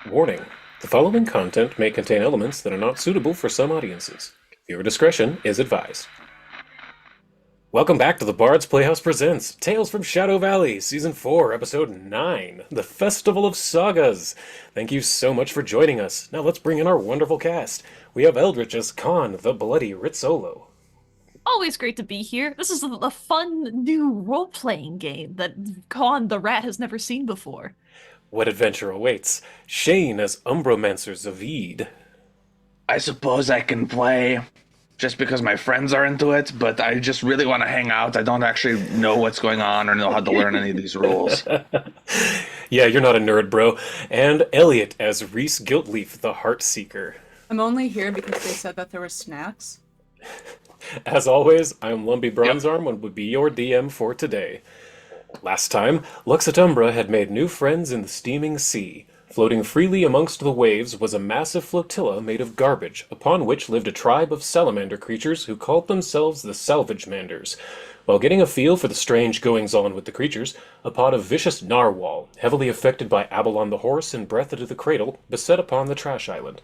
Warning: the following content may contain elements that are not suitable for some audiences. Viewer discretion is advised. Welcome back to the Bard's Playhouse Presents Tales from Shadow Valley, Season 4, Episode 9, The Festival of Sagas. Thank you so much for joining us. Now let's bring in our wonderful cast. We have Eldritch as Khan, the Bloody Rizzolo. Always great to be here. This is the fun new role-playing game that Khan the Rat has never seen before. What adventure awaits? Shane as Umbromancer Zavid. I suppose I can play just because my friends are into it, but I just really want to hang out. I don't actually know what's going on or know how to learn any of these rules. Yeah, you're not a nerd, bro. And Elliot as Reese Guiltleaf, the Heartseeker. I'm only here because they said that there were snacks. As always, I'm Lumpy Yep. Bronzearm and would be your DM for today. Last time, Lux Et Umbra had made new friends in the steaming sea. Floating freely amongst the waves was a massive flotilla made of garbage, upon which lived a tribe of salamander creatures who called themselves the Salvagemanders. While getting a feel for the strange goings-on with the creatures, a pod of vicious narwhal, heavily affected by Abalon the horse and Breath of the Cradle, beset upon the trash island.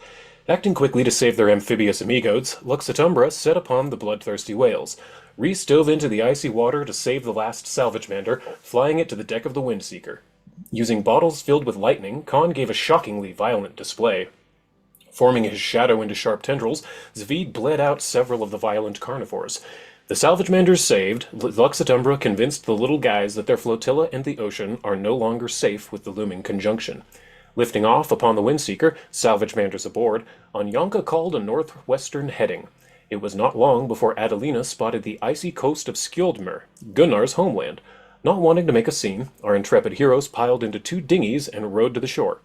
Acting quickly to save their amphibious amigos, Lux Et Umbra set upon the bloodthirsty whales. Reese dove into the icy water to save the last Salvagemander, flying it to the deck of the Windseeker. Using bottles filled with lightning, Khan gave a shockingly violent display. Forming his shadow into sharp tendrils, Zvid bled out several of the violent carnivores. The Salvagemanders saved, Lux Et Umbra convinced the little guys that their flotilla and the ocean are no longer safe with the looming conjunction. Lifting off upon the Windseeker, Salvagemanders aboard, Anyanka called a northwestern heading. It was not long before Adelina spotted the icy coast of Skjoldmur, Gunnar's homeland. Not wanting to make a scene, our intrepid heroes piled into two dinghies and rowed to the shore.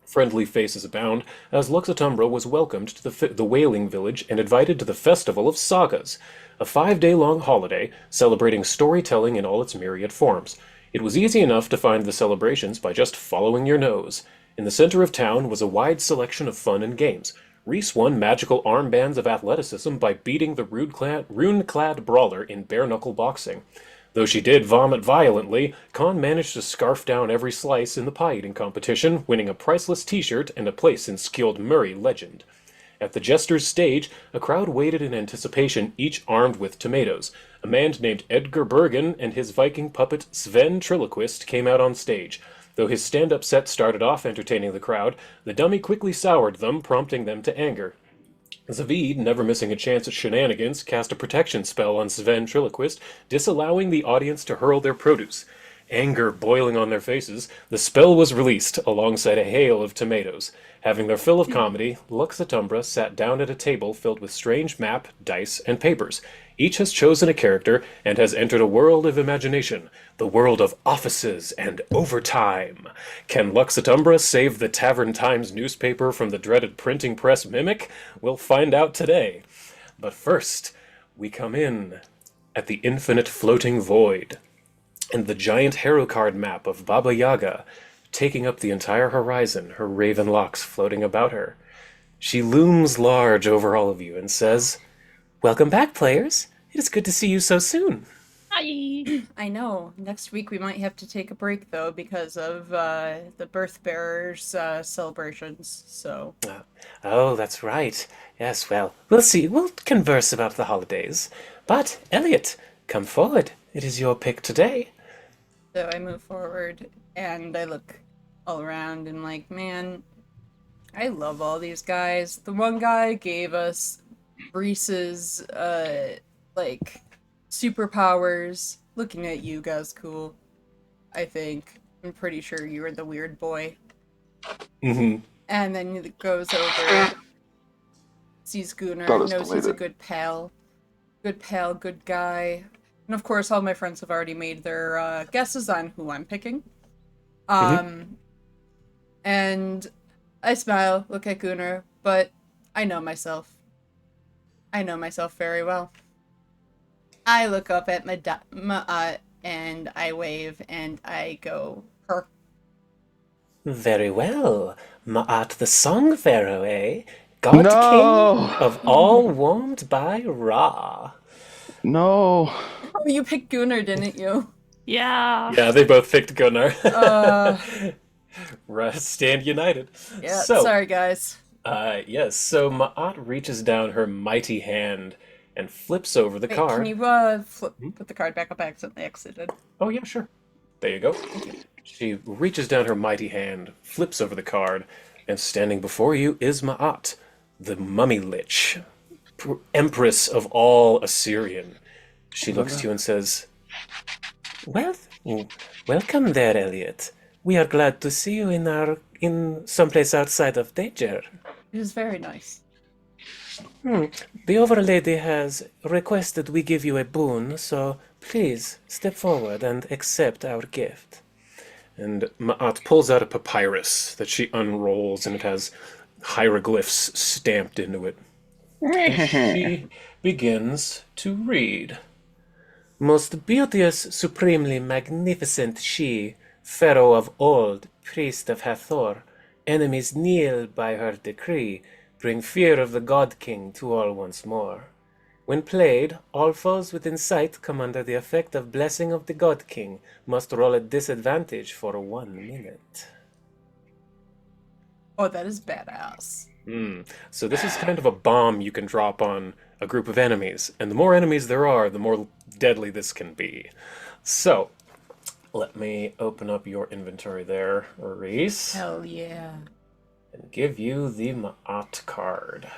Friendly faces abound, as Lux Et Umbra was welcomed to the whaling village and invited to the Festival of Sagas, a 5-day-long holiday celebrating storytelling in all its myriad forms. It was easy enough to find the celebrations by just following your nose. In the center of town was a wide selection of fun and games. Reese won magical armbands of athleticism by beating the rune-clad brawler in bare-knuckle boxing. Though she did vomit violently, Khan managed to scarf down every slice in the pie-eating competition, winning a priceless t-shirt and a place in Skilled Murray legend. At the Jester's stage, a crowd waited in anticipation, each armed with tomatoes. A man named Edgar Bergen and his Viking puppet Sven Triloquist came out on stage. Though his stand-up set started off entertaining the crowd, the dummy quickly soured them, prompting them to anger. Zavid, never missing a chance at shenanigans, cast a protection spell on Sven Triloquist, disallowing the audience to hurl their produce. Anger boiling on their faces, the spell was released alongside a hail of tomatoes. Having their fill of comedy, Lux Et Umbra sat down at a table filled with strange map, dice, and papers. Each has chosen a character and has entered a world of imagination, the world of offices and overtime. Can Lux Et Umbra save the Tavern Times newspaper from the dreaded printing press mimic? We'll find out today. But first, we come in at the infinite floating void and the giant hero card map of Baba Yaga, taking up the entire horizon, her raven locks floating about her. She looms large over all of you and says, "Welcome back, players. It is good to see you so soon." Hi. I know. Next week we might have to take a break though because of the birth bearers celebrations. So Oh, that's right. Yes, well, we'll see. We'll converse about the holidays. But, Elliot, come forward. It is your pick today. so I move forward and I look all around and like, man, I love all these guys. The one guy gave us Reese's like superpowers. Looking at you guys, cool. I think. I'm pretty sure you were the weird boy. Mm-hmm. And then he goes over, sees Gunnar, Got us knows he's a deleted. good pal. Good pal, good guy. And of course, all my friends have already made their guesses on who I'm picking. Um, and I smile, look at Gunnar, but I know myself. I know myself very well. I look up at Ma'at and I wave and I go, her. Very well. Ma'at the Song Pharaoh, eh? God King No! of all warmed by Ra. No! Oh, you picked Gunnar, didn't you? Yeah. Yeah, they both picked Gunnar. Uh, Stand united. Yeah, So, sorry guys. yes, so Ma'at reaches down her mighty hand and flips over the Wait, can card. you put the card back up? I accidentally exited. Oh, yeah, sure. There you go. She reaches down her mighty hand, flips over the card, and standing before you is Ma'at, the mummy lich, empress of all Assyrian. She looks to you and says, Well, welcome there, Elliot. We are glad to see you in someplace outside of danger. It was very nice. The Overlady has requested we give you a boon, so please step forward and accept our gift. And Ma'at pulls out a papyrus that she unrolls, and it has hieroglyphs stamped into it. And she begins to read. Most beauteous, supremely magnificent she, pharaoh of old, priest of Hathor, enemies kneel by her decree, bring fear of the God King to all once more. When played, all foes within sight come under the effect of blessing of the God King, must roll a disadvantage for 1 minute. Oh, that is badass. So this is kind of a bomb you can drop on a group of enemies, and the more enemies there are, the more deadly this can be. So, let me open up your inventory there, Reese, Hell yeah. and give you the Ma'at card.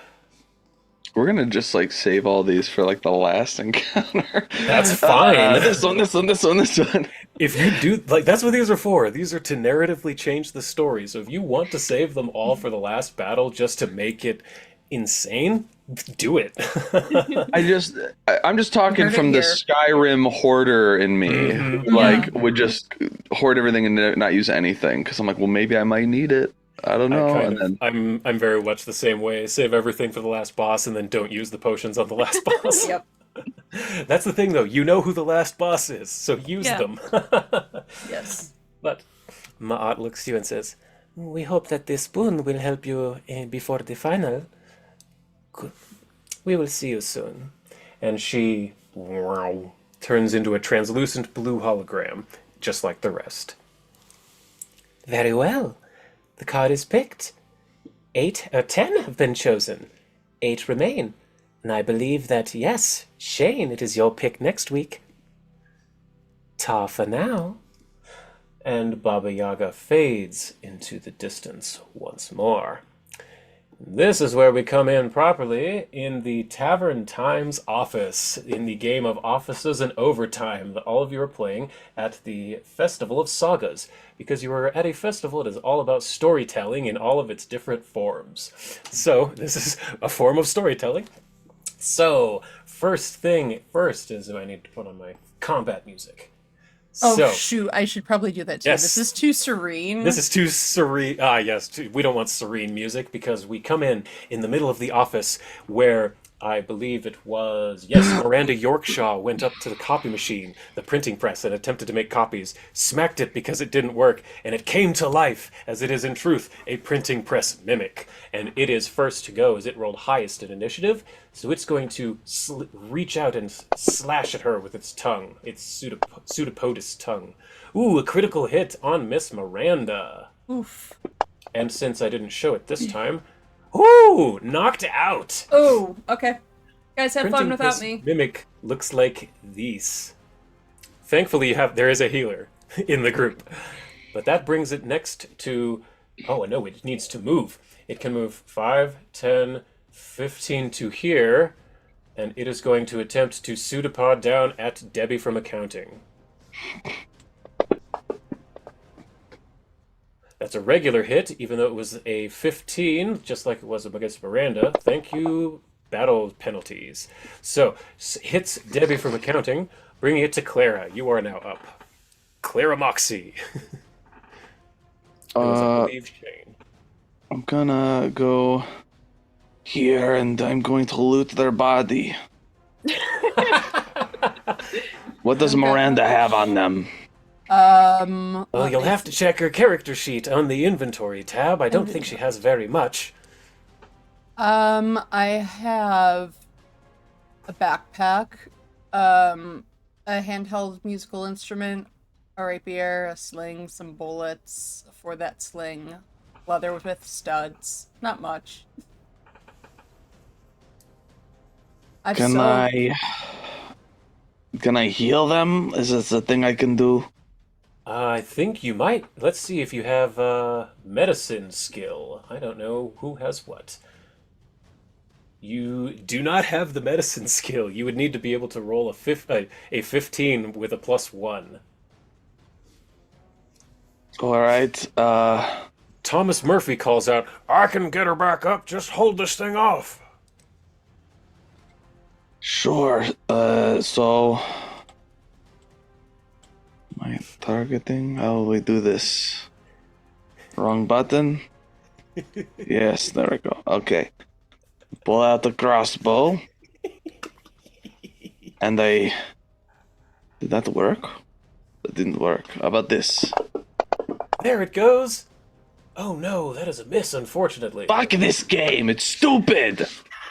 We're gonna just like save all these for like the last encounter. That's fine. This one. If you do, like, that's what these are for. These are to narratively change the story. So if you want to save them all for the last battle just to make it insane, do it. I'm just talking Heard it from the here. Skyrim hoarder in me, Mhm. who like would just hoard everything and not use anything because I'm like, well, maybe I might need it. I don't know. I'm very much the same way. Save everything for the last boss and then don't use the potions on the last boss. Yep. That's the thing, though. You know who the last boss is, so use Yeah. them. Yes. But Ma'at looks to you and says, We hope that this boon will help you before the final. Good. We will see you soon. And she turns into a translucent blue hologram, just like the rest. Very well. The card is picked. 8 or 10 have been chosen. 8 remain. And I believe that, yes, Shane, it is your pick next week. Ta for now. And Baba Yaga fades into the distance once more. This is where we come in properly in the Tavern Times office, in the game of Offices and Overtime that all of you are playing at the Festival of Sagas. Because you are at a festival, it is all about storytelling in all of its different forms. So, this is a form of storytelling. So, first thing first is I need to put on my combat music. Oh, So, shoot. I should probably do that too. Yes. This is too serene. this is too serene. Yes, we don't want serene music because we come in the middle of the office where I believe it was, yes, Miranda Yorkshaw went up to the copy machine, the printing press, and attempted to make copies, smacked it because it didn't work, and it came to life, as it is in truth, a printing press mimic. And it is first to go as it rolled highest in initiative, so it's going to reach out and slash at her with its tongue, its pseudopodous tongue. Ooh, a critical hit on Miss Miranda. Oof. And since I didn't show it this time, ooh, knocked out. Oh, okay. Guys, have fun Printing without press me. mimic looks like these. Thankfully, there is a healer in the group. But that brings it next to... Oh, no, it needs to move. It can move 5, 10, 15 to here, and it is going to attempt to pseudopod down at Debbie from accounting. That's a regular hit, even though it was a 15, just like it was against Miranda. Thank you, battle penalties. So, hits Debbie from accounting, bringing it to Clara. You are now up. Clara Moxie. It was, I believe, Shane. I'm gonna go here and I'm going to loot their body. What does Miranda have on them? Well, you'll have to check her character sheet on the inventory tab. I don't think she has very much. I have a backpack, a handheld musical instrument, a rapier, a sling, some bullets for that sling, leather with studs. Not much. I've Can sold. I heal them? Is this a thing I can do? I think you might. Let's see if you have medicine skill. I don't know who has what. You do not have the medicine skill. You would need to be able to roll a 15 with a +1. All right. Thomas Murphy calls out, "I can get her back up. Just hold this thing off." Sure. So my targeting. How do we do this? Wrong button. Yes, there we go. Okay. Pull out the crossbow. And I. Did that work? That didn't work. How about this? There it goes. Oh no, that is a miss, unfortunately. Fuck this game. It's stupid.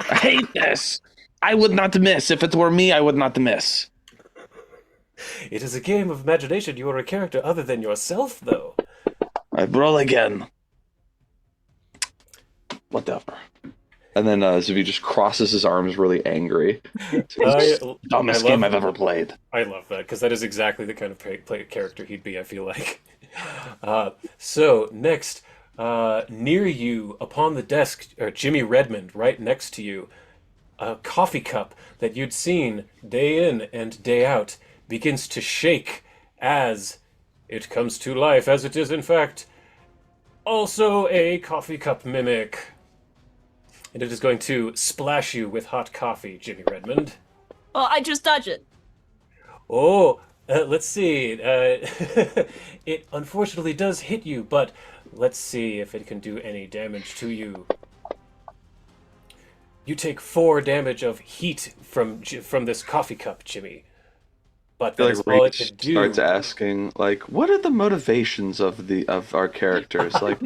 I hate this. I would not miss. If it were me, I would not miss. It is a game of imagination. You are a character other than yourself, though. I roll again. Whatever. And then Zavi just crosses his arms really angry. Dumbest game I've ever played. I love that, because that is exactly the kind of character he'd be, I feel like. So, next, near you, upon the desk, Jimmy Redmond, right next to you, a coffee cup that you'd seen day in and day out begins to shake as it comes to life, as it is, in fact, also a coffee cup mimic. And it is going to splash you with hot coffee, Jimmy Redmond. Well, I just dodge it. Oh, let's see. It unfortunately does hit you, but let's see if it can do any damage to you. You take 4 damage of heat from this coffee cup, Jimmy. But that is all it can do. Starts asking, like, what are the motivations of our characters? Like,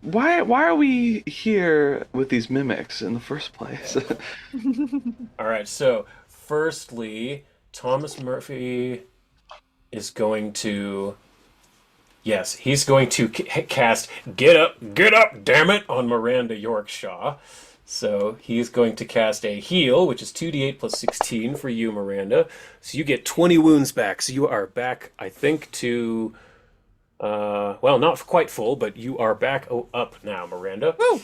why are we here with these mimics in the first place? All right, so firstly, Thomas Murphy is going to... Yes, he's going to cast Get Up, damn it, on Miranda Yorkshaw. So he's going to cast a heal, which is 2d8 plus 16 for you, Miranda. So you get 20 wounds back. So you are back, I think, to... well, not quite full, but you are back up now, Miranda. Woo!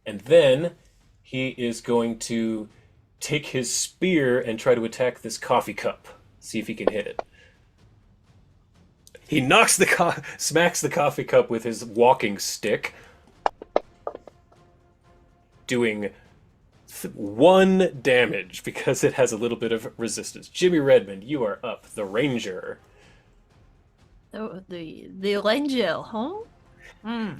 And then he is going to take his spear and try to attack this coffee cup. See if he can hit it. He knocks smacks the coffee cup with his walking stick, doing 1 damage because it has a little bit of resistance. Jimmy Redmond, you are up. The Ranger. The ranger, huh?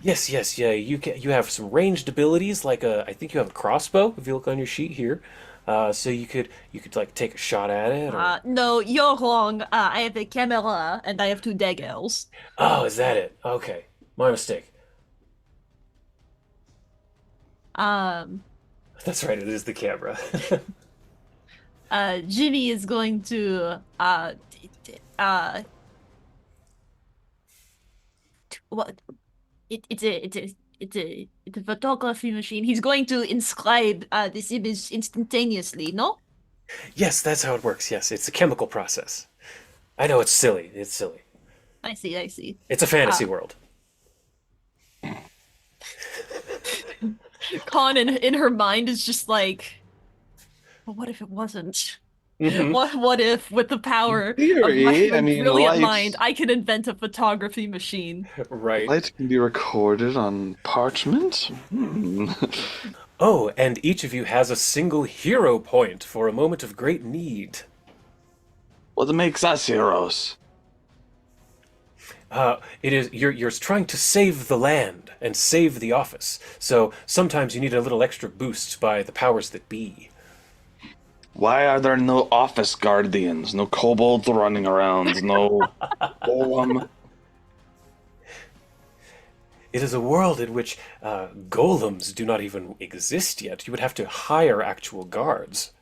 Yes, yeah. You have some ranged abilities, like I think you have a crossbow. If you look on your sheet here, so you could like take a shot at it. Or... No, you're wrong. I have a camera and I have 2 daggers. Oh, is that it? Okay, my mistake. That's right. It is the camera. Jimmy is going to what? It's a photography machine. He's going to inscribe this image instantaneously. No? Yes, that's how it works. Yes, it's a chemical process. I know it's silly. It's silly. I see. It's a fantasy world. Con in her mind is just like, well, what if it wasn't? Mm-hmm. What if, with the power Theory, of my brilliant lights... mind, I can invent a photography machine? Right. Lights can be recorded on parchment. Oh, and each of you has a single hero point for a moment of great need. What makes us heroes? It is you're trying to save the land and save the office. So sometimes you need a little extra boost by the powers that be. Why are there no office guardians, no kobolds running around, no golem? It is a world in which golems do not even exist yet. You would have to hire actual guards.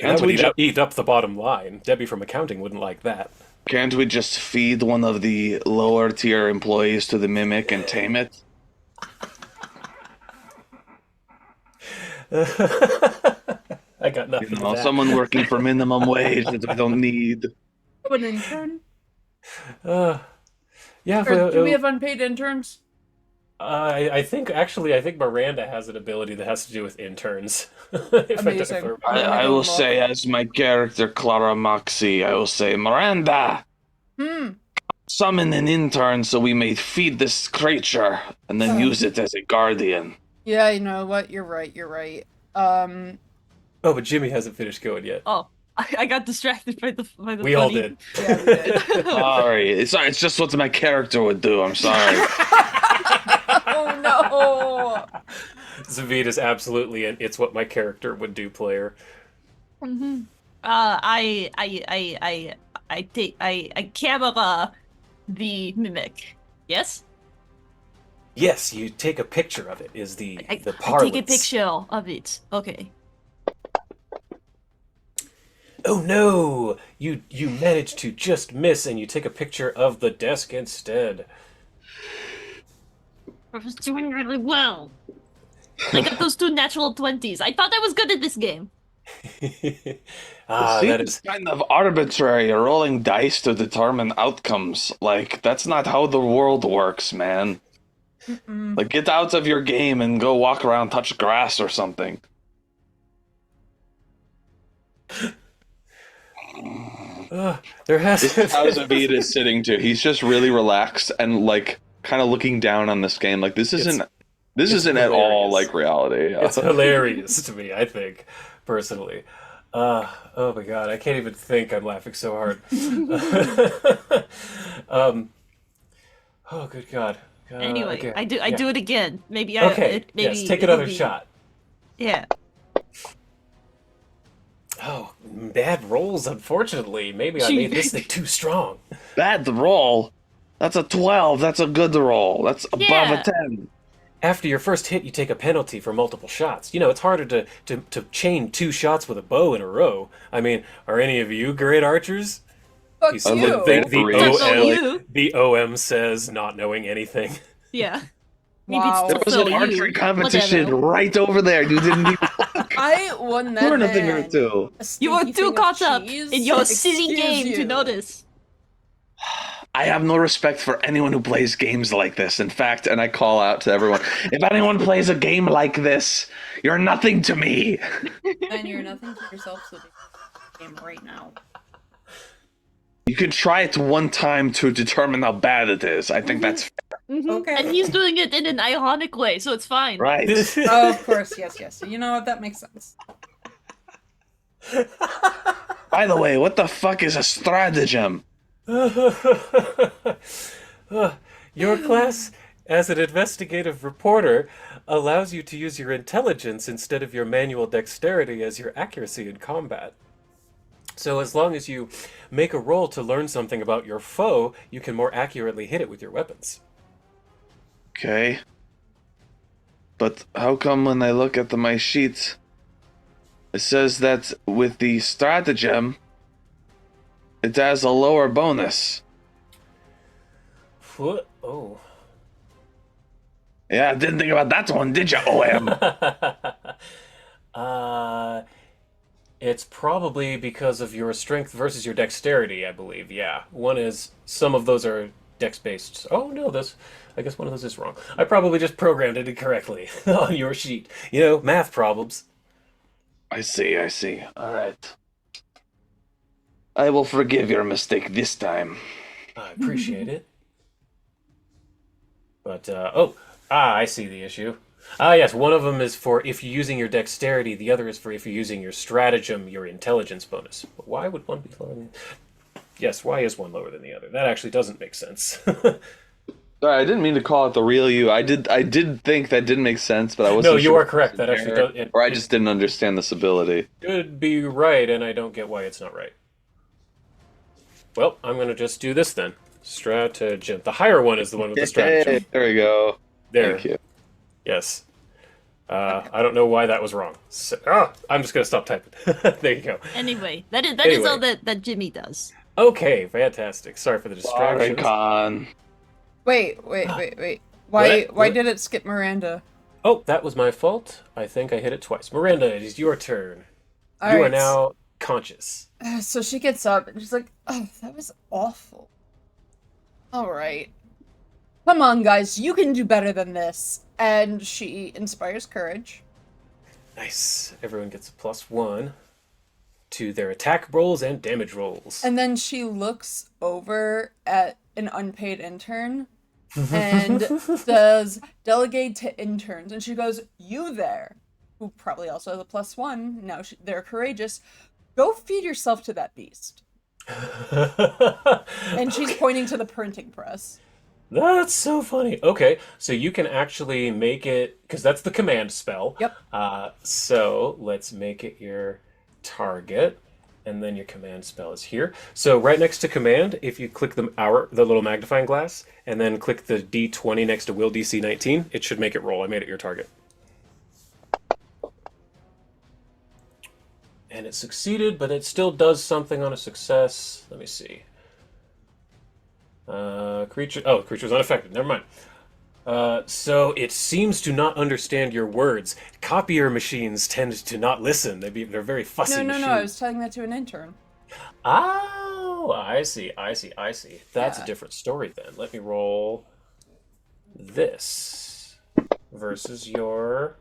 That would eat up the bottom line. Debbie from accounting wouldn't like that. Can't we just feed one of the lower tier employees to the mimic and tame it? I got nothing You to know, that. someone working for minimum wage that we don't need. An intern? Yeah, Or do we have unpaid interns? I think Miranda has an ability that has to do with interns. Amazing. I will say, as my character Clara Moxie, I will say, Miranda, summon an intern so we may feed this creature and then use it as a guardian. Yeah, you know what? You're right. Oh, but Jimmy hasn't finished going yet. Oh, I got distracted by the We all did. Yeah, we did. Sorry, it's just what my character would do. I'm sorry. Oh no! Zavid is absolutely an "it's what my character would do" player. Mm-hmm. I camera the mimic. Yes. Yes, you take a picture of it. Is the I parlance. take a picture of it. Okay. Oh no! You managed to just miss, and you take a picture of the desk instead. I was doing really well. I got those 2 natural 20s. I thought I was good at this game. That is kind of arbitrary, rolling dice to determine outcomes. Like, that's not how the world works, man. Like, get out of your game and go walk around, touch grass or something. there has. This is how Zavid is sitting too. He's just really relaxed and like kind of looking down on this game. Like this isn't at all hilarious. like reality. It's hilarious to me, I think, personally. Oh my god, I can't even think. I'm laughing so hard. Oh, good god. Anyway, okay. I do it again. Maybe Okay. maybe Yes, take it'll another be- shot. Yeah. Oh, bad rolls, unfortunately. Maybe I made this thing too strong. Bad roll. That's a 12. That's a good roll. That's above Yeah. a 10. After your first hit, you take a penalty for multiple shots. You know, it's harder to chain 2 shots with a bow in a row. I mean, are any of you great archers? Fuck He's- I you! look big. That's all you. The OM says, not knowing anything. Yeah. Maybe Wow. it's There was also an archery you. competition Whatever. right over there. You didn't even I won that learn a thing or man. two. A You were stinky too thing of caught up cheese? in your silly Excuse game to you. notice. I have no respect for anyone who plays games like this. In fact, and I call out to everyone, if anyone plays a game like this, you're nothing to me. And you're nothing to yourself, so game right now. You can try it one time to determine how bad it is. I think that's Okay. And he's doing it in an ironic way, so it's fine. right. Oh, of course, yes. You know what? That makes sense. By the way, what the fuck is a stratagem? Your class, as an investigative reporter, allows you to use your intelligence instead of your manual dexterity as your accuracy in combat. So as long as you make a roll to learn something about your foe, you can more accurately hit it with your weapons. Okay. But how come when I look at my sheet, it says that with the stratagem, it has a lower bonus? What? Oh. Yeah, didn't think about that one, did you, OM? It's probably because of your strength versus your dexterity, I believe. Yeah. One is, some of those are dex-based. Oh, no, I guess one of those is wrong. I probably just programmed it incorrectly on your sheet. You know, math problems. I see. All right. I will forgive your mistake this time. I appreciate it. But, I see the issue. Yes, one of them is for if you're using your dexterity, the other is for if you're using your stratagem, your intelligence bonus. But why would one be lower than... Yes, why is one lower than the other? That actually doesn't make sense. Sorry, I didn't mean to call it the real you. I did think that did make sense, but I wasn't No, sure you are if it correct. was That actually there, does... or I just didn't understand this ability. Could be right, and I don't get why it's not right. Well, I'm going to just do this then. Stratagem. The higher one is the one with the stratagem. There we go. There. Thank you. Yes. I don't know why that was wrong. So, I'm just gonna stop typing. There you go. Anyway, that is all that Jimmy does. Okay, fantastic. Sorry for the Sorry, distractions. Con. Wait. Why What? did it skip Miranda? Oh, that was my fault. I think I hit it twice. Miranda, it is your turn. All You are right, now conscious. So she gets up and she's like, "Oh, that was awful." All right. Come on, guys, you can do better than this. And she inspires courage. Nice. Everyone gets a +1 to their attack rolls and damage rolls. And then she looks over at an unpaid intern and says, "Delegate to interns." And she goes, "You there, who probably also has a +1. Now they're courageous. Go feed yourself to that beast." And she's pointing to the printing press. That's so funny. Okay, so you can actually make it, because that's the command spell. Yep. So let's make it your target, and then your command spell is here. So right next to command, if you click the little magnifying glass, and then click the D20 next to will DC 19, it should make it roll. I made it your target. And it succeeded, but it still does something on a success. Let me see. Creature's unaffected. Never mind. So it seems to not understand your words. Copier machines tend to not listen. They're very fussy machines. No, I was telling that to an intern. Oh, I see. That's Yeah. a different story then. Let me roll this versus your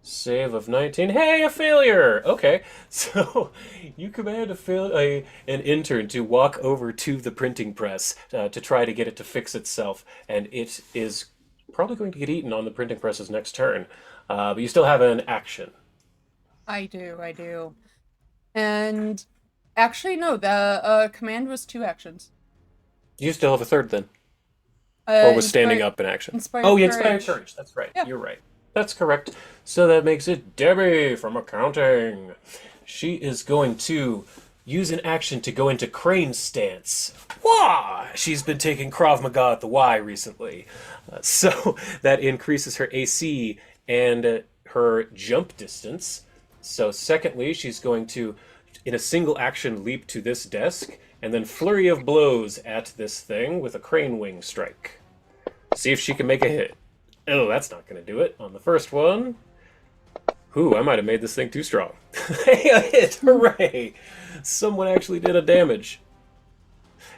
save of 19. Hey, a failure! Okay, so you command an intern to walk over to the printing press to try to get it to fix itself, and it is probably going to get eaten on the printing press's next turn. But you still have an action. I do. And actually, no, the command was 2 actions. You still have a third then. Or was standing Inspired- up in action. Inspired Oh, yeah, courage. inspired courage. That's right. Yeah. You're right. That's correct. So that makes it Debbie from accounting. She is going to use an action to go into crane stance. Wah! She's been taking Krav Maga at the Y recently. So that increases her AC and her jump distance. So secondly, she's going to, in a single action, leap to this desk and then flurry of blows at this thing with a crane wing strike. See if she can make a hit. Oh, that's not going to do it on the first one. Ooh, I might have made this thing too strong. Hey, a hit! Hooray! Someone actually did a damage.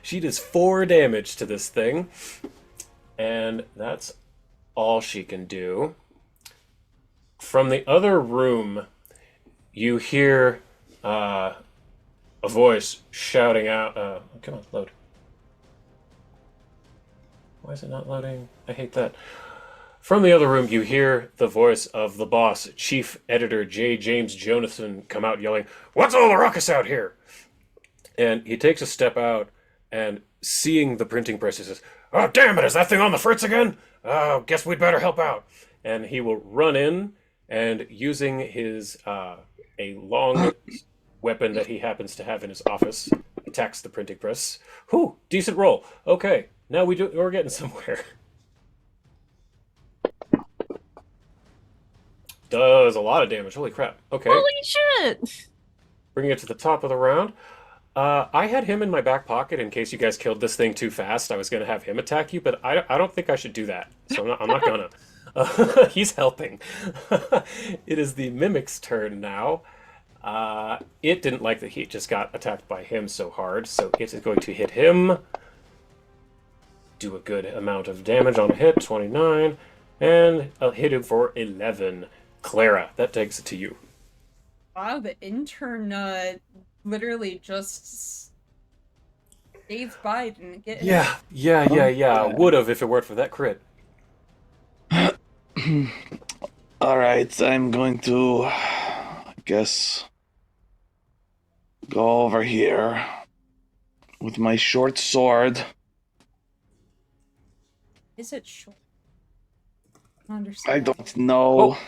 She does 4 damage to this thing. And that's all she can do. From the other room, you hear a voice shouting out. Come on, load. Why is it not loading? I hate that. From the other room, you hear the voice of the boss, Chief Editor J. James Jonathan, come out yelling, "What's all the ruckus out here?" And he takes a step out, and seeing the printing press, he says, "Oh, damn it, is that thing on the fritz again? Oh, guess we'd better help out." And he will run in, and using his, a long weapon that he happens to have in his office, attacks the printing press. Whew, decent roll. Okay, now we're getting somewhere. Does a lot of damage. Holy crap. Okay. Holy shit! Bringing it to the top of the round. I had him in my back pocket in case you guys killed this thing too fast. I was going to have him attack you, but I don't think I should do that. So I'm not gonna. He's helping. It is the Mimic's turn now. It didn't like that he just got attacked by him so hard, so it is going to hit him. Do a good amount of damage on a hit, 29, and I'll hit him for 11. Clara, that takes it to you. Wow, the intern literally just stayed by, didn't get hit. Yeah. Would have if it weren't for that crit. Alright, I'm going to, I guess, go over here with my short sword. Is it short? I don't understand. I don't know. Oh.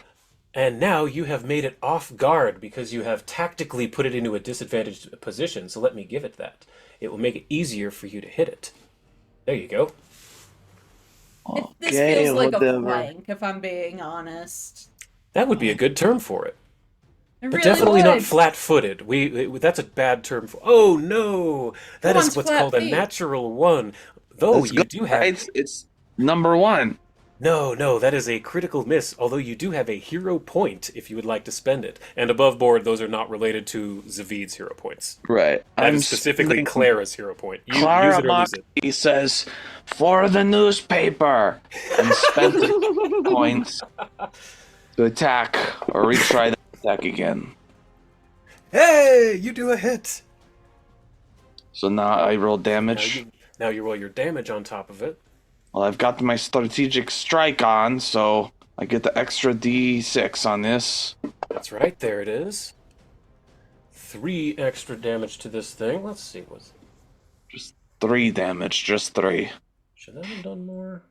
And now you have made it off guard because you have tactically put it into a disadvantaged position, so let me give it that. It will make it easier for you to hit it. There you go. This Okay, feels like a whatever. flank, if I'm being honest. That would be a good term for it. It But really definitely not would. flat-footed. That's a bad term for. Oh no, Who that is wants what's flat called a feet? natural one. Though That's you good, do have. right? It's number one. No, no, that is a critical miss. Although you do have a hero point if you would like to spend it. And above board, those are not related to Zavid's hero points. Right. That I'm is specifically spending. Clara's hero point. You use Clara it or lose it. Moxie says, "For the newspaper," and spent the points to attack or retry the attack again. Hey, you do a hit. So now I roll Now damage. you roll your damage on top of it. Well, I've got my strategic strike on, so I get the extra D6 on this. That's right, there it is. 3 extra damage to this thing. Let's see, what's Just 3 damage, just 3. should that have done more?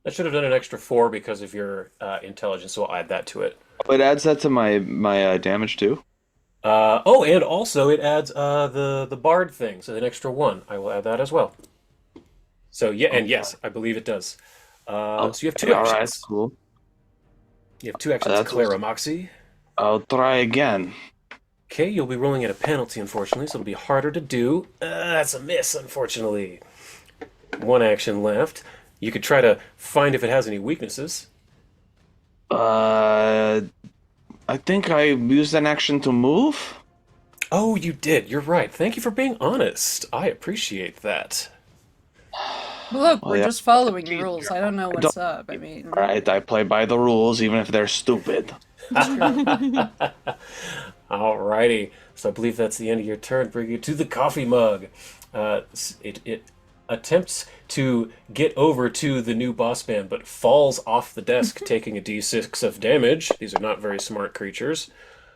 I should have done an extra 4 because of your intelligence, so I'll add that to it. Oh, it adds that to my damage too. Oh, and also it adds the bard thing, so an extra 1. I will add that as well. So yeah, and yes, I believe it does. So you have 2 All right, actions. cool. You have 2 actions, That's Clara Moxie. I'll try again. Okay, you'll be rolling at a penalty, unfortunately, so it'll be harder to do. That's a miss, unfortunately. 1 action left. You could try to find if it has any weaknesses. I think I used an action to move. Oh, you did. You're right. Thank you for being honest. I appreciate that. Look, Well, we're yeah. just following rules. I don't know what's up. I mean, Right, I play by the rules, even if they're stupid. Alrighty. So I believe that's the end of your turn. Bring you to the coffee mug. It attempts to get over to the new boss man, but falls off the desk, taking a d6 of damage. These are not very smart creatures.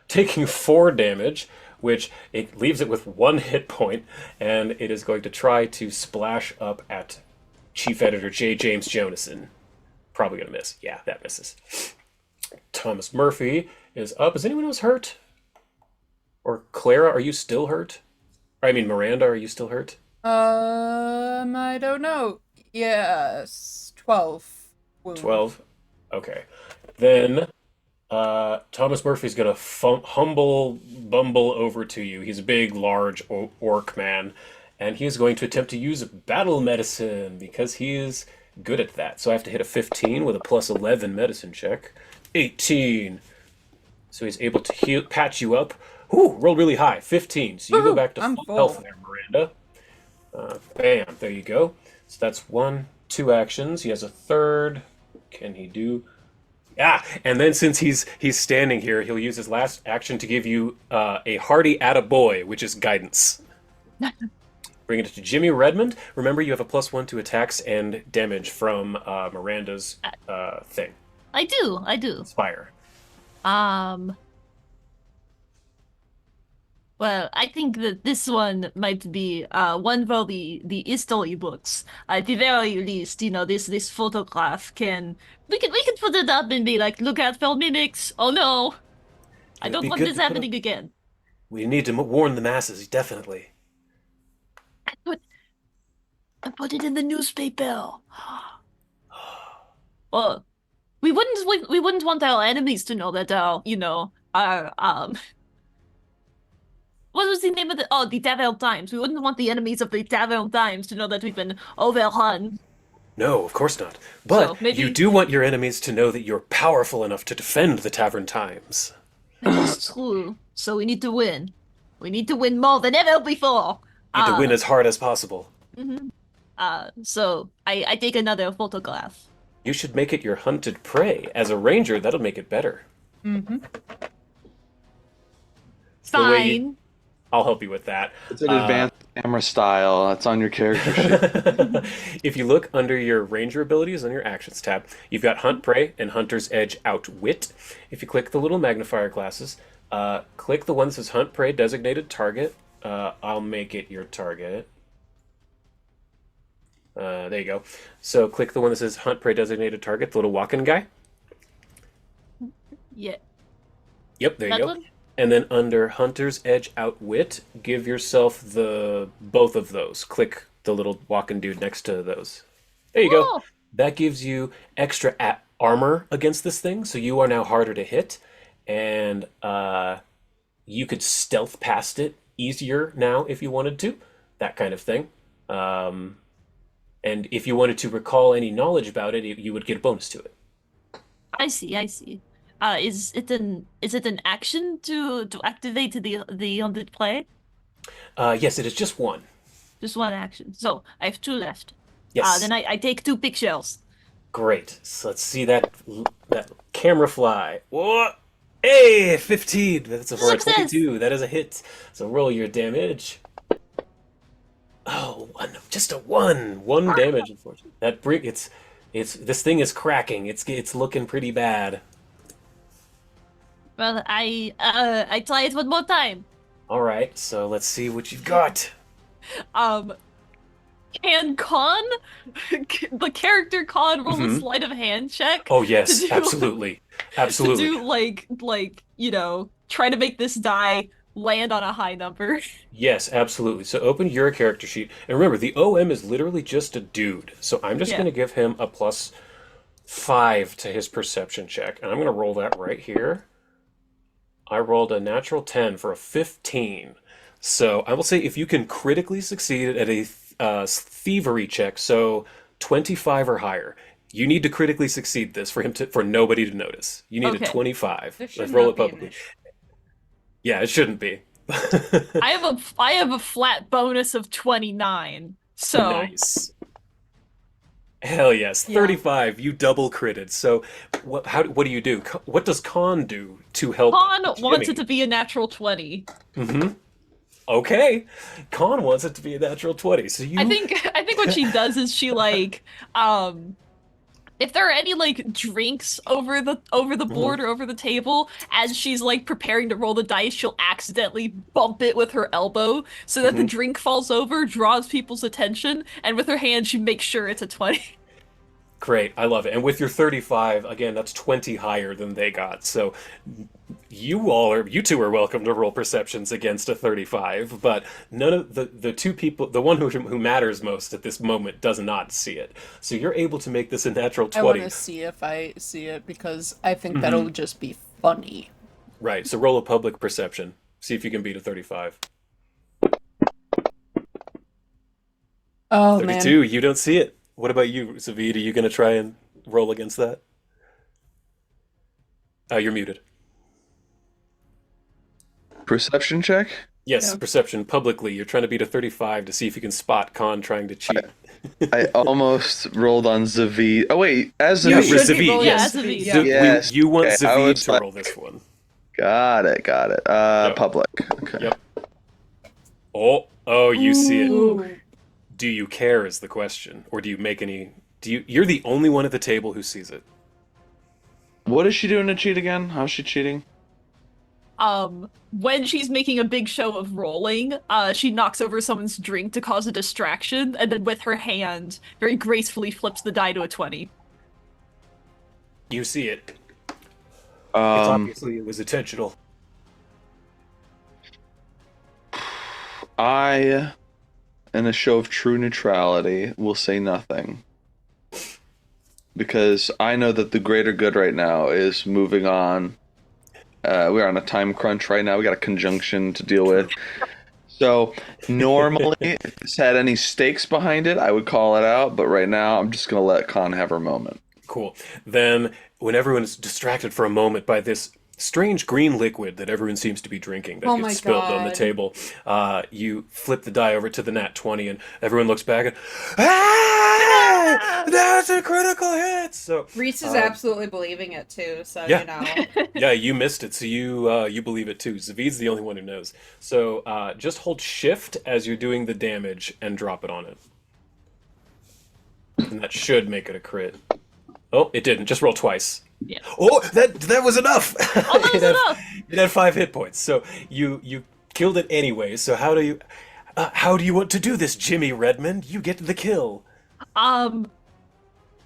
Taking 4 damage, which it leaves it with 1 hit point, and it is going to try to splash up at Chief Editor J. James Jonason. Probably gonna miss. Yeah, that misses. Thomas Murphy is up. Is anyone else hurt? Or Clara, are you still hurt? I mean, Miranda, are you still hurt? I don't know. Yes, 12 wounds. 12? Okay. Then Thomas Murphy's gonna humble bumble over to you. He's a big, large orc man, and he is going to attempt to use battle medicine because he is good at that. So I have to hit a 15 with a plus 11 medicine check. 18. So he's able to patch you up. Ooh, roll really high. 15. So you go Woohoo, back to I'm full full. health there, Miranda. Bam. There you go. So that's 1, 2 actions. He has a third. Can he do? Ah, and then since he's standing here, he'll use his last action to give you a hearty attaboy, which is guidance. Bring it to Jimmy Redmond. Remember, you have a +1 to attacks and damage from Miranda's thing. I do. Fire. Well, I think that this one might be one for the history books. At the very least, this photograph we can put it up and be like, look out for mimics. Oh no, I It'd don't be want good this to put happening again. We need to warn the masses, definitely. I put it in the newspaper. Well, we wouldn't want our enemies to know that our what was the name of the Tavern Times. We wouldn't want the enemies of the Tavern Times to know that we've been overrun. No, of course not. But So, maybe- you do want your enemies to know that you're powerful enough to defend the Tavern Times. That's true. So we need to win. We need to win more than ever before. You need to win as hard as possible. So I take another photograph. You should make it your hunted prey. As a ranger, that'll make it better. Mm-hmm. The way you- Fine. I'll help you with that. It's an advanced camera style. That's on your character sheet. If you look under your ranger abilities on your actions tab, you've got hunt prey and hunter's edge outwit. If you click the little magnifier glasses, click the one that says hunt prey designated target. I'll make it your target. There you go. So click the one that says hunt prey designated target, the little walking guy. Yeah. Yep, there you That go. one? And then under Hunter's Edge Outwit, give yourself both of those. Click the little walking dude next to those. There you go. Oh. That gives you extra armor against this thing, so you are now harder to hit, and you could stealth past it easier now if you wanted to, that kind of thing. Um, and if you wanted to recall any knowledge about it, you would get a bonus to it. I see, I see. Is it an action to activate the haunted play? Yes, it is just one. Just one action. So I have two left. Yes. Then I take two pictures. Great. So let's see that camera fly. Whoa! Hey, 15. That's for a Success! 22. That is a hit. So roll your damage. Oh, just a one. One damage, unfortunately. It's this thing is cracking. It's looking pretty bad. Well, I try it one more time. All right. So let's see what you've got. Um, can Con, the character Con, roll a Mhm. sleight of hand check? Oh yes, to do- absolutely, absolutely. To do try to make this die land on a high number. Yes, absolutely. So open your character sheet, and remember the OM is literally just a dude. So I'm just Yeah. going to give him a +5 to his perception check, and I'm going to roll that right here. I rolled a natural 10 for a 15. So I will say if you can critically succeed at a thievery check, so 25 or higher, you need to critically succeed this for nobody to notice. You need Okay. a 25. This Let's should roll not it be an publicly. issue. Yeah, it shouldn't be. I have a flat bonus of 29. So Nice. Hell yes, Yeah. 35. You double critted. So, what do you do? What does Con do to help Con wants Jimmy? it to be a natural 20. Mm-hmm. Okay, Con wants it to be a natural 20. So you. I think what she does is she if there are any like drinks over the board or over the table, as she's like preparing to roll the dice, she'll accidentally bump it with her elbow so that the drink falls over, draws people's attention, and with her hand she makes sure it's a 20. Great, I love it. And with your 35, again, that's 20 higher than they got. So you two are welcome to roll perceptions against a 35, but none of the two people, the one who matters most at this moment does not see it. So you're able to make this a natural I want 20. to see if I see it because I think that'll just be funny. Right, so roll a public perception. See if you can beat a 35. Oh 32, man. you don't see it. What about you, Zavid? Are you going to try and roll against that? You're muted. Perception check? Yes, Yeah. perception publicly. You're trying to beat a 35 to see if you can spot Khan trying to cheat. I almost rolled on Zavid. Oh wait, as Yeah, Zavid. for Zavid, rolling yes. as Zavid. Yeah. Yes, You want okay, I Zavid was to like- roll this one. Got it. Yep. Public. Okay. Yep. Oh, you see it. Ooh. Do you care is the question, or do you make any? You're the only one at the table who sees it. What is she doing to cheat again? How's she cheating? When she's making a big show of rolling, she knocks over someone's drink to cause a distraction, and then with her hand, very gracefully flips the die to a 20. You see it. It's Um, obviously it was intentional. I, in a show of true neutrality, will say nothing. Because I know that the greater good right now is moving on. We're on a time crunch right now. We got a conjunction to deal with. So, normally, if this had any stakes behind it, I would call it out. But right now, I'm just going to let Khan have her moment. Cool. Then, when everyone is distracted for a moment by this strange green liquid that everyone seems to be drinking that Oh gets my spilled on the God. table, you flip the die over to the nat 20, and everyone looks back and, ah! That's a critical hit! So, Reese is Um, absolutely believing it too, so yeah. you know. yeah, you missed it, so you believe it too. Zavid's the only one who knows. So, just hold shift as you're doing the damage and drop it on it. And that should make it a crit. Oh, it didn't. Just roll twice. Yeah. Oh, that was enough. Oh, that was enough. It had 5 hit points. So you killed it anyway. So how do you want to do this, Jimmy Redmond? You get the kill.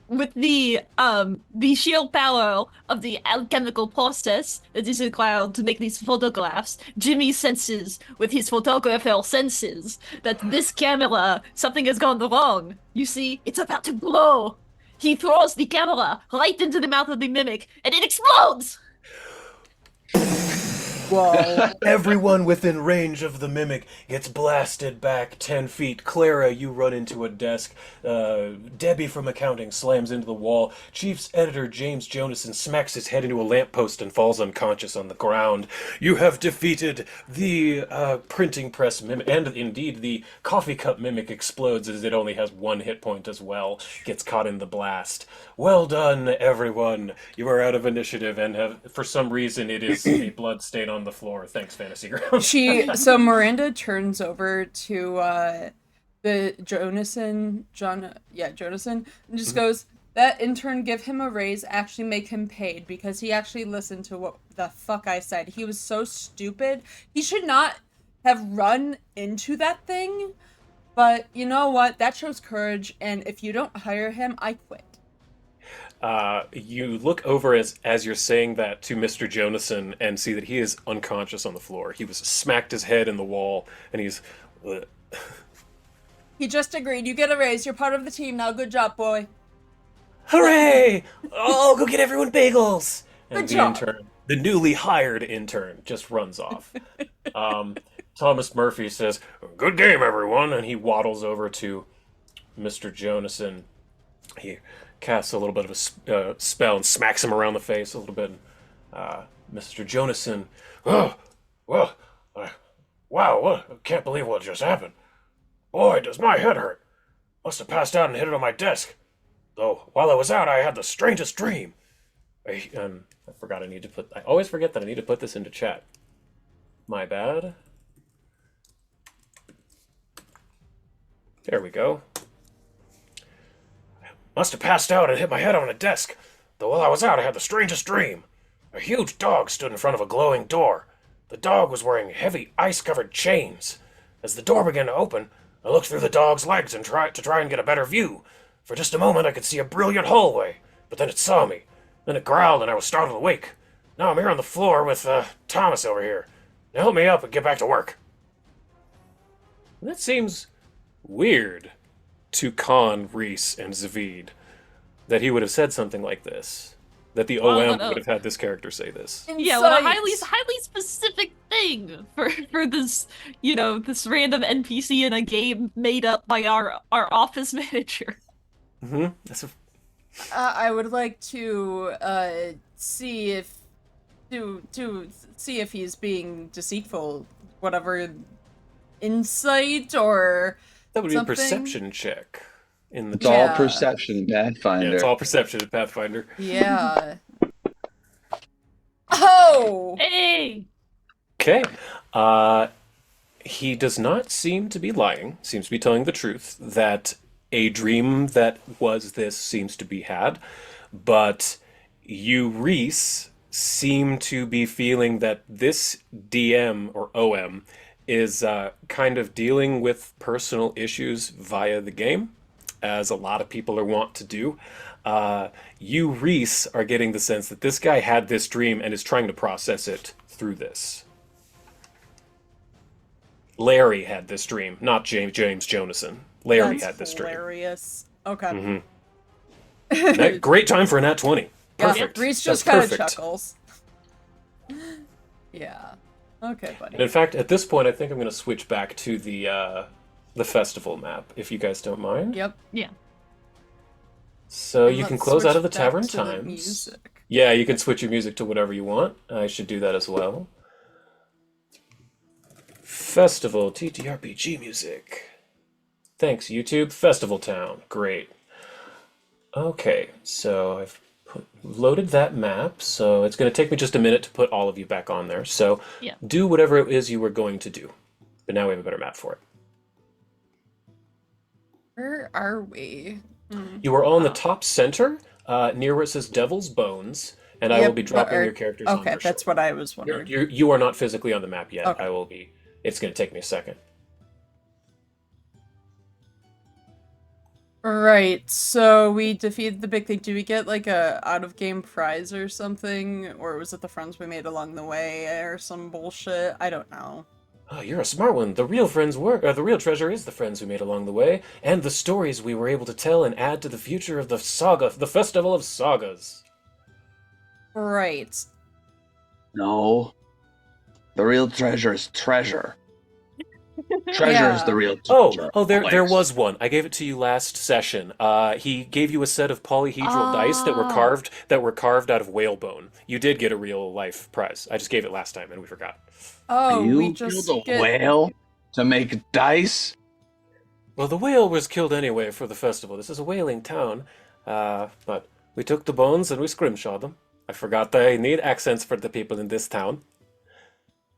With the sheer power of the alchemical process that is required to make these photographs, Jimmy senses with his photographer senses that this camera, something has gone wrong. You see, it's about to blow. he throws the camera right into the mouth of the mimic, and it explodes! Whoa. Everyone within range of the mimic gets blasted back 10 feet. Clara, you run into a desk. Debbie from accounting slams into the wall. Chief's editor, James Jonason, smacks his head into a lamppost and falls unconscious on the ground. You have defeated the printing press mimic, and indeed the coffee cup mimic explodes as it only has 1 hit point as well. Gets caught in the blast. Well done, everyone. You are out of initiative and have, for some reason, it is a blood stain on the floor. Thanks, Fantasy Ground. So Miranda turns over to the Jonason, and just goes, that intern, give him a raise, actually make him paid, because he actually listened to what the fuck I said. He was so stupid. He should not have run into that thing, but you know what? That shows courage, and if you don't hire him, I quit. You look over as you're saying that to Mr. Jonason and see that he is unconscious on the floor. He was smacked his head in the wall, and he's... He just agreed. You get a raise. You're part of the team now. Good job, boy. Hooray! Oh, go get everyone bagels! And Good the job. intern, the newly hired intern, just runs off. Thomas Murphy says, "Good game, everyone," and he waddles over to Mr. Jonason. He casts a little bit of a spell and smacks him around the face a little bit. Mr. Jonason, "Oh, well, wow, I can't believe what just happened. Boy, does my head hurt. Must have passed out and hit it on my desk. Though, while I was out, I had the strangest dream." I forgot I always forget that I need to put this into chat. My bad. There we go. "Must have passed out and hit my head on a desk. Though while I was out, I had the strangest dream. A huge dog stood in front of a glowing door. The dog was wearing heavy, ice-covered chains. As the door began to open, I looked through the dog's legs and tried and get a better view. For just a moment, I could see a brilliant hallway, but then it saw me. Then it growled, and I was startled awake. Now I'm here on the floor with Thomas over here. Now help me up and get back to work." That seems weird to Khan, Reese, and Zavid, that he would have said something like this. That the OM would have had this character say this. Yeah, what a Insight. highly specific thing for this, this random NPC in a game made up by our office manager. That's I would like to see if he's being deceitful. Whatever, insight or that would be something? a perception check in the It's all Yeah. perception, Pathfinder. Yeah, it's all perception in Pathfinder. Yeah. Oh. Hey! Okay. He does not seem to be lying, seems to be telling the truth, that a dream that was this seems to be had, but you, Reese, seem to be feeling that this DM or OM is kind of dealing with personal issues via the game, as a lot of people are wont to do. You, Reese, are getting the sense that this guy had this dream and is trying to process it through this. Larry had this dream, not James Jonason. Larry That's had this dream. hilarious. Okay. Great time for a nat 20. Perfect. Yeah, Reese That's just kind of perfect. chuckles. Yeah. Okay, buddy. And in fact, at this point, I think I'm going to switch back to the festival map, if you guys don't mind. Yep. Yeah. So And you can let's close out switch of the back tavern to the times. music. Yeah, you can switch your music to whatever you want. I should do that as well. Festival TTRPG music. Thanks, YouTube. Festival Town. Great. Okay, so I've loaded that map, so it's going to take me just a minute to put all of you back on there. So Yeah. do whatever it is you were going to do. But now we have a better map for it. Where are we? You are all in the top center, near where it says Devil's Bones, and I will Yep, be but dropping are- your characters on Okay, there that's shortly. what I was wondering. You are not physically on the map yet. Okay. I will be. It's going to take me a second. Right, so we defeated the big thing. Do we get like a out-of-game prize or something? Or was it the friends we made along the way or some bullshit? I don't know. Oh, you're a smart one. The real the real treasure is the friends we made along the way, and the stories we were able to tell and add to the future of the the Festival of Sagas. Right. No. The real treasure is treasure. Treasure is the Yeah. real treasure. There always. was one. I gave it to you last session. He gave you a set of polyhedral dice that Ah. were carved out of whalebone. You did get a real life prize. I just gave it last time and we forgot. Oh, we You killed just a get. whale to make dice? Well, the whale was killed anyway for the festival. This is a whaling town. But we took the bones and we scrimshawed them. I forgot that I need accents for the people in this town.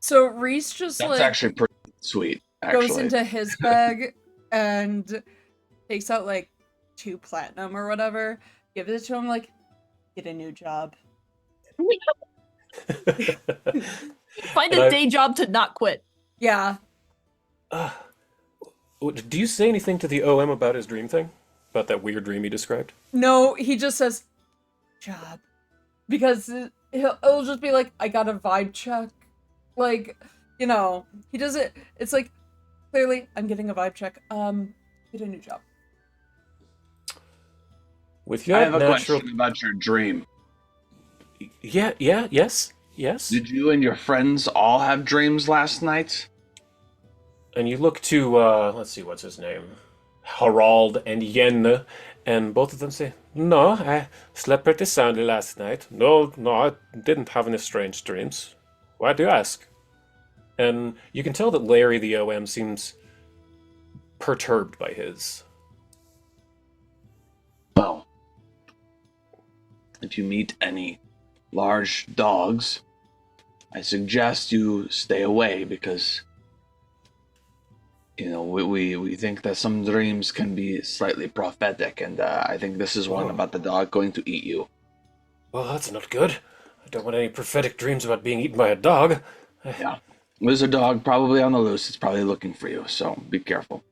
So Reese just That's like actually pretty sweet, goes actually. into his bag and takes out like 2 platinum or whatever, gives it to him like, get a new job. Find And a I- day job to not quit. Yeah. Do you say anything to the OM about his dream thing? About that weird dream he described? No, he just says job. Because it'll just be like, I got a vibe check. Like, you know, he does it. It's like, clearly, I'm getting a vibe check. Get a new job. With I your have a natural... question about your dream. Yes. Did you and your friends all have dreams last night? And you look to, let's see, what's his name? Harald and Yen, and both of them say, no, I slept pretty soundly last night. No, I didn't have any strange dreams. Why do you ask? And you can tell that Larry the OM seems perturbed by his. Well, if you meet any large dogs, I suggest you stay away because, you know, we think that some dreams can be slightly prophetic, and I think this is one Oh. about the dog going to eat you. Well, that's not good. I don't want any prophetic dreams about being eaten by a dog. Yeah. There's a dog probably on the loose. It's probably looking for you, so be careful.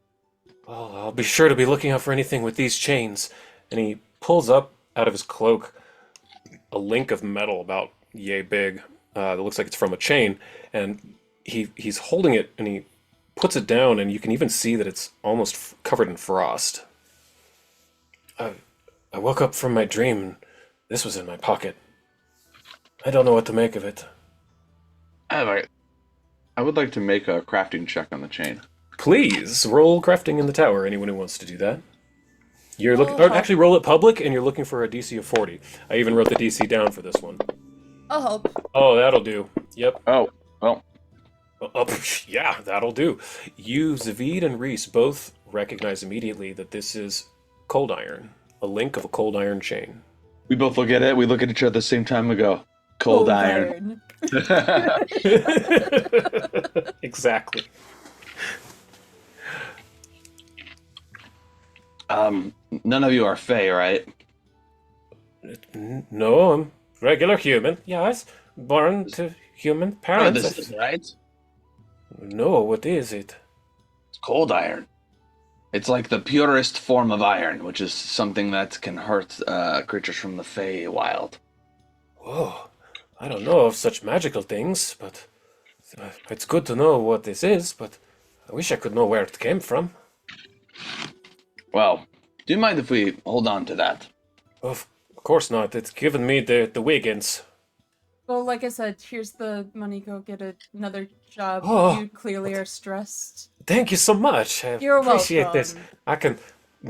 Well, I'll be sure to be looking out for anything with these chains. And he pulls up out of his cloak a link of metal about yay big. That looks like it's from a chain, and he's holding it and he puts it down, and you can even see that it's almost covered in frost. I woke up from my dream, and this was in my pocket. I don't know what to make of it. I would like to make a crafting check on the chain. Please roll crafting in the tower. Anyone who wants to do that. You're looking, Oh. or actually roll it public, and you're looking for a DC of 40. I even wrote the DC down for this one. I'll help. Oh, that'll do. Yep. Oh, well, Yeah, that'll do. You, Zavid, and Reese both recognize immediately that this is cold iron, a link of a cold iron chain. we both look at it. We look at each other at the same time and go, cold iron. Exactly. None of you are Fae, right? No, I'm regular human. Yes, born to human Oh, parents. this is right. No, what is it? It's cold iron. It's like the purest form of iron, which is something that can hurt creatures from the Fae wild. Whoa, I don't know of such magical things, but it's good to know what this is, but I wish I could know where it came from. Well, do you mind if we hold on to that? Of course not. It's given me the Wiggins. Well, like I said, here's the money. Go get another job. Oh, You clearly are stressed. Thank you so much. I You're appreciate this. welcome. I can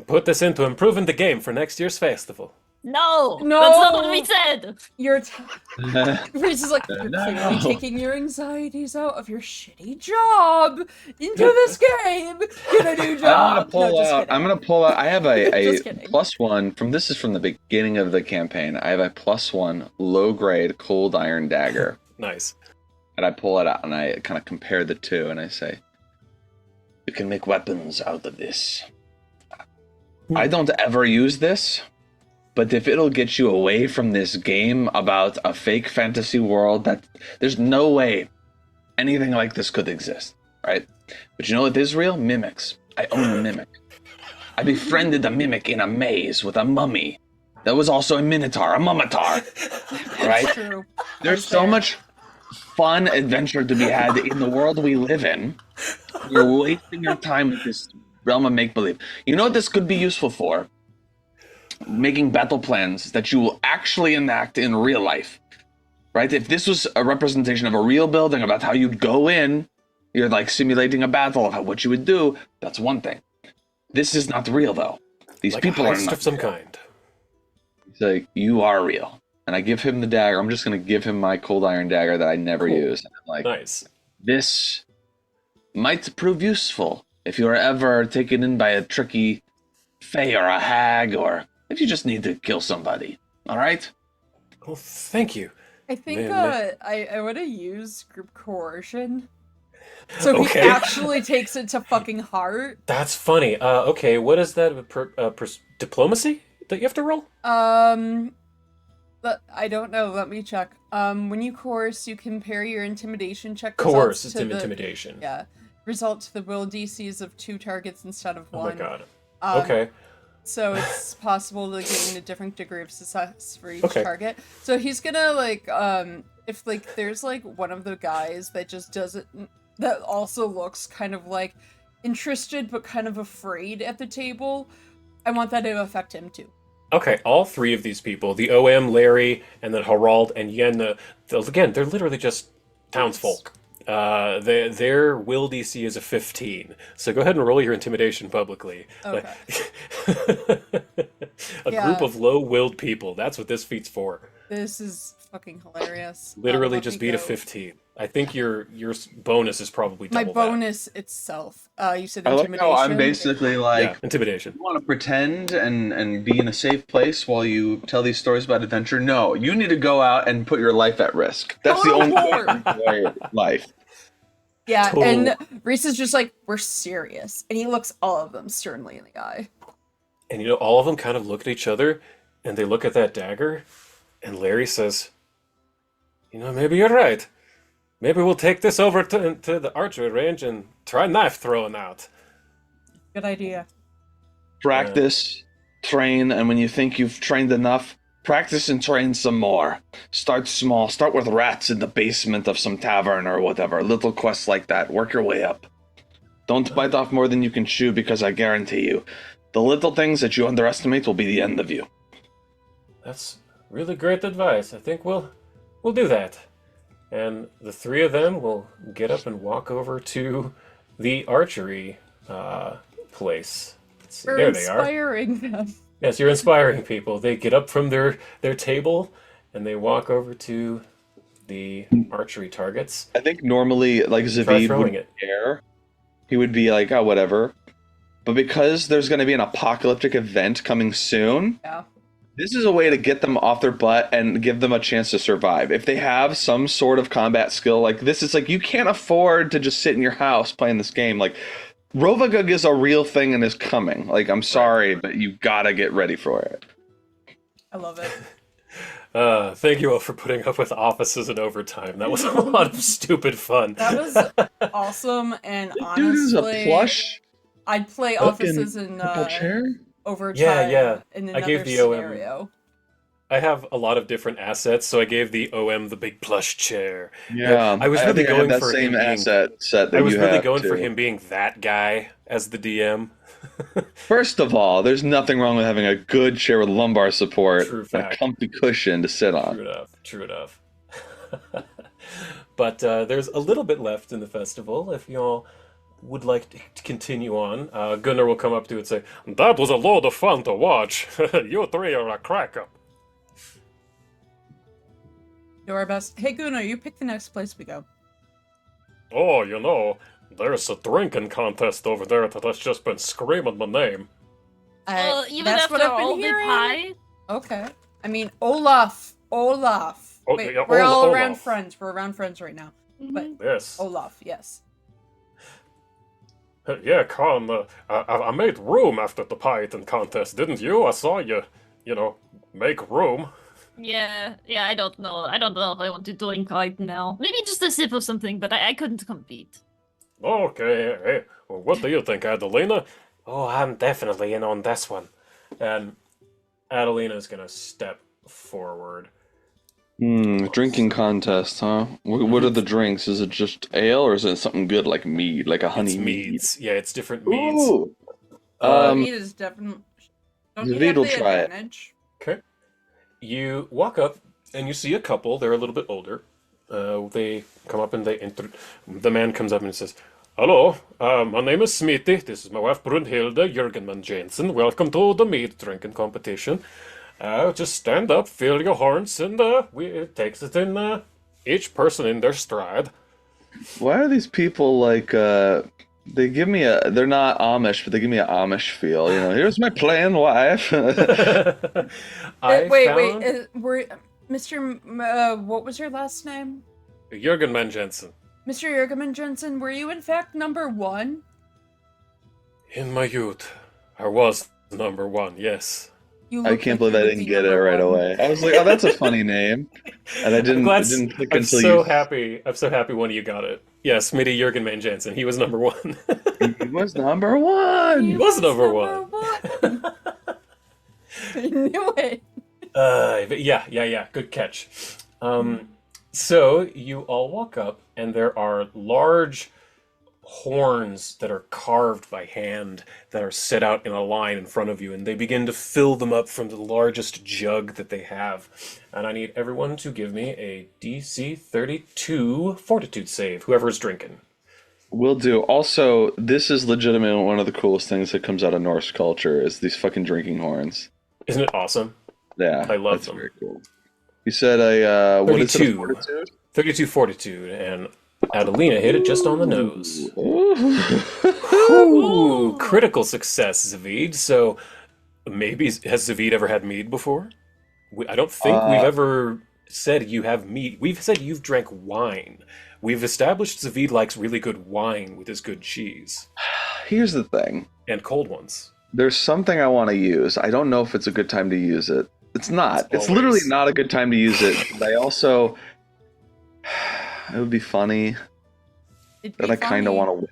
put this into improving the game for next year's festival. No, No! that's not what we said. You're Reese is like, you're No. clearly taking your anxieties out of your shitty job into this game. Get a new job. No, just kidding. I'm gonna pull out. I have Just a kidding. +1 from. This is from the beginning of the campaign. I have a +1 low grade cold iron dagger, Nice. and I pull it out and I kind of compare the two, and I say, "You can make weapons out of this. I don't ever use this." But if it'll get you away from this game about a fake fantasy world, that there's no way anything like this could exist, right? But you know what is real? Mimics. I own a mimic. I befriended a mimic in a maze with a mummy. That was also a minotaur, a mummitar. Right? True. There's so much fun adventure to be had in the world we live in. You're wasting your time with this realm of make-believe. You know what this could be useful for? Making battle plans that you will actually enact in real life. Right? If this was a representation of a real building about how you'd go in, you're like simulating a battle of what you would do, that's one thing. This is not real, though. These Like people a are heist not of some real. kind. He's like, you are real. And I give him the dagger. I'm just going to give him my cold iron dagger that I never Cool. use. And I'm like, Nice. this might prove useful if you're ever taken in by a tricky fae or a hag, or if you just need to kill somebody. All right? Well, thank you. I think Man, I want to use group coercion. So he Okay. actually takes it to fucking heart. That's funny. Okay, what is that? Diplomacy that you have to roll? But I don't know. Let me check. When you coerce, you compare your intimidation check Coerce. results It's to the intimidation. result to the will DCs of 2 targets instead of 1. Oh my god. Um, Okay. So it's possible to gain a different degree of success for each Okay. target. So he's gonna like if like there's like one of the guys that just doesn't that also looks kind of like interested but kind of afraid at the table, I want that to affect him too. Okay, all 3 of these people, the OM, Larry, and then Harald and Yen, again, they're literally just townsfolk. Their will DC is a 15. So go ahead and roll your intimidation publicly. Okay. A Yeah. group of low-willed people. That's what this feat's for. This is fucking hilarious. Literally Let just me beat a go. 15. I think your bonus is probably My double that. bonus itself. You said I like intimidation. how I'm basically like, Yeah, intimidation. you want to pretend and be in a safe place while you tell these stories about adventure? No, you need to go out and put your life at risk. That's the Go to only way war. to enjoy life. Yeah, Total- and Reese is just like, we're serious. And he looks all of them sternly in the eye. And you know, all of them kind of look at each other, and they look at that dagger, and Larry says, "You know, maybe you're right. Maybe we'll take this over to the archery range and try knife throwing out." Good idea. Practice, train, and when you think you've trained enough, practice and train some more. Start small. Start with rats in the basement of some tavern or whatever. Little quests like that. Work your way up. Don't bite off more than you can chew, because I guarantee you, the little things that you underestimate will be the end of you. That's really great advice. I think we'll do that. And the 3 of them will get up and walk over to the archery place. Let's see. We're There they are. inspiring them. Yes, you're inspiring people. They get up from their table and they walk over to the archery targets. I think normally, like, Try Zavid throwing would it. care. He would be like, oh, whatever. But because there's going to be an apocalyptic event coming soon, Yeah. this is a way to get them off their butt and give them a chance to survive. If they have some sort of combat skill, like this is like, you can't afford to just sit in your house playing this game. Like, Rovagug is a real thing and is coming. Like, I'm sorry, but you gotta get ready for it. I love it. Thank you all for putting up with offices and overtime. That was a lot of stupid fun. That was awesome, and Dude is a honestly, plush I'd play fucking offices in purple chair. overtime Yeah. in I another gave the OM scenario. I have a lot of different assets, so I gave the OM the big plush chair. Yeah, I was really think I going had that for same him being, asset set that I was you really have, going for too. him being that guy as the DM. First of all, there's nothing wrong with having a good chair with lumbar support True and a fact. comfy cushion to sit on. True enough. But there's a little bit left in the festival if y'all would like to continue on. Gunnar will come up to you and say, "That was a load of fun to watch. You 3 are a crack up." Do our best. Hey, Gunnar, you pick the next place we go. "Oh, you know, there's a drinking contest over there that has just been screaming my name." Well, even that's after what I've all been the hearing. pie, Okay. I mean, Olaf. Oh, Wait, yeah, we're all Olaf. around friends. We're around friends right now. But Yes. Olaf, yes. Yeah, come. I made room after the pie eating contest, didn't you? I saw you, make room. yeah, I don't know. I don't know if I want to drink right now. Maybe just a sip of something, but I couldn't compete. Okay, hey, well, what do you think, Adelina? Oh, I'm definitely in on this one. And Adelina's gonna step forward. Drinking contest, huh? What are the drinks? Is it just ale or is it something good like mead, like a honey It's mead? meads. Yeah, it's different meads. Ooh. Uh, Meat is definitely. Don't you David have will the try it. advantage? okay. You walk up and you see a couple. They're a little bit older. They come up and the man comes up and says, "Hello, my name is Smithy. This is my wife Brunhilde Jürgenmann Jensen. Welcome to the mead drinking competition. Just stand up, fill your horns, and it takes it in each person in their stride." Why are these people like they give me a they're not Amish, but they give me an Amish feel, you know. Here's my plain wife. I Wait, found were Mr. What was your last name? Jürgenmann Jensen. Mr. Jurgeman Jensen, were you in fact number one? In my youth, I was number one, yes. You I look can't like believe you I would didn't be get it number right one. away. I was like, oh, that's a funny name. And it didn't click I'm until so you happy. I'm so happy one of you got it. Yes, Smitty Jürgenmann Jensen. He was number one. he was number He He one. was number number one. I knew it. But yeah. Good catch. So you all walk up, and there are large horns that are carved by hand that are set out in a line in front of you, and they begin to fill them up from the largest jug that they have. And I need everyone to give me a DC 32 Fortitude save, whoever's drinking. Will do. Also, this is legitimately one of the coolest things that comes out of Norse culture is these fucking drinking horns. Isn't it awesome? Yeah, I love that's them. very cool. You said a what is it? A 32. fortitude? 32 Fortitude, and Adelina hit it just on the nose. Ooh. Ooh, critical success, Zavid. So maybe has Zavid ever had mead before? I don't think we've Uh, ever said you have mead. We've said you've drank wine. We've established Zavid likes really good wine with his good cheese Here's the thing. and cold ones. There's something I want to use. I don't know if it's a good time to use it. It's not. It's It's literally always. not a good time to use it. But I also, it would be funny, It'd but be I kind of funny. want to win.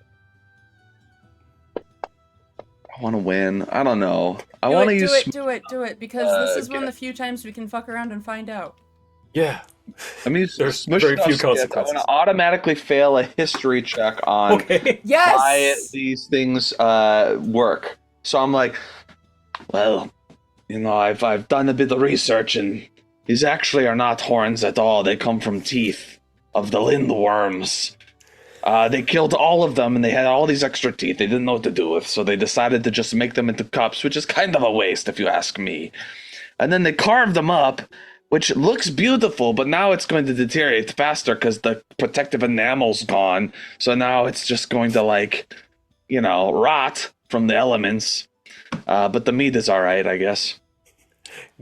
I want to win. I don't know. I Do want to it, use. do it, because this is one Okay. of the few times we can fuck around and find out. Yeah, I'm use there's smush very few stuff skits. I want consequences. to automatically fail a history check on Okay. why Yes! these things work. So I'm like, well, you know, I've done a bit of research, and these actually are not horns at all. They come from teeth of the lindworms. They killed all of them, and they had all these extra teeth they didn't know what to do with, so they decided to just make them into cups, which is kind of a waste, if you ask me. And then they carved them up, which looks beautiful, but now it's going to deteriorate faster because the protective enamel's gone. So now it's just going to, like, you know, rot from the elements. But the meat is all right, I guess.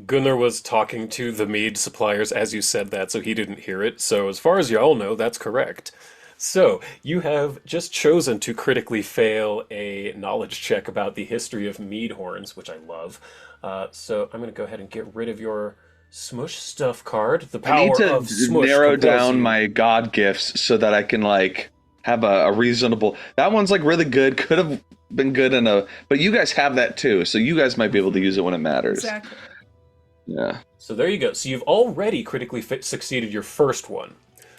Gunnar was talking to the mead suppliers as you said that, so he didn't hear it. So as far as y'all know, that's correct. So you have just chosen to critically fail a knowledge check about the history of mead horns, which I love. So I'm going to go ahead and get rid of your smush stuff card. The I need power to of smush narrow compels down you. my god gifts so that I can, like, have a reasonable. That one's, like, really good. Could have been good in a. But you guys have that too, so you guys might be able to use it when it matters. Exactly. Yeah. So there you go. So you've already critically succeeded your first one.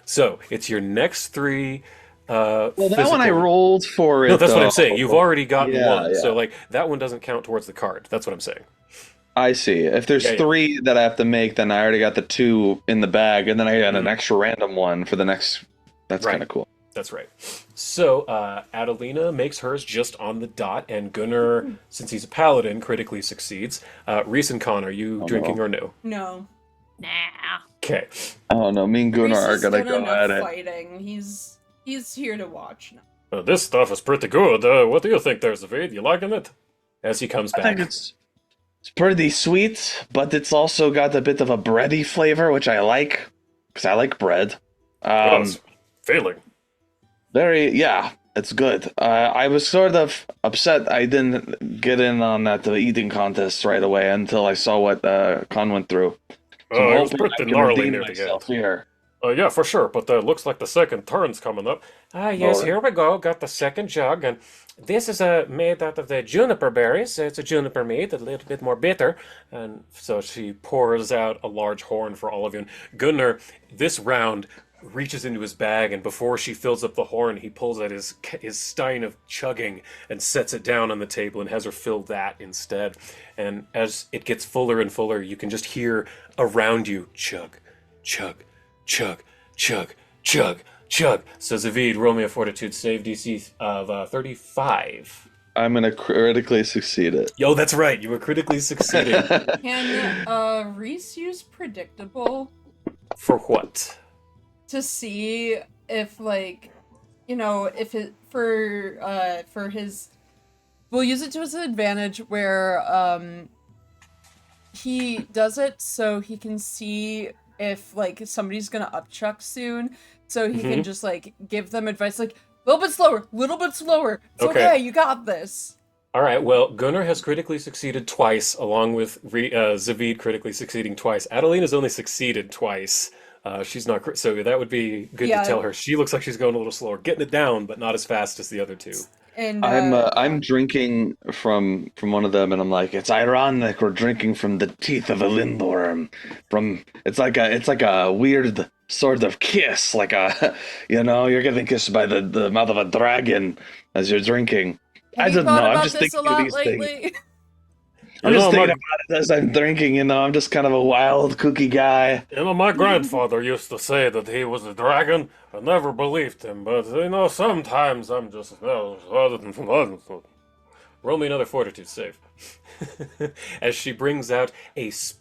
So it's your next three. Well, that one I rolled for it. No, that's what I'm though. saying. You've already gotten Yeah, one. yeah. So like that one doesn't count towards the card. That's what I'm saying. I see. If there's Yeah, yeah. 3 that I have to make, then I already got the 2 in the bag, and then I got an Mhm. extra random one for the next. That's Right. kind of cool. That's right. So Adelina makes hers just on the dot, and Gunnar, since he's a paladin, critically succeeds. Reese and Con, are you Oh, drinking no. or no? No. Nah. Okay. Oh no, me and Gunnar Reese are is gonna good go enough at it. fighting. He's here to watch now. This stuff is pretty good. What do you think there, Zavid? You liking it? As he comes I back. think it's pretty sweet, but it's also got a bit of a bready flavor, which I like because I like bread. Yes. Failing. Yeah, it's good. I was sort of upset I didn't get in on that eating contest right away until I saw what Con went through. So I'm It was hoping I pretty can gnarly redeem near the myself end. here. Yeah, for sure, but looks like the second turn's coming up. Ah, yes, Alright. here we go. Got the second jug, and this is made out of the juniper berries. It's a juniper mead, a little bit more bitter. And so she pours out a large horn for all of you. And Gunnar, this round, reaches into his bag, and before she fills up the horn, he pulls out his stein of chugging and sets it down on the table and has her fill that instead. And as it gets fuller and fuller, you can just hear around you chug, chug, chug, chug, chug, chug. So Zavid, roll me a fortitude save DC of 35. I'm gonna critically succeed it. Yo, that's right. You were critically succeeding. Can Reese use predictable For what? to see if, like, you know, if it for his, we'll use it to his advantage where he does it so he can see if, like, somebody's gonna upchuck soon, so he can just, like, give them advice, like, a little bit slower. It's okay, you got this. All right, well, Gunnar has critically succeeded twice, along with Zavid critically succeeding twice. Adelina's only succeeded twice. She's not, so that would be good to tell her. She looks like she's going a little slower, getting it down, but not as fast as the other two. And I'm drinking from one of them, and I'm like, it's ironic we're drinking from the teeth of a lindworm. It's like a weird sort of kiss, like you're getting kissed by the mouth of a dragon as you're drinking. I don't know. I'm just thinking of these things. I'm just thinking about it as I'm drinking. I'm just kind of a wild, kooky guy. My grandfather used to say that he was a dragon. I never believed him, but sometimes I'm just. Roll me another fortitude save. As she brings out this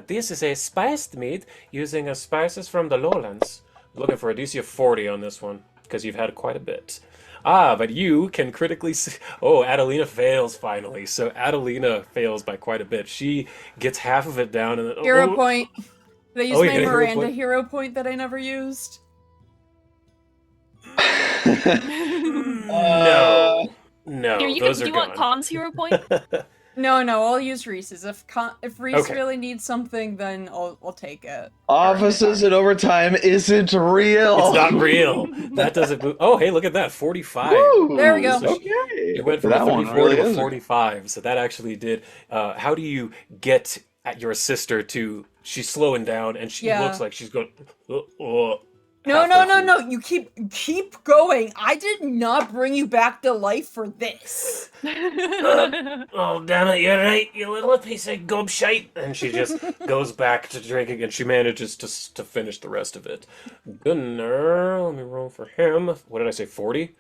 is a spiced mead using spices from the lowlands. Looking for a DC of 40 on this one, because you've had quite a bit. But you can critically. Oh, Adelina fails finally. So Adelina fails by quite a bit. She gets half of it down, and then hero point. Did I use my you Miranda hero point that I never used? No. Here, those do are you want gone. Con's hero point? No, I'll use Reese's. If Reese really needs something, then I'll take it. Offices in overtime isn't real. It's not real. That doesn't move. Oh, hey, look at that. 45. Woo! There we go. So Okay. it went from That a one 34 really to a is. 45. So that actually did. How do you get at your sister to? She's slowing down, and she looks like she's going. No. You keep going. I did not bring you back to life for this. Oh, damn it, you're right, you little piece of gobshite. And she just goes back to drinking, and she manages to finish the rest of it. Gunnar, let me roll for him. What did I say, 40?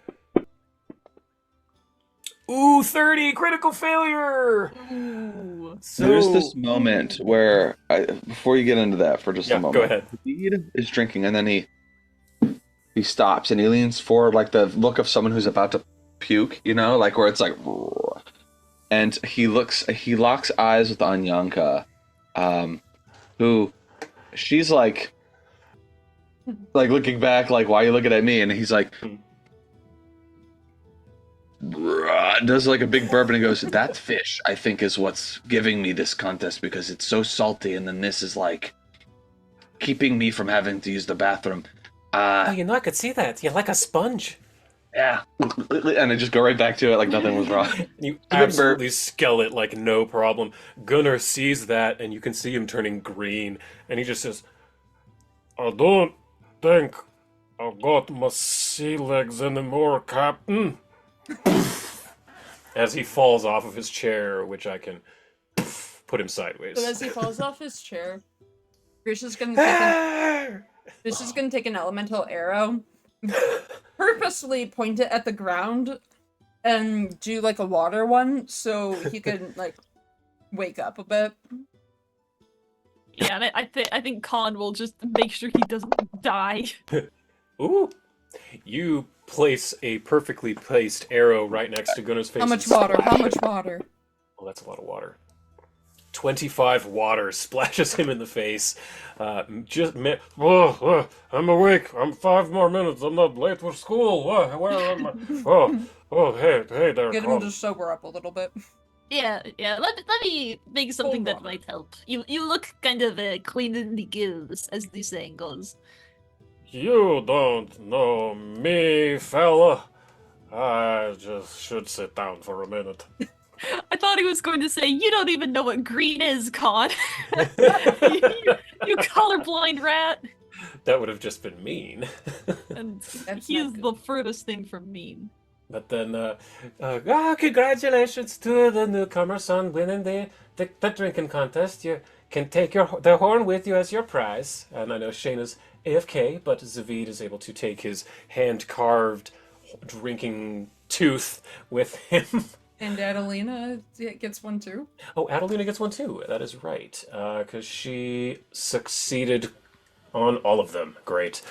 Ooh, 30, critical failure! Ooh. So, There's this moment where, before you get into that for just a moment. go ahead. Reed is drinking, and then he stops, and he leans forward like the look of someone who's about to puke, like where it's like, and he locks eyes with Anyanka, who she's like looking back, like, why are you looking at me? And he's like, does like a big burp, and he goes, that fish, I think, is what's giving me this contest, because it's so salty, and then this is like keeping me from having to use the bathroom. I could see that. You're like a sponge. Yeah. And I just go right back to it like nothing was wrong. You absolutely scale it like no problem. Gunnar sees that, and you can see him turning green, and he just says, I don't think I've got my sea legs anymore, Captain. As he falls off of his chair, which I can put him sideways. So as he falls off his chair, Grisha's gonna take an elemental arrow, purposely point it at the ground, and do like a water one, so he can like wake up a bit. Yeah, and I think Con will just make sure he doesn't die. Ooh. You place a perfectly placed arrow right next to Gunnar's face. How much water? How much water? Oh, that's a lot of water. 25 water splashes him in the face. I'm awake. I'm 5 more minutes. I'm not late for school. Where am I? Hey there. Get him to sober up a little bit. Yeah. Let me make something that might help. You look kind of clean in the gills, as the saying goes. You don't know me, fella. I just should sit down for a minute. I thought he was going to say, "You don't even know what green is, Con." You colorblind rat. That would have just been mean. And That's he's not the furthest thing from mean. But then, congratulations to the newcomers on winning the drinking contest. You can take the horn with you as your prize. And I know Shane is AFK, but Zavid is able to take his hand-carved drinking tooth with him. And Adelina gets one too. Oh, Adelina gets one too. That is right, because she succeeded on all of them. Great.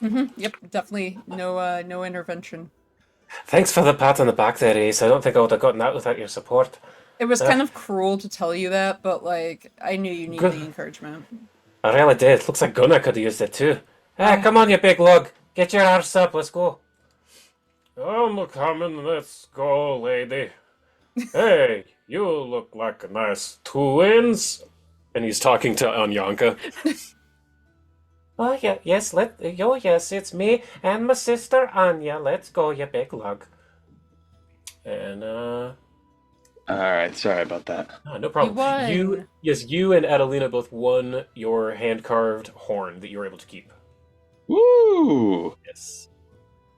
Yep, definitely no intervention. Thanks for the pat on the back there, Ace. I don't think I would have gotten that without your support. It was kind of cruel to tell you that, but like I knew you needed the encouragement. I really did. Looks like Gunnar could have used it too. Ah, come on, you big lug. Get your arse up. Let's go. I'm coming. Let's go, lady. Hey, you look like a nice twins. And he's talking to Anyanka. Oh, yeah, yes, yes, it's me and my sister Anya. Let's go, you big lug. And, All right, sorry about that. no problem. won. You and Adelina both won your hand-carved horn that you were able to keep. Woo! Yes.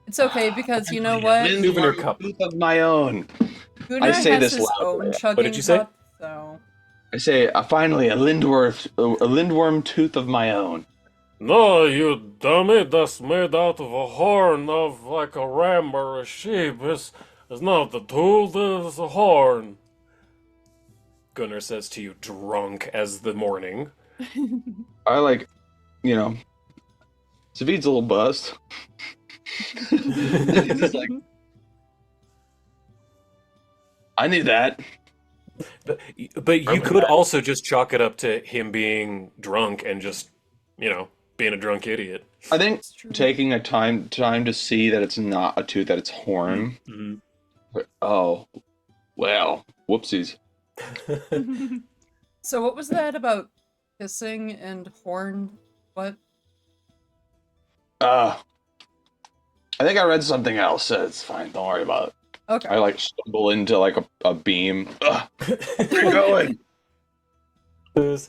It's okay because you know what? Souvenir cup. Of my own. Gunnar I say has this his loudly. own What chugging did you say? cup, so I say, finally, a lindworm tooth of my own. No, you dummy, that's made out of a horn of like a ram or a sheep. It's not the tooth, it's a horn. Gunnar says to you, drunk as the morning. I like, Zavid's a little buzzed. He's just like, I knew that. But you could also just chalk it up to him being drunk and just, being a drunk idiot. I think it's true. taking a time to see that it's not a tooth, that it's horn. Mm-hmm. Oh, well, whoopsies. So what was that about kissing and horn? What? I think I read something else. It's fine. Don't worry about it. Okay. I stumble into a beam. Ugh, where you going? There's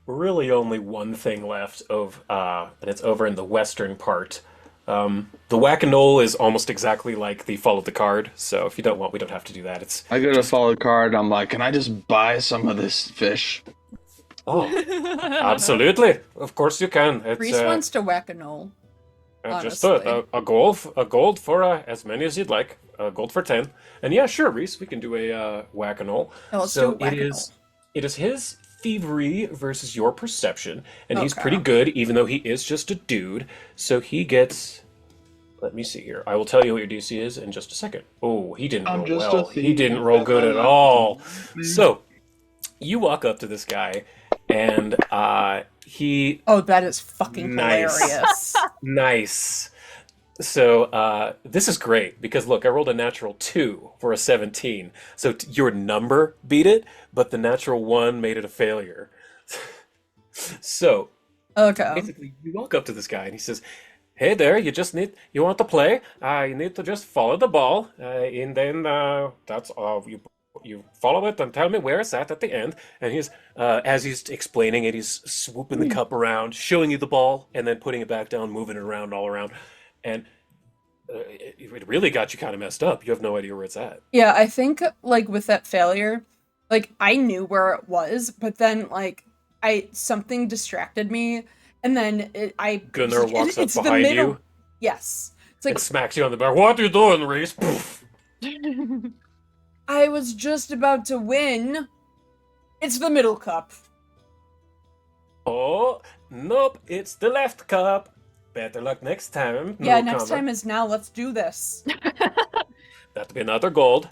really only one thing left and it's over in the western part. The whack-a-knoll is almost exactly like the follow the card, so if you don't want, we don't have to do that. It's I go to follow the card. I'm like, can I just buy some of this fish? oh, absolutely, of course you can. It's Reese wants to whack a knoll. just honestly. a gold for as many as you'd like. A gold for 10, and yeah, sure, Reese, we can do a whack-a-knoll. Oh, let's So do a whack-a-knoll. it is his thievery versus your perception, and he's Okay. pretty good, even though he is just a dude. So he gets. Let me see here. I will tell you what your DC is in just a second. Oh, he didn't I'm roll just well. a He thief. didn't roll good at all. So you walk up to this guy, and he Oh, that is fucking Nice. hilarious. nice. So this is great because look, I rolled a natural 2 for a 17. So your number beat it, but the natural 1 made it a failure. So Okay. basically, you walk up to this guy and he says, "Hey there, you want to play? You need to just follow the ball, and then that's all. You follow it and tell me where it's at the end." And as he's explaining it, he's swooping the cup around, showing you the ball, and then putting it back down, moving it around all around. And it really got you kind of messed up. You have no idea where it's at. Yeah, I think like with that failure, like I knew where it was, but then like something distracted me, and then Gunnar walks up it's the behind middle. you Yes, it's like and smacks you on the back. "What are you doing, Reese?" Poof. I was just about to win. It's the middle cup. Oh, nope, it's the left cup. Better luck next time. Yeah, next newcomer. time is now. Let's do this. That'll be another gold.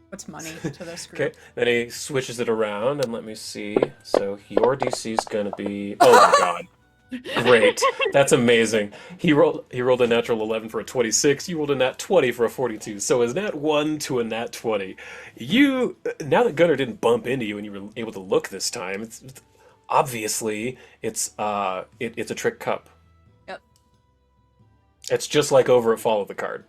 What's money to this group? Okay, then he switches it around, and let me see. So your DC is gonna be. Oh my god, great! That's amazing. He rolled a natural 11 for a 26. You rolled a nat 20 for a 42. So is nat 1 to a nat 20. Now that Gunnar didn't bump into you and you were able to look this time, obviously it's a trick cup. It's just like over at Follow the Card.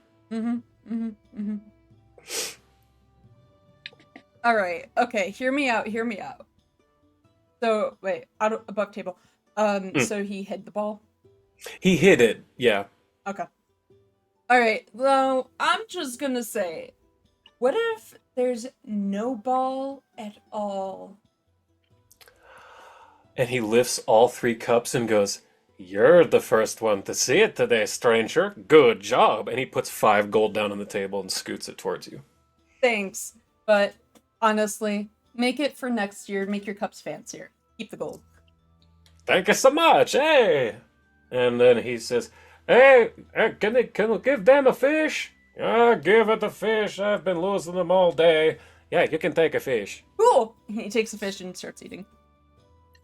All right. Okay. Hear me out. So wait, above table. So he hid the ball. He hid it, yeah. Okay. All right. Well, I'm just gonna say, what if there's no ball at all? And he lifts all 3 cups and goes, "You're the first one to see it today, stranger. Good job." And he puts 5 gold down on the table and scoots it towards you. Thanks, but honestly, make it for next year. Make your cups fancier. Keep the gold. Thank you so much, hey! And then he says, hey, can we give them a fish? Give it a fish. I've been losing them all day. Yeah, you can take a fish. Cool. He takes a fish and starts eating.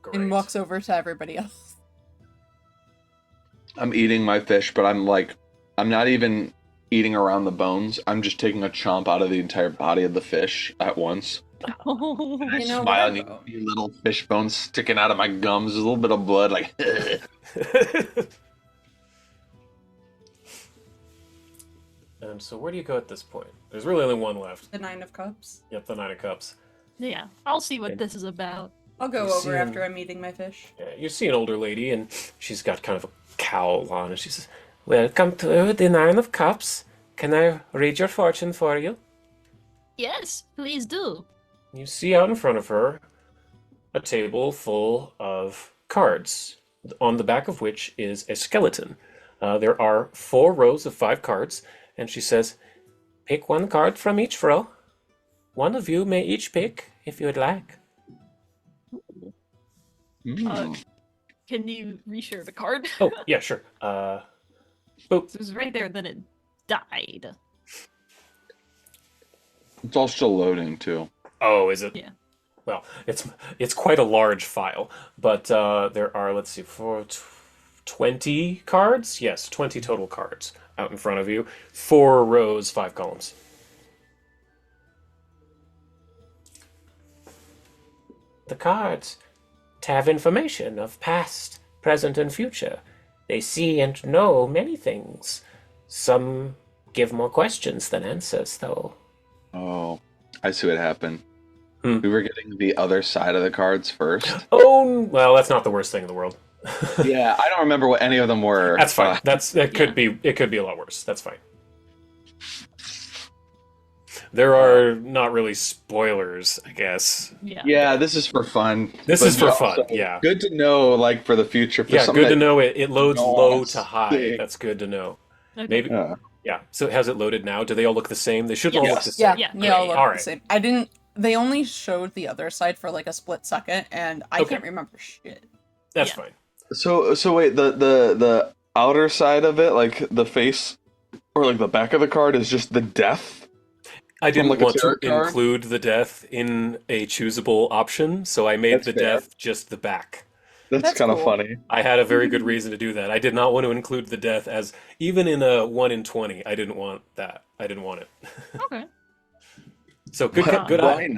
Great. And walks over to everybody else. I'm eating my fish, but I'm not even eating around the bones. I'm just taking a chomp out of the entire body of the fish at once. You know Smile, what, and though? your little fish bones sticking out of my gums. There's a little bit of blood, like. And so where do you go at this point? There's really only one left. The 9 of Cups. Yep, the 9 of Cups. Yeah, I'll see what this is about. I'll go You see over him. after I'm eating my fish. Yeah, you see an older lady, and she's got kind of a cowl on, and she says, "Welcome to the 9 of Cups. Can I read your fortune for you?" Yes, please do. You see out in front of her a table full of cards, on the back of which is a skeleton. There are 4 rows of 5 cards, and she says, "Pick 1 card from each row. One of you may each pick if you would like." Can you reshare the card? Oh, yeah, sure. Boop. It was right there, then it died. It's all still loading too. Oh, is it? Yeah. Well, it's quite a large file, but there are, let's see, 20 cards? Yes, 20 total cards out in front of you. 4 rows, 5 columns. The cards have information of past, present, and future. They see and know many things. Some give more questions than answers, though. Oh, I see what happened. We were getting the other side of the cards first. Oh, well, that's not the worst thing in the world. Yeah, I don't remember what any of them were. That's fine. It could be a lot worse. That's fine. There are not really spoilers, I guess. Yeah. Yeah, this is for fun. This But is for also fun, yeah. Good to know, like, for the future. For Yeah, something good to that- know it loads No, low it's to high. big. That's good to know. Okay. Maybe yeah. So has it loaded now? Do they all look the same? They should all look Yes. the same. Yeah, Yeah, they all look all the right. same. They only showed the other side for like a split second, and I Okay. can't remember shit. That's Yeah. fine. So wait, the outer side of it, like the face or like the back of the card, is just the death. I didn't like a want to tarot card? include the death in a choosable option, so I made That's the fair. death just the back. That's kind of cool. funny. I had a very good reason to do that. I did not want to include the death as even in a 1 in 20. I didn't want that. I didn't want it. Okay. So good Why eye.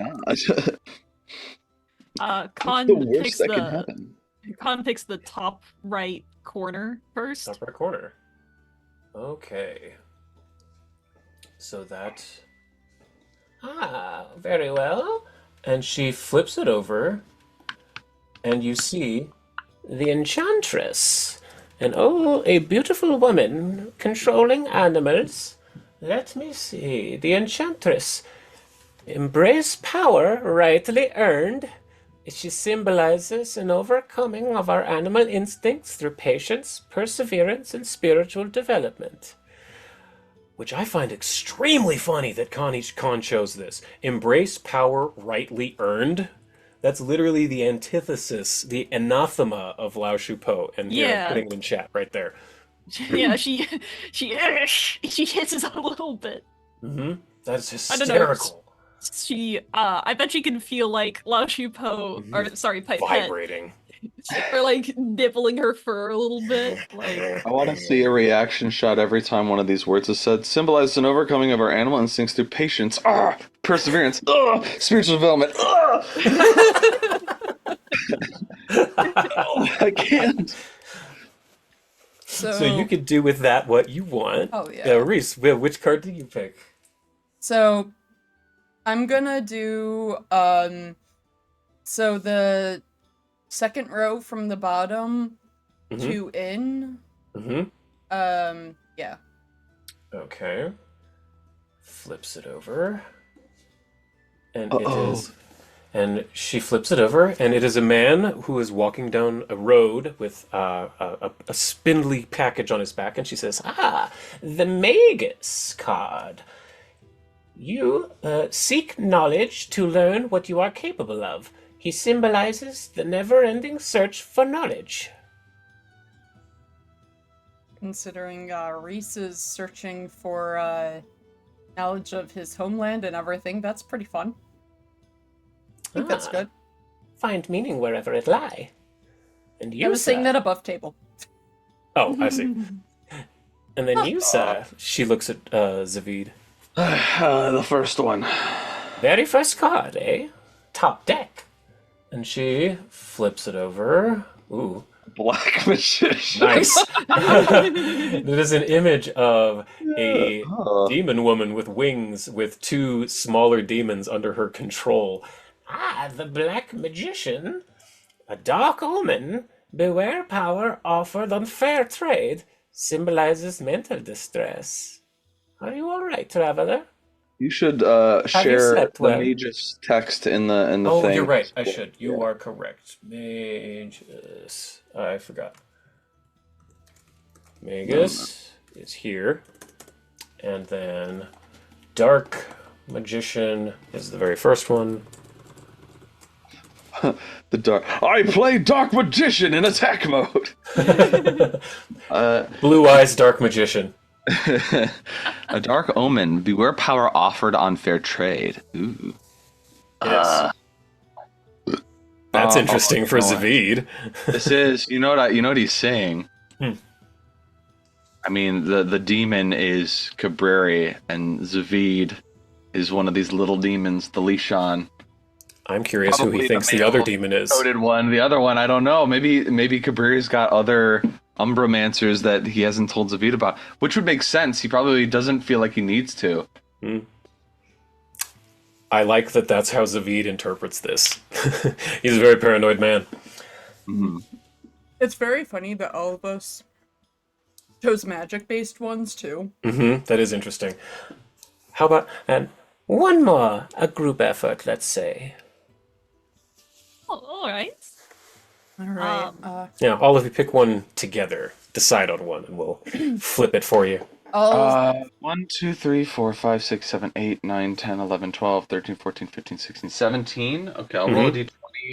not? Con the worst picks that can the happen. Con picks the top right corner first. Top right corner. Okay. So that. Very well. And she flips it over, and you see the Enchantress. A beautiful woman controlling animals. Let me see. The Enchantress. Embrace power rightly earned. She symbolizes an overcoming of our animal instincts through patience, perseverance, and spiritual development. Which I find extremely funny that Con chose this. Embrace power rightly earned. That's literally the antithesis, the anathema of Lao Shu Po. And here, Yeah. I'm putting it in chat right there. Yeah, she hisses a little bit. Mm-hmm. That's I don't know. hysterical. I bet she can feel like Lao Shu Po, or sorry, Pipette, Vibrating. or like nibbling her fur a little bit. Like, I want to see a reaction shot every time one of these words is said. Symbolizes an overcoming of our animal instincts through patience, perseverance, spiritual development. Mm-hmm. I can't. So you could do with that what you want. Oh, yeah. Reese, which card do you pick? So I'm gonna do so the second row from the bottom Mm-hmm. to in. Mm-hmm. Yeah. Okay. Flips it over. And Uh-oh. it is... And she flips it over, and it is a man who is walking down a road with a spindly package on his back, and she says, the Magus card. You seek knowledge to learn what you are capable of. He symbolizes the never-ending search for knowledge. Considering Reese is searching for knowledge of his homeland and everything, that's pretty fun. I think that's good. Find meaning wherever it lie. And you, I was saying sir- that above table. Oh, I see. And then you, sir, she looks at Zavid. The first one. Very first card, eh? Top deck. And she flips it over. Ooh, Black Magician. nice. It is an image of a Oh. demon woman with wings with two smaller demons under her control. The Black Magician. A dark omen. Beware power offered on fair trade. Symbolizes mental distress. Are you all right, traveler? You should you share slept the well? Magus text in the thing. Oh, you're right. I should. You are correct. Magus. I forgot. Magus is here. And then Dark Magician is the very first one. The dark. I play Dark Magician in attack mode. Blue Eyes Dark Magician. A dark omen. Beware power offered on fair trade. Ooh. Yes. That's interesting for Zavid. This is, you know what he's saying. Hmm. I mean, the demon is Cabreri, and Zavid is one of these little demons, the Lishan. I'm curious who he Probably thinks the the other male demon is. Coded one. The other one, I don't know. Maybe Cabreri's got other Umbramancers that he hasn't told Zavid about, which would make sense. He probably doesn't feel like he needs to. I like that that's how Zavid interprets this. He's a very paranoid man. Mm-hmm. It's very funny that all of us chose magic-based ones, too. That is interesting. How about one more, a group effort, let's say. Oh, all right. All right. Yeah, all of you pick one together. Decide on one, and we'll flip it for you. 1, 2, 3, 4, 5, 6, 7, 8, 9, 10, 11, 12, 13, 14, 15, 16, 17. Okay, I'll roll a d20,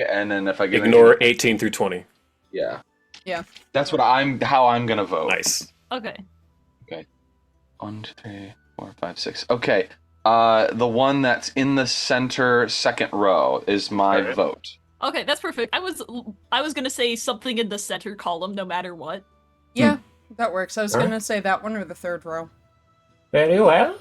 and then if I get Ignore 18 through 20. Yeah. Yeah. That's how I'm gonna vote. Nice. Okay. 1, 2, 3, 4, 5, 6. Okay. The one that's in the center second row is my Alright. vote. Okay, that's perfect. I was gonna say something in the center column, no matter what. Yeah, that works. I was Alright. gonna say that one or the third row. Very well.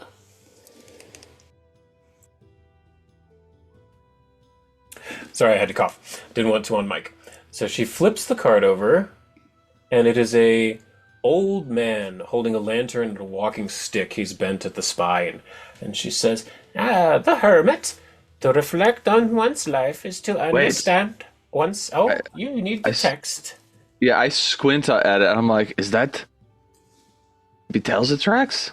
Sorry, I had to cough. Didn't want to on mic. So she flips the card over, and it is a old man holding a lantern and a walking stick. He's bent at the spine. And she says, the hermit. To reflect on one's life is to understand one's... Oh, you need the text. Yeah, I squint at it and I'm like, is that Betelgetrax?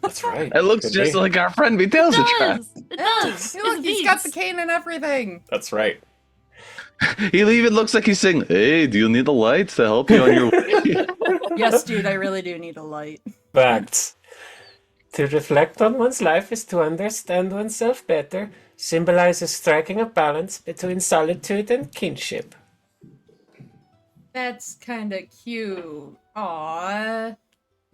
That's right. It looks Could just be. like our friend It Betelgetrax. does. It does. Hey, look, It's he's got the beads. cane and everything. That's right. He even looks like he's saying, "Hey, do you need the lights to help you on your way?" Yes, dude, I really do need a light. Facts. To reflect on one's life is to understand oneself better, symbolizes striking a balance between solitude and kinship. That's kind of cute. Aww.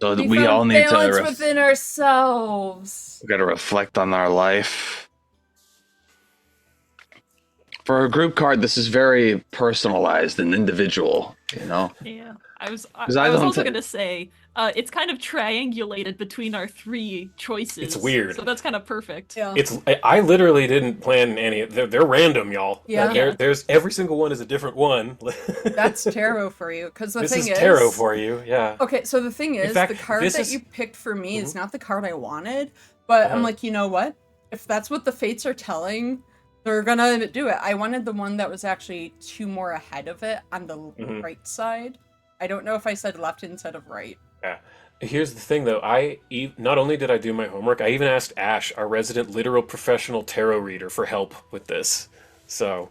So We we found all need to balance within ourselves. we gotta reflect on our life. For a group card, this is very personalized and individual. You know, Yeah. I was 'Cause I I was don't also thi- gonna say, it's kind of triangulated between our three choices. It's weird. So that's kind of perfect. Yeah. I literally didn't plan any. They're random, y'all. Yeah. There's every single one is a different one. That's tarot for you. Because the This thing is is tarot for you. Yeah. Okay, so the thing is, fact, the card this that is- you picked for me is not the card I wanted, but I'm Uh-huh. like, you know what? If that's what the fates are telling, they're gonna do it. I wanted the one that was actually 2 more ahead of it on the right side. I don't know if I said left instead of right. Yeah. Here's the thing, though. Not only did I do my homework, I even asked Ash, our resident literal professional tarot reader, for help with this. So,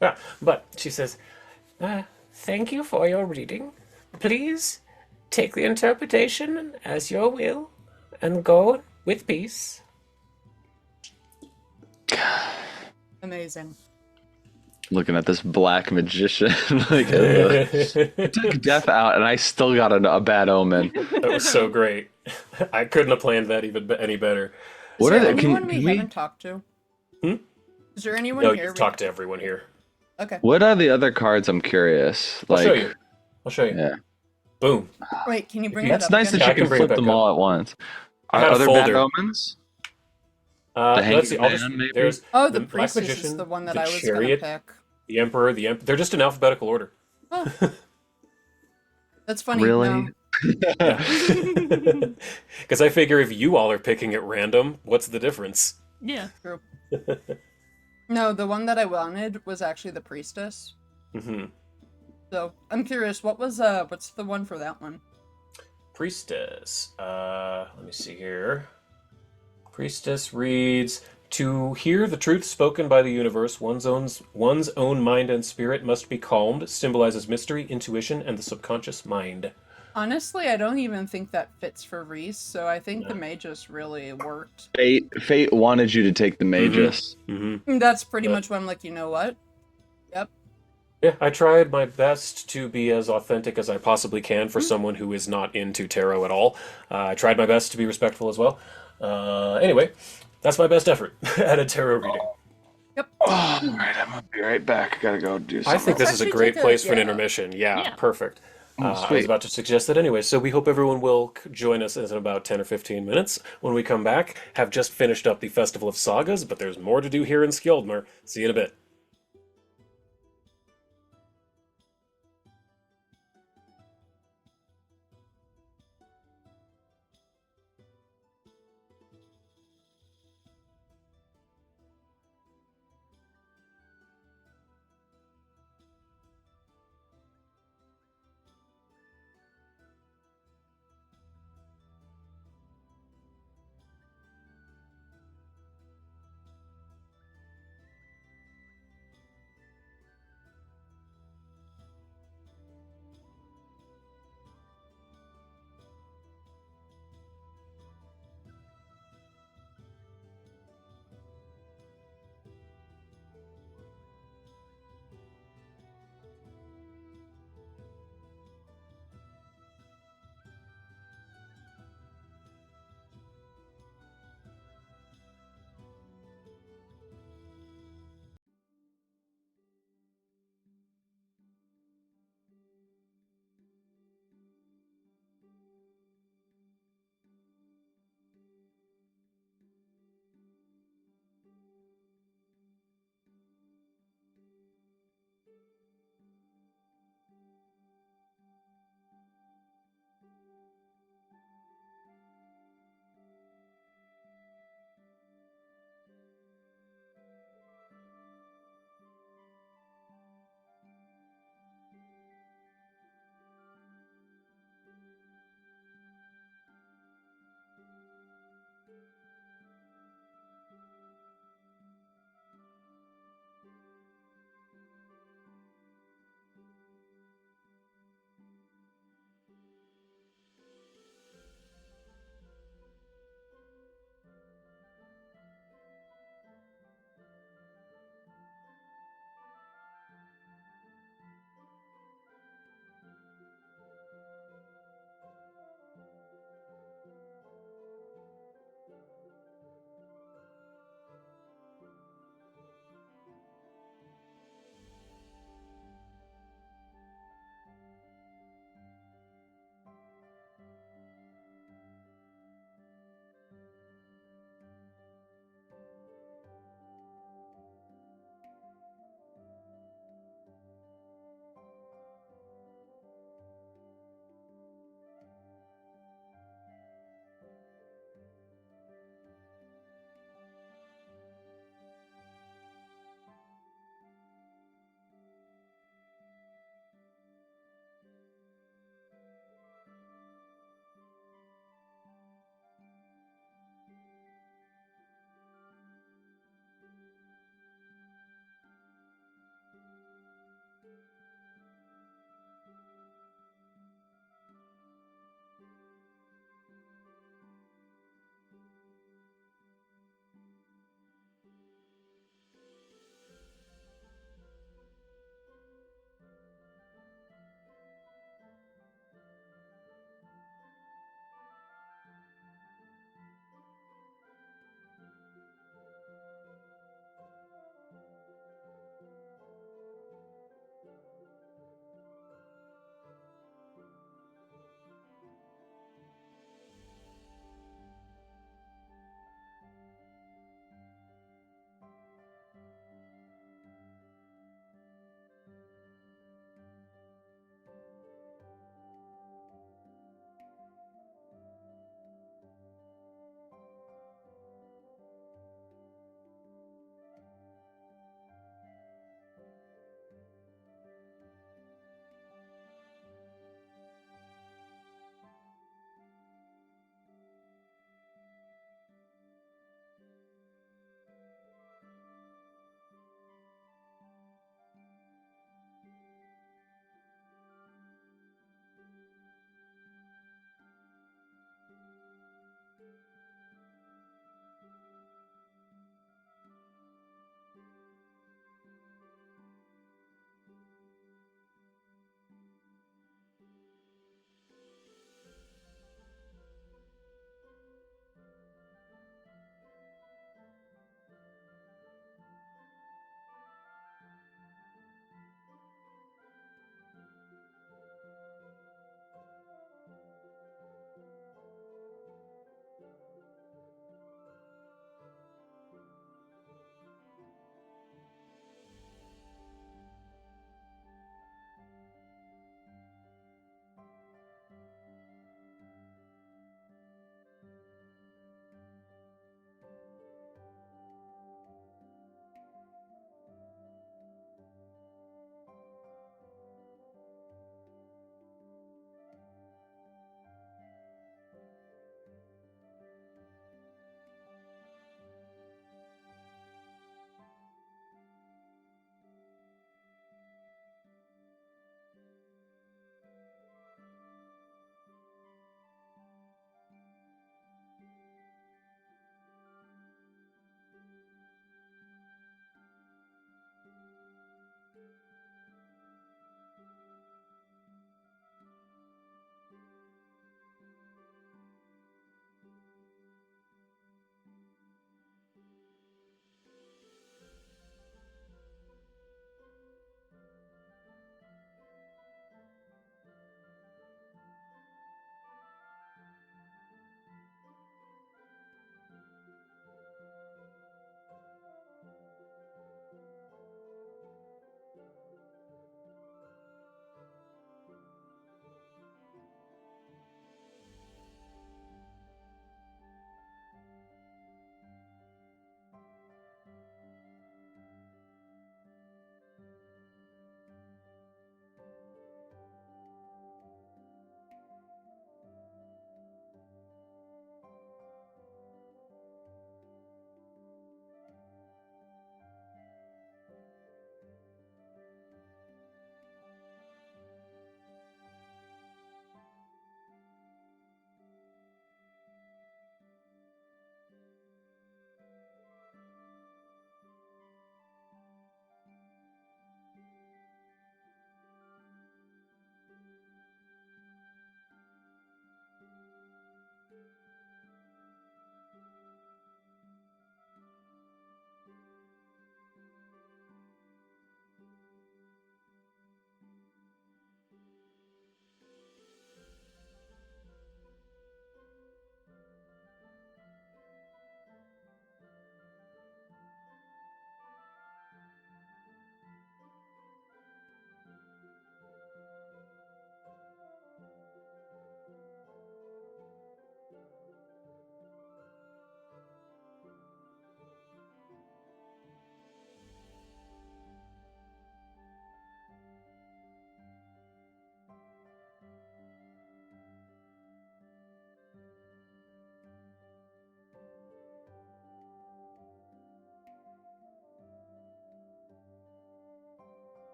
yeah. But she says, "Thank you for your reading. Please take the interpretation as your will, and go with peace." Amazing. looking at this black magician, like it took death out, and I still got a bad omen. That was so great. I couldn't have planned that any better. What Is are there they? anyone we Can we? haven't talked to? Hmm? Is there anyone No, here? you've talked to everyone here. Okay. What are the other cards? I'm curious. I'll Like, show you. I'll show you. yeah, Boom. Wait, can you bring you- it that's up nice again? that Yeah, I you can can bring it flip back them up. all at once. I had a Are there bad folder. omens? The Hanged let's see. I'll just Man, maybe? there's Oh, the Black priestess is Magician, the one that the I was Chariot, gonna pick. the Emperor, they're just in alphabetical order. Oh. That's funny. Really? No. Because I figure if you all are picking at random, what's the difference? Yeah. True. No, the one that I wanted was actually the priestess. Hmm. So I'm curious, what's the one for that one? Priestess. Let me see here. Priestess reads, "To hear the truth spoken by the universe, one's own mind and spirit must be calmed, symbolizes mystery, intuition, and the subconscious mind." Honestly, I don't even think that fits for Reese, so I think the Magus really worked. Fate wanted you to take the Magus. Mm-hmm. That's pretty Yeah. much what I'm like, you know what? Yep. Yeah, I tried my best to be as authentic as I possibly can for someone who is not into tarot at all. I tried my best to be respectful as well. Anyway, that's my best effort at a tarot reading. Yep. All right, I'm gonna be right back. I gotta go do I something. think this is a actually great take a- place for an yeah. intermission. Yeah, Yeah. perfect. I was sweet. about to suggest that anyway, so we hope everyone will join us in about 10 or 15 minutes. When we come back, have just finished up the Festival of Sagas, but there's more to do here in Skjoldmur. See you in a bit.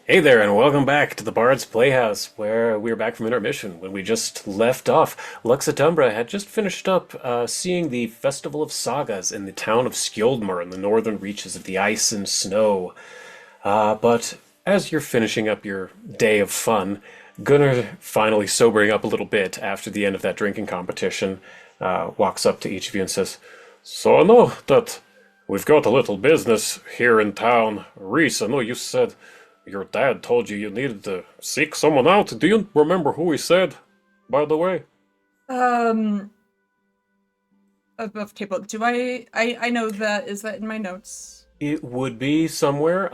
Hey there, and welcome back to the Bard's Playhouse, where we're back from intermission. When we just left off, Lux Et Umbra had just finished up seeing the Festival of Sagas in the town of Skjoldmur in the northern reaches of the ice and snow. But as you're finishing up your day of fun, Gunnar, finally sobering up a little bit after the end of that drinking competition, walks up to each of you and says, "So I know that we've got a little business here in town. Reese, I know you said your dad told you needed to seek someone out. Do you remember who he said, by the way?" Above table. Do I know that. Is that in my notes? It would be somewhere,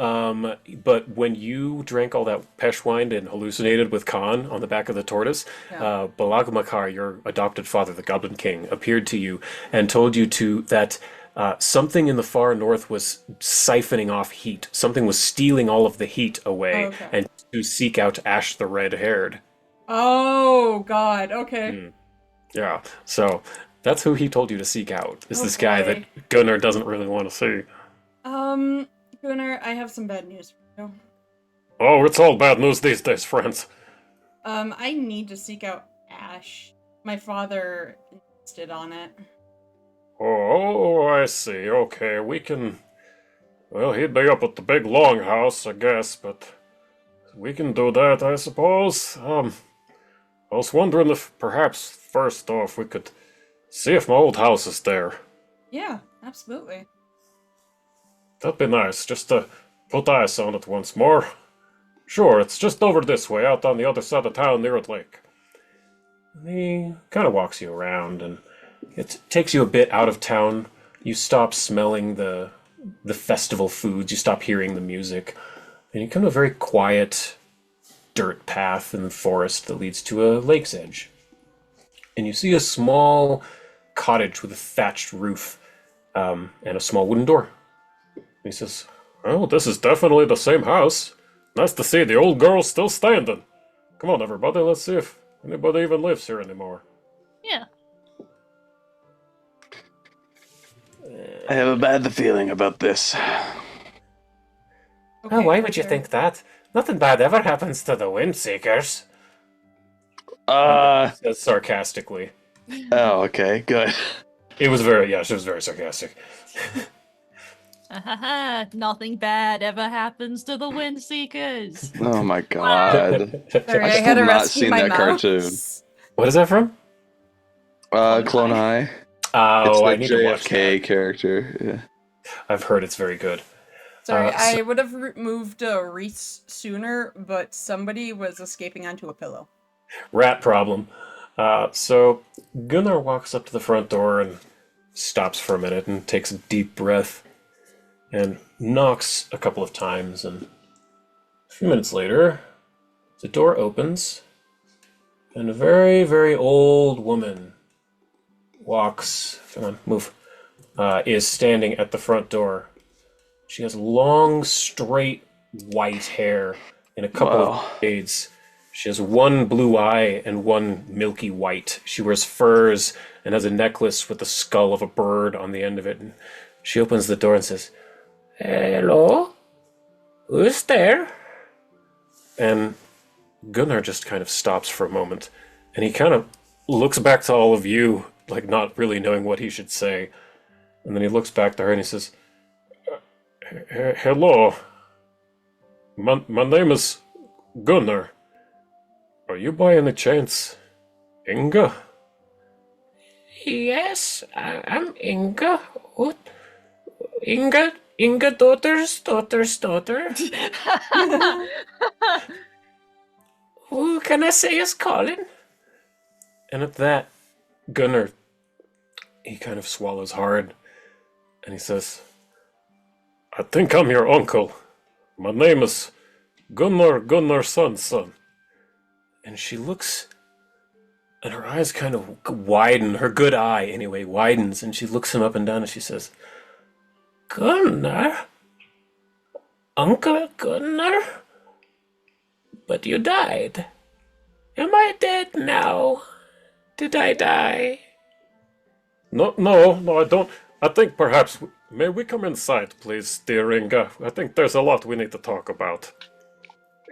but when you drank all that Peshwine and hallucinated with Khan on the back of the tortoise, Yeah. Balagmakar, your adopted father, the Goblin King, appeared to you and told you that something in the far north was siphoning off heat. Something was stealing all of the heat away, Okay. and to seek out Ash the Red-Haired. Oh God. Okay. Yeah, so that's who he told you to seek out, is Oh, this guy boy. that Gunnar doesn't really want to see. Gunnar, I have some bad news for you. Oh, it's all bad news these days, friends. I need to seek out Ash. My father insisted on it. Oh, I see. Okay, we can. Well, he'd be up at the big longhouse, I guess, but we can do that, I suppose. I was wondering if perhaps first off we could see if my old house is there. Yeah, absolutely. That'd be nice, just to put eyes on it once more. Sure, it's just over this way, out on the other side of town near a lake. And he kind of walks you around, and it takes you a bit out of town. You stop smelling the festival foods, you stop hearing the music, and you come to a very quiet dirt path in the forest that leads to a lake's edge. And you see a small cottage with a thatched roof and a small wooden door. He says, "Well, this is definitely the same house. Nice to see the old girl still standing. Come on, everybody, let's see if anybody even lives here anymore." Yeah. I have a bad feeling about this. Okay, Oh, why would you Arthur. think that? Nothing bad ever happens to the Windseekers. Says sarcastically. Oh, okay, good. It was very, yeah, she was very sarcastic. Nothing bad ever happens to the Windseekers. Oh my god. Sorry, I I've had to still not rescue seen my that mouse. cartoon. What is that from? Clone High. It's Oh, the I need to watch JFK that. character. Yeah. I've heard it's very good. Sorry, So- I would have moved Reese sooner, but somebody was escaping onto a pillow. Rat problem. So Gunnar walks up to the front door and stops for a minute and takes a deep breath and knocks a couple of times, and a few minutes later the door opens and a very, very old woman walks, come on, move, is standing at the front door. She has long, straight, white hair in a couple Wow. of shades. She has one blue eye and one milky white. She wears furs and has a necklace with the skull of a bird on the end of it. And she opens the door and says, "Hello? Who's there?" And Gunnar just kind of stops for a moment. And he kind of looks back to all of you, like not really knowing what he should say. And then he looks back to her and he says, "Hello. My name is Gunnar. Are you by any chance Inga?" "Yes, I'm Inga. What? Inga daughter's daughter. Who can I say is calling?" And at that, Gunnar, he kind of swallows hard and he says, "I think I'm your uncle. My name is Gunnarsson's son." And she looks, and her eyes kind of widen, her good eye anyway widens, and she looks him up and down and she says, "Gunnar? Uncle Gunnar? But you died. Am I dead now? Did I die?" No, I don't. I think perhaps, may we come inside, please, dear Inga? I think there's a lot we need to talk about."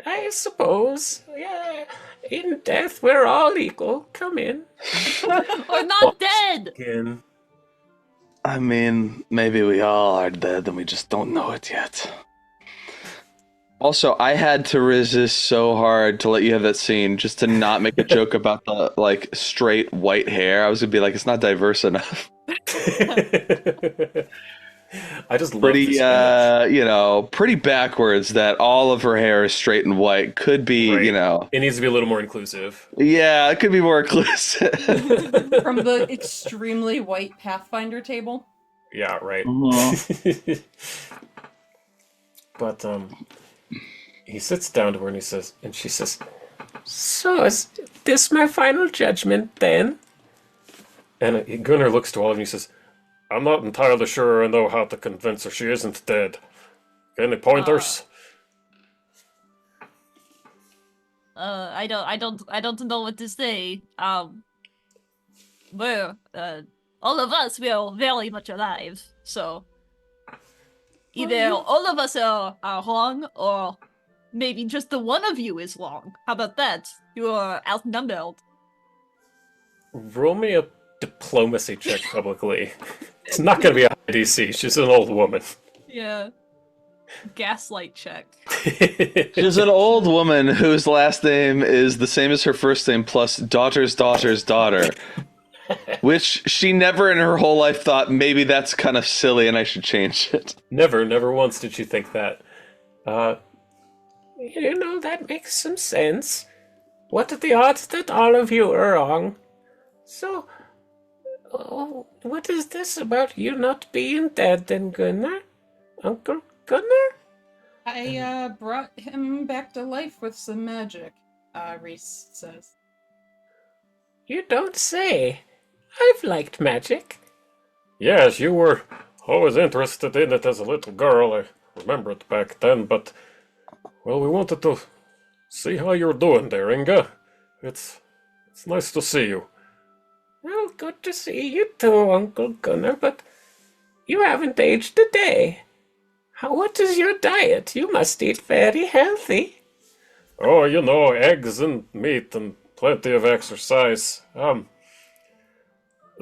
I suppose. Yeah. In death, we're all equal. Come in. We're not dead. Again. I mean, maybe we all are dead and we just don't know it yet. Also, I had to resist so hard to let you have that scene just to not make a joke about the like straight white hair. I was gonna be like, it's not diverse enough. I just love Pretty, this image. pretty backwards that all of her hair is straight and white. Could be, Right. It needs to be a little more inclusive. yeah, it could be more inclusive. From the extremely white Pathfinder table. Yeah, right. But he sits down to her and she says, "So is this my final judgment then?" And Gunnar looks to all of you and he says, "I'm not entirely sure I know how to convince her she isn't dead. Any pointers?" I don't know what to say. We're all of us, we are very much alive. So either all of us are wrong, or maybe just the one of you is wrong. How about that? You are outnumbered. Roll me a diplomacy check publicly. It's not going to be a high DC. She's an old woman. Yeah. Gaslight check. She's an old woman whose last name is the same as her first name plus daughter's daughter's daughter. Which she never in her whole life thought maybe that's kind of silly and I should change it. Never once did she think that. That makes some sense. What are the odds that all of you are wrong? So, what is this about you not being dead then, Gunnar? Uncle Gunnar? I brought him back to life with some magic, Reese says. You don't say. I've liked magic. Yes, you were always interested in it as a little girl. I remember it back then, but, well, we wanted to see how you're doing there, Inga. It's nice to see you. Well, good to see you too, Uncle Gunnar, but you haven't aged a day. What is your diet? You must eat very healthy. Oh, eggs and meat and plenty of exercise.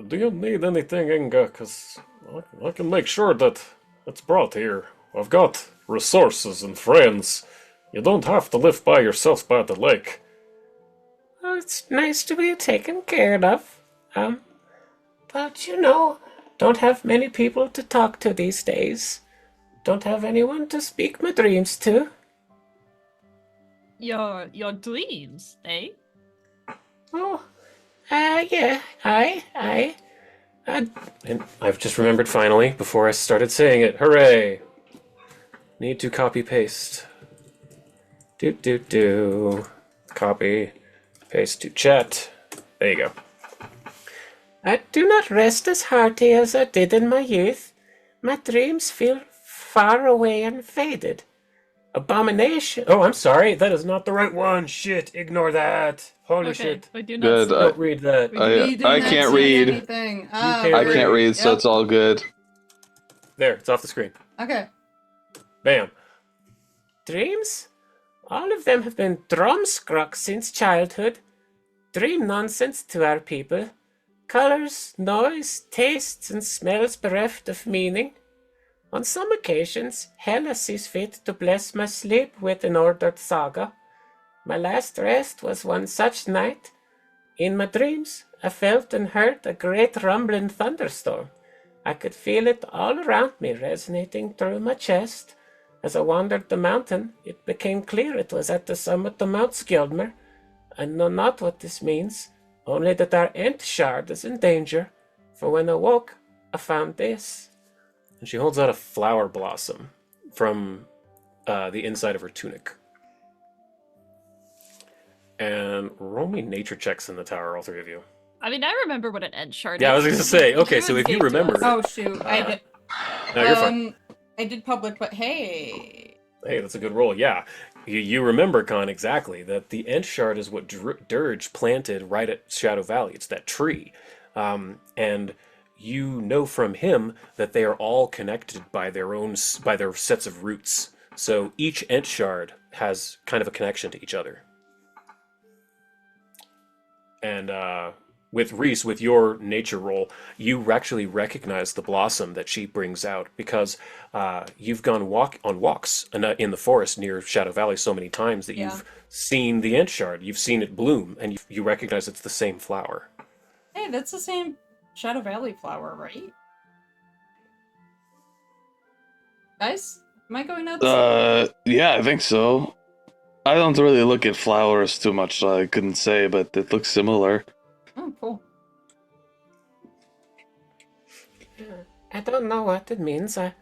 Do you need anything, Inga? 'Cause I can make sure that it's brought here. I've got resources and friends. You don't have to live by yourself by the lake. Oh, it's nice to be taken care of. But don't have many people to talk to these days. Don't have anyone to speak my dreams to. Your dreams, eh? Oh, yeah, and I've just remembered finally, before I started saying it. Hooray! Need to copy paste. Copy, paste to chat. There you go. I do not rest as hearty as I did in my youth. My dreams feel far away and faded. Abomination. Oh, I'm sorry. That is not the right one. Shit. Ignore that. Holy shit. I do not Good. Don't read that. I can't read. Anything. can't I can't read, so Yep. it's all good. There. It's off the screen. Okay. Bam. Dreams? All of them have been drumstruck since childhood. Dream nonsense to our people. Colors, noise, tastes, and smells bereft of meaning. On some occasions, Hela sees fit to bless my sleep with an ordered saga. My last rest was one such night. In my dreams, I felt and heard a great rumbling thunderstorm. I could feel it all around me resonating through my chest. As I wandered the mountain, it became clear it was at the summit of Mount Skjoldmer. I know not what this means, only that our Ent shard is in danger, for when I woke, I found this. And she holds out a flower blossom from the inside of her tunic. And roll me nature checks in the tower, all three of you. I mean, I remember what an end shard Yeah, I is. was going to say, okay, so if you remember... Oh shoot, I did. No, you're fine. I did public, but hey. Hey, that's a good roll, yeah. You remember, Khan, exactly, that the Ent shard is what Dirge planted right at Shadow Valley. It's that tree. And you know from him that they are all connected by their sets of roots. So each ent shard has kind of a connection to each other. And with Reese, with your nature roll, you actually recognize the blossom that she brings out because you've gone on walks in the forest near Shadow Valley so many times that Yeah. you've seen the ent shard, you've seen it bloom, and you recognize it's the same flower. Hey, that's the same Shadow Valley flower, right? Guys, am I going nuts? Yeah, I think so. I don't really look at flowers too much, so I couldn't say, but it looks similar. Oh, cool. I don't know what it means. I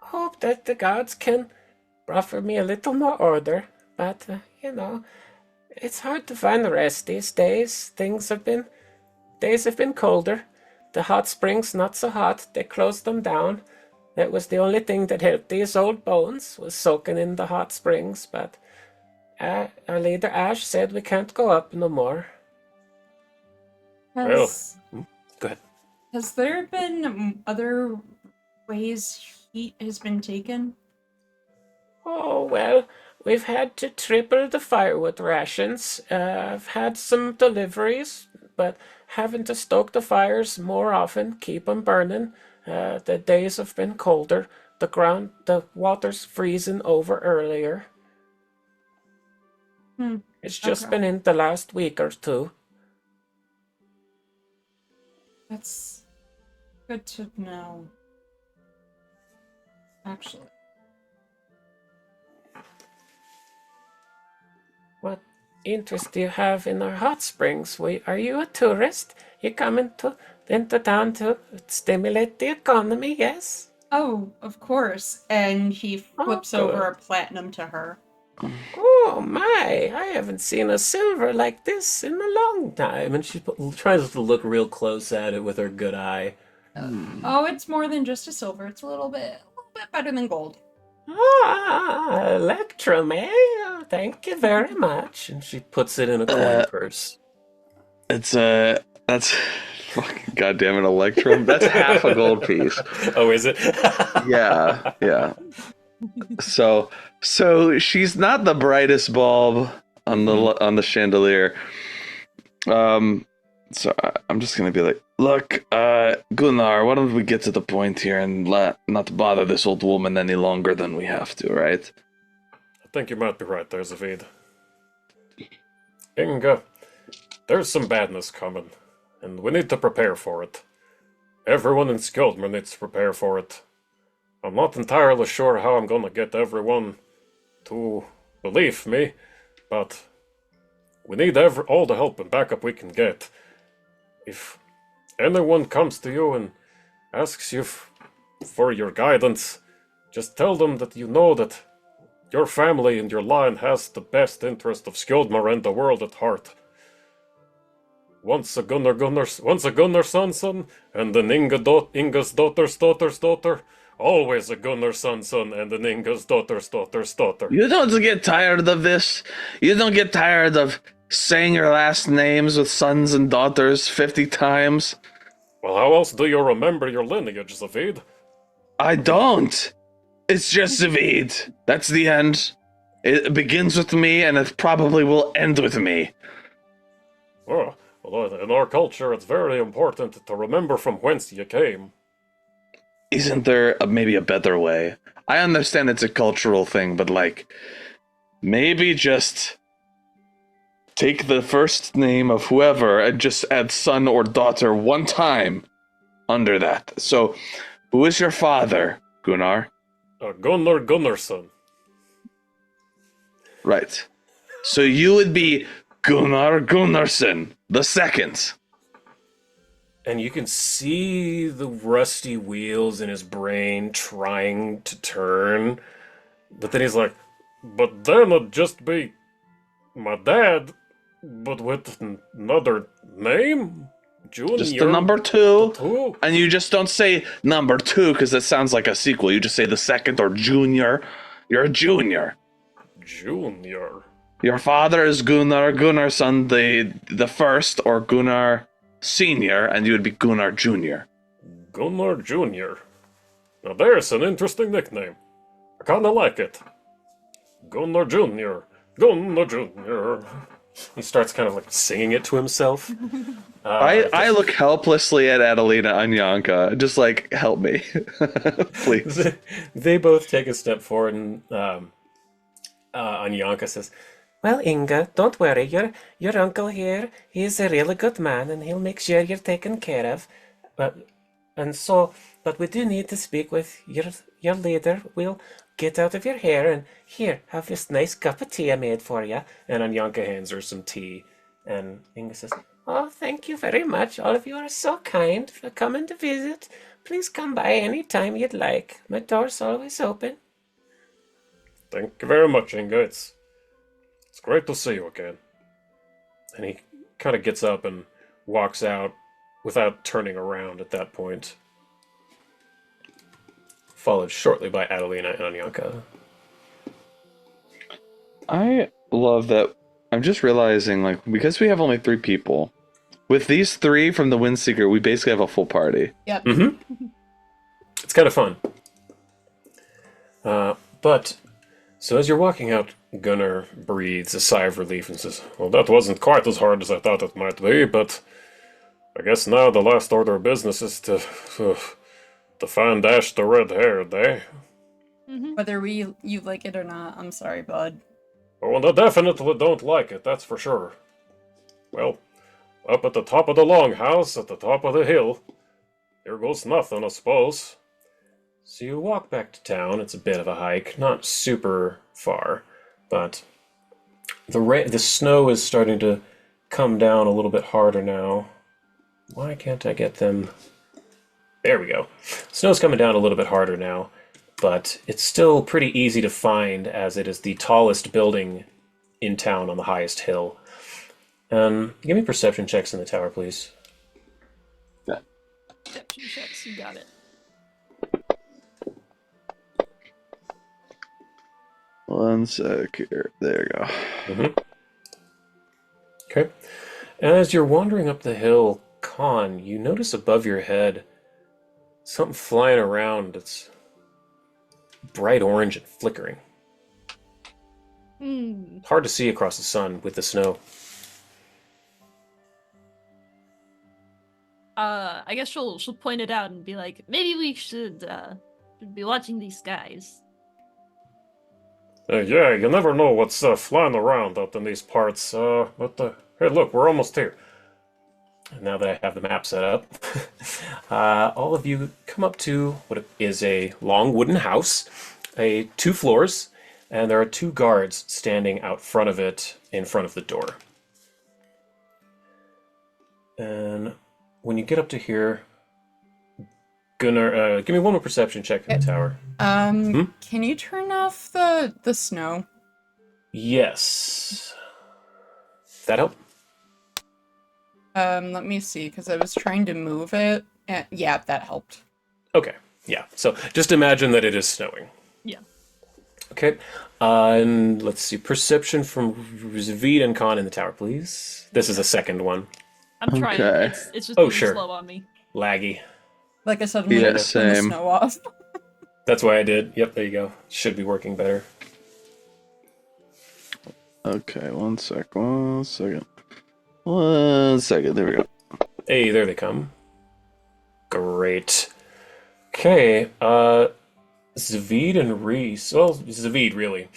hope that the gods can offer me a little more order, but, it's hard to find rest these days. Days have been colder. The hot springs not so hot, they closed them down. That was the only thing that helped these old bones, was soaking in the hot springs, but our leader Ash said we can't go up no more. Has, Go ahead. has there been other ways heat has been taken? Oh, well, we've had to triple the firewood rations. I've had some deliveries, but having to stoke the fires more often, keep 'em burning. The days have been colder. The water's freezing over earlier. It's just Okay. been in the last week or two. That's good to know. Actually. What interest do you have in our hot springs? Are you a tourist? You coming into town to stimulate the economy, yes? Oh, of course. And he flips Oh, over good. a platinum to her. Oh my, I haven't seen a silver like this in a long time. And she tries to look real close at it with her good eye. Oh, it's more than just a silver. It's a little bit better than gold. Ah, Electrum, eh? Oh, thank you very much. And she puts it in a coin purse. It's that's fucking goddamn an electrum. That's half a gold piece. Oh, is it? Yeah, yeah. So she's not the brightest bulb on the chandelier. So I'm just gonna be like, look, Gunnar, why don't we get to the point here and not bother this old woman any longer than we have to, right? I think you might be right there, Zavid. Inga, there's some badness coming, and we need to prepare for it. Everyone in Skildmer needs to prepare for it. I'm not entirely sure how I'm gonna get everyone to believe me, but we need all the help and backup we can get. If anyone comes to you and asks you for your guidance, just tell them that you know that your family and your line has the best interest of Skildmar and the world at heart. Once a Gunnar son, and an Inga's daughter's daughter. Always a Gunnar son, and an Inga's daughter's daughter. You don't get tired of this. You don't get tired of saying your last names with sons and daughters 50 times. Well, how else do you remember your lineage, Zavid? I don't. It's just Zavid. That's the end. It begins with me, and it probably will end with me. Oh, well, in our culture, it's very important to remember from whence you came. Isn't there maybe a better way? I understand it's a cultural thing, but maybe just take the first name of whoever and just add son or daughter one time under that. So, who is your father, Gunnar? Gunnar Gunnarsson. Right. So you would be Gunnar Gunnarsson the second. And you can see the rusty wheels in his brain trying to turn. But then he's like, but then it'd just be my dad, but with another name? Junior? Just the number two. Two? And you just don't say number two because it sounds like a sequel. You just say the second or junior. You're a junior. Junior. Your father is Gunnar Gunnarsson the first, or Gunnar Senior, and you would be Gunnar Junior. Gunnar Jr. Now there's an interesting nickname. I kinda like it. Gunnar Jr., Gunnar Jr. He starts kind of like singing it to himself. I look helplessly at Adelina and Yanka, just like, help me, please. They both take a step forward, and Anyanka says, Well, Inga, don't worry. Your uncle here, he's a really good man, and he'll make sure you're taken care of. But we do need to speak with your leader. We'll get out of your hair, and here, have this nice cup of tea I made for you. and Anyanka hands her some tea, and Inga says, Oh, thank you very much. All of you are so kind for coming to visit. Please come by any time you'd like. My door's always open. Thank you very much, Inga. It's great to see you again. And he kind of gets up and walks out without turning around at that point. Followed shortly by Adelina and Anyanka. I love that. I'm just realizing, like, because we have only 3 people, with these 3 from the Windseeker, we basically have a full party. Yep. It's kind of fun. But, so as you're walking out, Gunnar breathes a sigh of relief and says, well, that wasn't quite as hard as I thought it might be, but I guess now the last order of business is to find Ash the red-haired, eh? Whether you like it or not, I'm sorry, bud. Oh, and I definitely don't like it, that's for sure. Well, up at the top of the longhouse, at the top of the hill, here goes nothing, I suppose. So you walk back to town. It's a bit of a hike, not super far, but the snow is starting to come down a little bit harder now. Why can't I get them? There we go. Snow's coming down a little bit harder now, but it's still pretty easy to find as it is the tallest building in town on the highest hill. Give me perception checks in the tower, please. Perception checks, you got it. One sec here. There you go. Okay. As you're wandering up the hill, Khan, you notice above your head something flying around. It's bright orange and flickering. Hard to see across the sun with the snow. I guess she'll point it out and be like, maybe we should be watching these guys. Yeah, you never know what's flying around out in these parts. Hey, look, we're almost here. And now that I have the map set up, all of you come up to what is a long wooden house, 2 floors, and there are 2 guards standing out front of it, in front of the door. And when you get up to here, Gunnar, give me one more perception check in the tower. Can you turn off the snow? Yes. That help? Let me see, because I was trying to move it. And, yeah, that helped. Okay, yeah. So just imagine that it is snowing. Yeah. Okay, and let's see. Perception from Zvid and Khan in the tower, please. This is the second one. I'm trying. Okay. It's just Oh, being sure. slow on me. Laggy. Like I said, I'm Yeah, gonna turn the same. snow off. That's why I did. Yep, there you go. Should be working better. Okay, one second. There we go. Hey, there they come. Great. Okay, Zvid and Reese. Well, Zvid, really.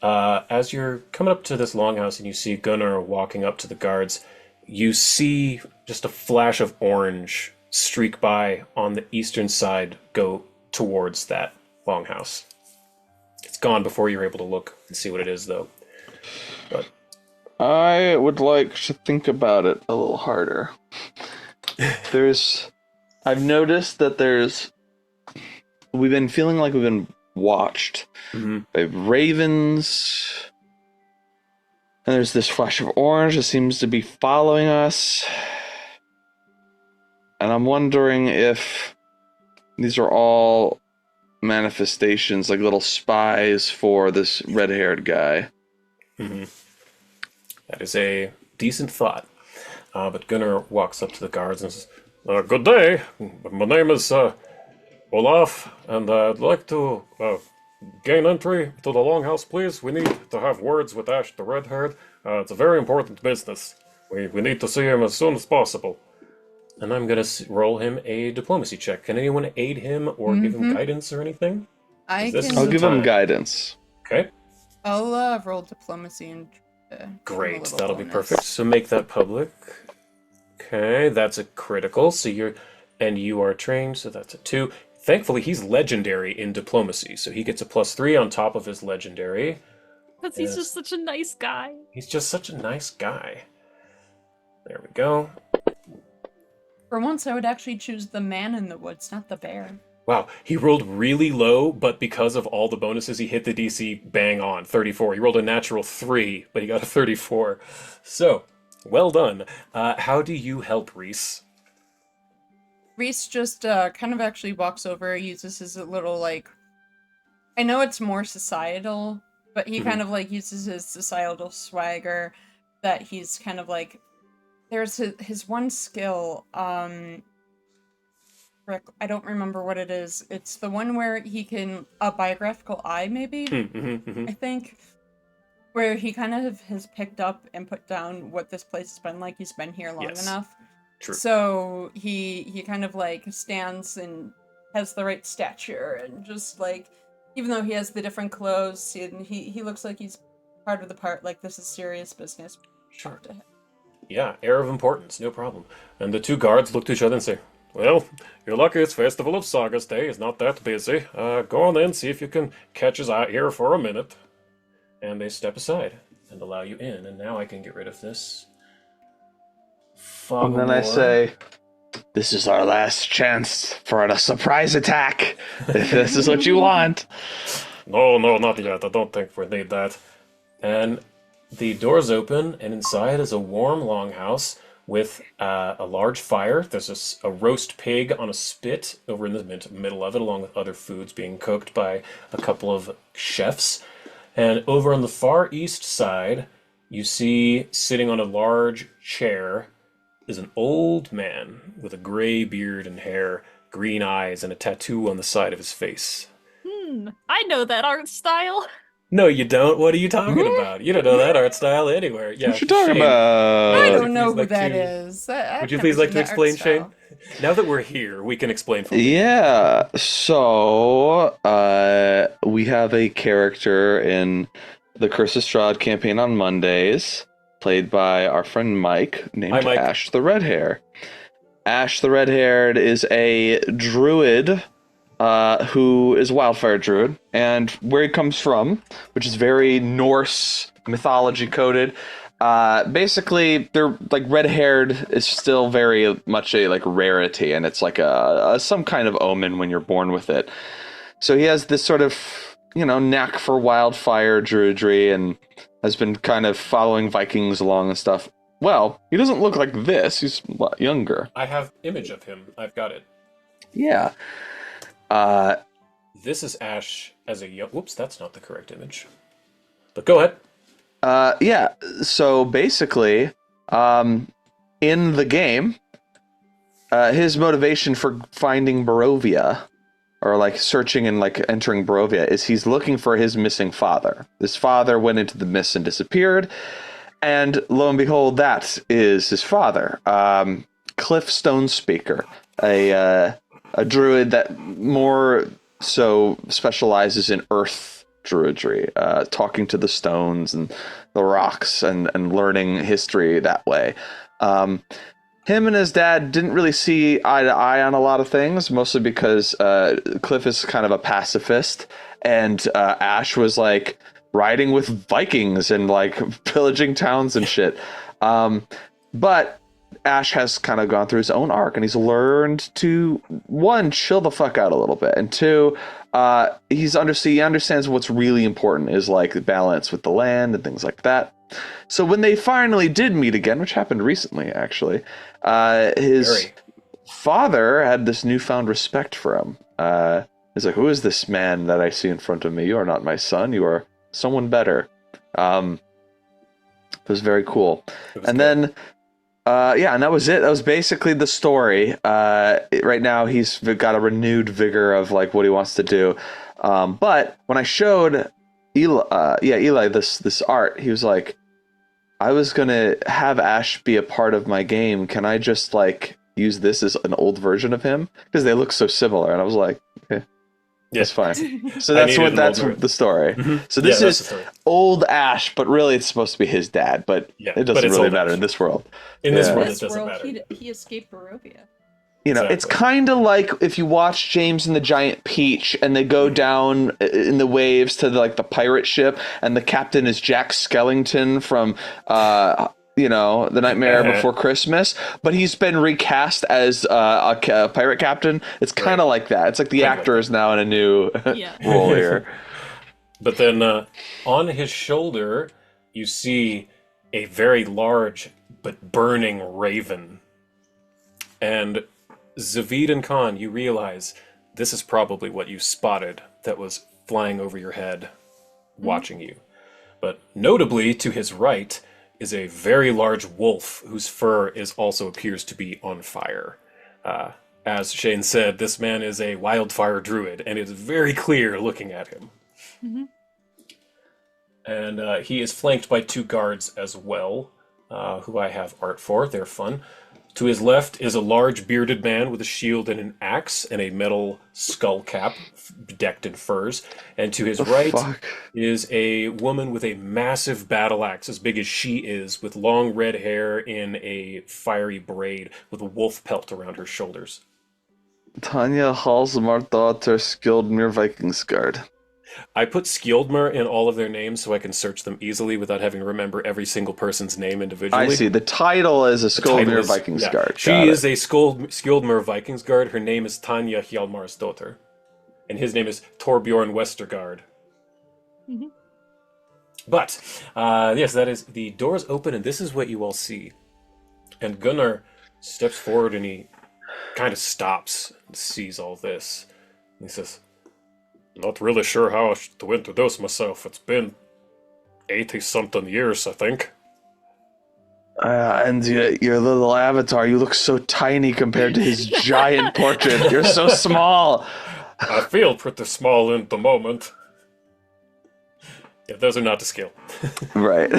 As you're coming up to this longhouse and you see Gunnar walking up to the guards, you see just a flash of orange streak by on the eastern side, go towards that longhouse. It's gone before you're able to look and see what it is, though. But I would like to think about it a little harder. I've noticed that we've been feeling like we've been watched by ravens. And there's this flash of orange that seems to be following us. And I'm wondering if these are all manifestations, like little spies for this red-haired guy. that is a decent thought. But Gunnar walks up to the guards and says, good day. My name is Olaf, and I'd like to Gain entry to the Longhouse, please. We need to have words with Ash the Red-Haired. It's a very important business. We need to see him as soon as possible. And I'm going to roll him a diplomacy check. Can anyone aid him or give him guidance or anything? I This can. is I'll the give him time. guidance. Okay, I'll roll diplomacy and. Give him a great. little That'll be bonus. perfect. So make that public. Okay, that's a critical. So you are trained, so that's a 2. Thankfully, he's legendary in diplomacy, so he gets a +3 on top of his legendary. Because he's Yes. just such a nice guy. He's just such a nice guy. There we go. For once, I would actually choose the man in the woods, not the bear. Wow, he rolled really low, but because of all the bonuses, he hit the DC bang on, 34. He rolled a natural 3, but he got a 34. So, well done. How do you help Reese? Reese just kind of actually walks over, uses his little, like... I know it's more societal, but he kind of, like, uses his societal swagger that he's kind of, like... There's his one skill, frick, I don't remember what it is. It's the one where he can... A biographical eye, maybe? I think. Where he kind of has picked up and put down what this place has been like. He's been here long Yes. enough. True. So he kind of like stands and has the right stature and just like, even though he has the different clothes, and he looks like he's part of the part, like this is serious business. Sure. To him. Yeah, air of importance, no problem. And the 2 guards look to each other and say, well, you're lucky it's Festival of Sagas Day. He's not that busy. Go on in, see if you can catch his eye here for a minute. And they step aside and allow you in. And now I can get rid of this. And then I say, this is our last chance for a surprise attack. If this is what you want. No, not yet. I don't think we need that. And the doors open, and inside is a warm longhouse with a large fire. There's a roast pig on a spit over in the middle of it, along with other foods being cooked by a couple of chefs. And over on the far east side, you see, sitting on a large chair, is an old man with a gray beard and hair, green eyes, and a tattoo on the side of his face. I know that art style. No, you don't. What are you talking about? You don't know that art style anywhere. Yeah, What you talking Shane, about? I would don't you know please who like that to- is. Would you please like to explain, Shane? Now that we're here, we can explain for you. Yeah, so we have a character in the Curse of Strahd campaign on Mondays, played by our friend Mike, named Hi, Mike. Ash the Red-Hair. Ash the Red-Haired is a druid who is a wildfire druid, and where he comes from, which is very Norse mythology coded. Basically, they're like red-haired is still very much a like rarity, and it's like a some kind of omen when you're born with it. So he has this sort of knack for wildfire druidry, and has been kind of following Vikings along and stuff. Well, he doesn't look like this. He's a lot younger. I have image of him. I've got it. Yeah. This is Ash as a young... Whoops, that's not the correct image. But go ahead. Yeah, so basically, in the game, his motivation for finding Barovia, or like searching and like entering Barovia, is he's looking for his missing father. His father went into the mist and disappeared, and lo and behold, that is his father, Cliff Stonespeaker, a druid that more so specializes in earth druidry, talking to the stones and the rocks and learning history that way. Him and his dad didn't really see eye to eye on a lot of things, mostly because Cliff is kind of a pacifist, and Ash was like riding with Vikings and like pillaging towns and shit. But Ash has kind of gone through his own arc, and he's learned to, one, chill the fuck out a little bit, and two, he understands what's really important is like the balance with the land and things like that. So when they finally did meet again, which happened recently actually, his father had this newfound respect for him. He's like, "Who is this man that I see in front of me? You are not my son. You are someone better." It was very cool. And then and that was it. That was basically the story. Right now, he's got a renewed vigor of like what he wants to do. But when I showed Eli this art, he was like, I was gonna have Ash be a part of my game. Can I just like use this as an old version of him? Because they look so similar. And I was like, okay, that's fine. So that's the story. Mm-hmm. So this that's the is story. old Ash, but really it's supposed to be his dad. But it doesn't really matter in this world. In this In world, this it doesn't world, matter. he escaped Barovia. You know, it's kind of like if you watch James and the Giant Peach and they go down in the waves to the pirate ship and the captain is Jack Skellington from, The Nightmare Before Christmas, but he's been recast as a pirate captain. It's kind of like that. It's like the actor is now in a new role here. But then on his shoulder, you see a very large but burning raven. And Zavid and Khan, you realize this is probably what you spotted that was flying over your head, watching you. But notably, to his right is a very large wolf whose fur also appears to be on fire. As Shane said, this man is a wildfire druid, and it's very clear looking at him. Mm-hmm. And he is flanked by 2 guards as well, who I have art for. They're fun. To his left is a large bearded man with a shield and an axe and a metal skull cap decked in furs. And to his right is a woman with a massive battle axe as big as she is, with long red hair in a fiery braid with a wolf pelt around her shoulders. Tanya Halsmar-daughter Skjoldmir Vikingsguard. I put Skjoldmir in all of their names so I can search them easily without having to remember every single person's name individually. I see. The title is a Skjoldmir Vikingsguard. She is a Skjoldmir Vikingsguard. Her name is Tanya Hjalmar's daughter. And his name is Torbjorn Westergaard. Mm-hmm. But, yes, that is, the doors open and this is what you all see. And Gunnar steps forward and he kind of stops and sees all this. And he says, not really sure how to introduce myself. It's been 80-something years, I think. And your little avatar, you look so tiny compared to his giant portrait. You're so small. I feel pretty small in the moment. Yeah, those are not to scale. Right.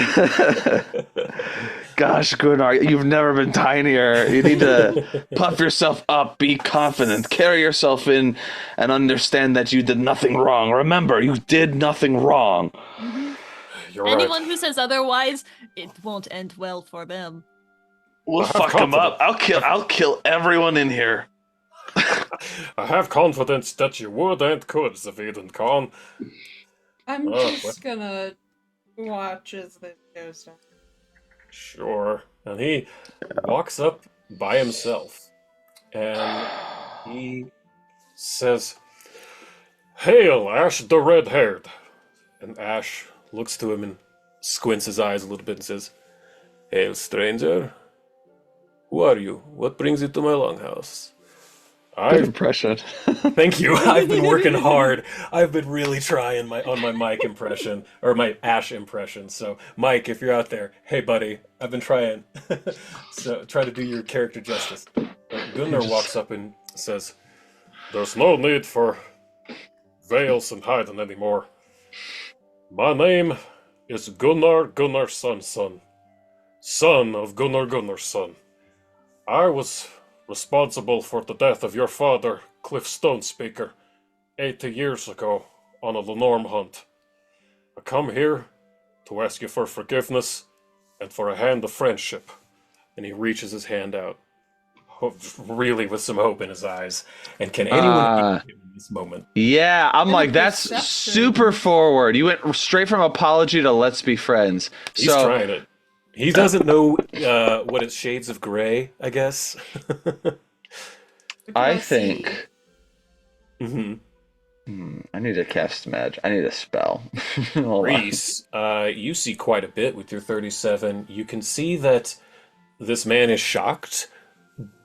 Gosh, Gunnar, you've never been tinier. You need to puff yourself up, be confident, carry yourself in, and understand that you did nothing wrong. Remember, you did nothing wrong. Mm-hmm. You're Anyone right. who says otherwise, it won't end well for them. We'll fuck them up. I'll kill everyone in here. I have confidence that you would and could, Zavid and Khan. I'm just gonna watch as this goes down. Sure. And he walks up by himself. And he says, Hail, Ash the Red-Haired. and Ash looks to him and squints his eyes a little bit and says, Hail, stranger. Who are you? What brings you to my longhouse? Good impression. Thank you. I've been working hard. I've been really trying on my Mike impression, or my Ash impression. So, Mike, if you're out there, hey, buddy, I've been trying. So, try to do your character justice. But Gunnar walks up and says, There's no need for veils and hiding anymore. My name is Gunnar Gunnarsson's son of Gunnar Gunnarsson. I was responsible for the death of your father, Cliff Stonespeaker, 80 years ago on a Lenorm hunt. I come here to ask you for forgiveness and for a hand of friendship. and he reaches his hand out, really with some hope in his eyes. And can anyone hear him in this moment? Yeah, I'm And like, the that's perception. super forward. You went straight from apology to let's be friends. He's trying it. He doesn't know what is shades of gray, I guess. I Glossy. think Mm-hmm. I need to cast magic. I need a spell. Hold on. Reese, you see quite a bit with your 37. You can see that this man is shocked,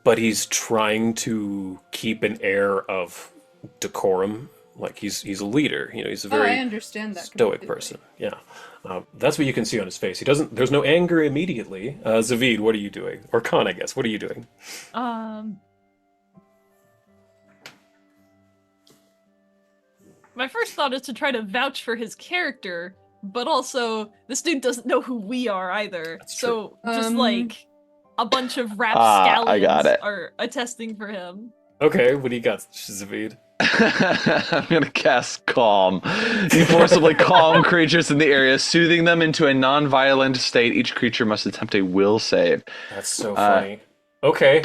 but he's trying to keep an air of decorum. Like he's a leader. You know, he's a very I understand that stoic completely. person. Yeah, that's what you can see on his face. He doesn't. There's no anger immediately. Zavid, what are you doing? Or Khan, I guess. What are you doing? my first thought is to try to vouch for his character, but also this dude doesn't know who we are either. That's so true. just like a bunch of I got rapscallions it. are attesting for him. Okay, what do you got, Zavid? I'm gonna cast Calm. You forcibly calm creatures in the area, soothing them into a non-violent state. Each creature must attempt a will save. That's so funny. Okay.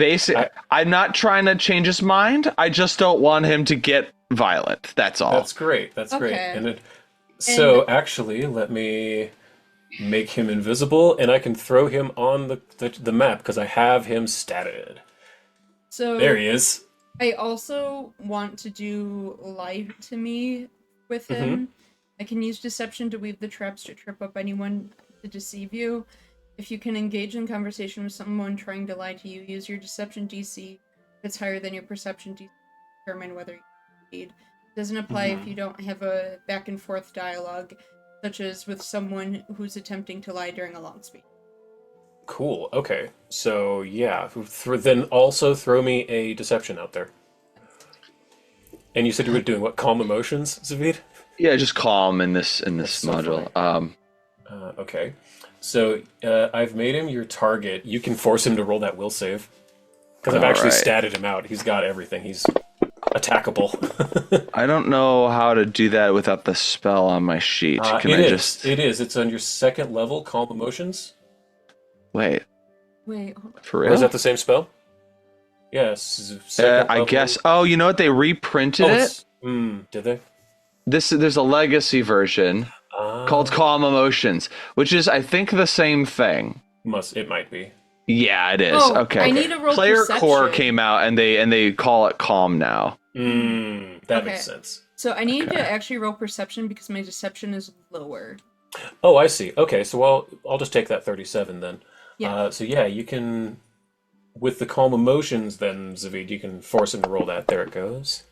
I'm not trying to change his mind. I just don't want him to get violent. That's all. That's great. That's great. Okay. So actually, let me make him invisible, and I can throw him on the map because I have him statted. So There he is. I also want to do lie to me with him. I can use deception to weave the traps to trip up anyone to deceive you. If you can engage in conversation with someone trying to lie to you, use your deception DC. If it's higher than your perception DC, to determine whether you succeed. It doesn't apply if you don't have a back and forth dialogue, such as with someone who's attempting to lie during a long speech. Cool. Okay. So yeah, then also throw me a deception out there. And you said you were doing what? Calm emotions, Zavid? Yeah, just calm in this That's so module. Okay. So I've made him your target. You can force him to roll that will save. Because I've actually Alright. statted him out. He's got everything. He's attackable. I don't know how to do that without the spell on my sheet. Can It I is. just It is. It's on your second level, Calm Emotions. wait? Wait, hold on. For Or real? is that the same spell? Yes. Second I level. guess. Oh, you know what? They reprinted Oh, it. did they? There's a legacy version called Calm Emotions, which is I think the same thing. It might be. Yeah, it is. Oh, Okay. I need to roll Player perception. Core came out and they call it Calm now. That Okay. makes sense. So I need to actually roll perception because my deception is lower. Oh, I see. Okay, so I'll just take that 37 then. Yeah. So yeah, you can, with the Calm Emotions then, Zavid, you can force him to roll that. There it goes.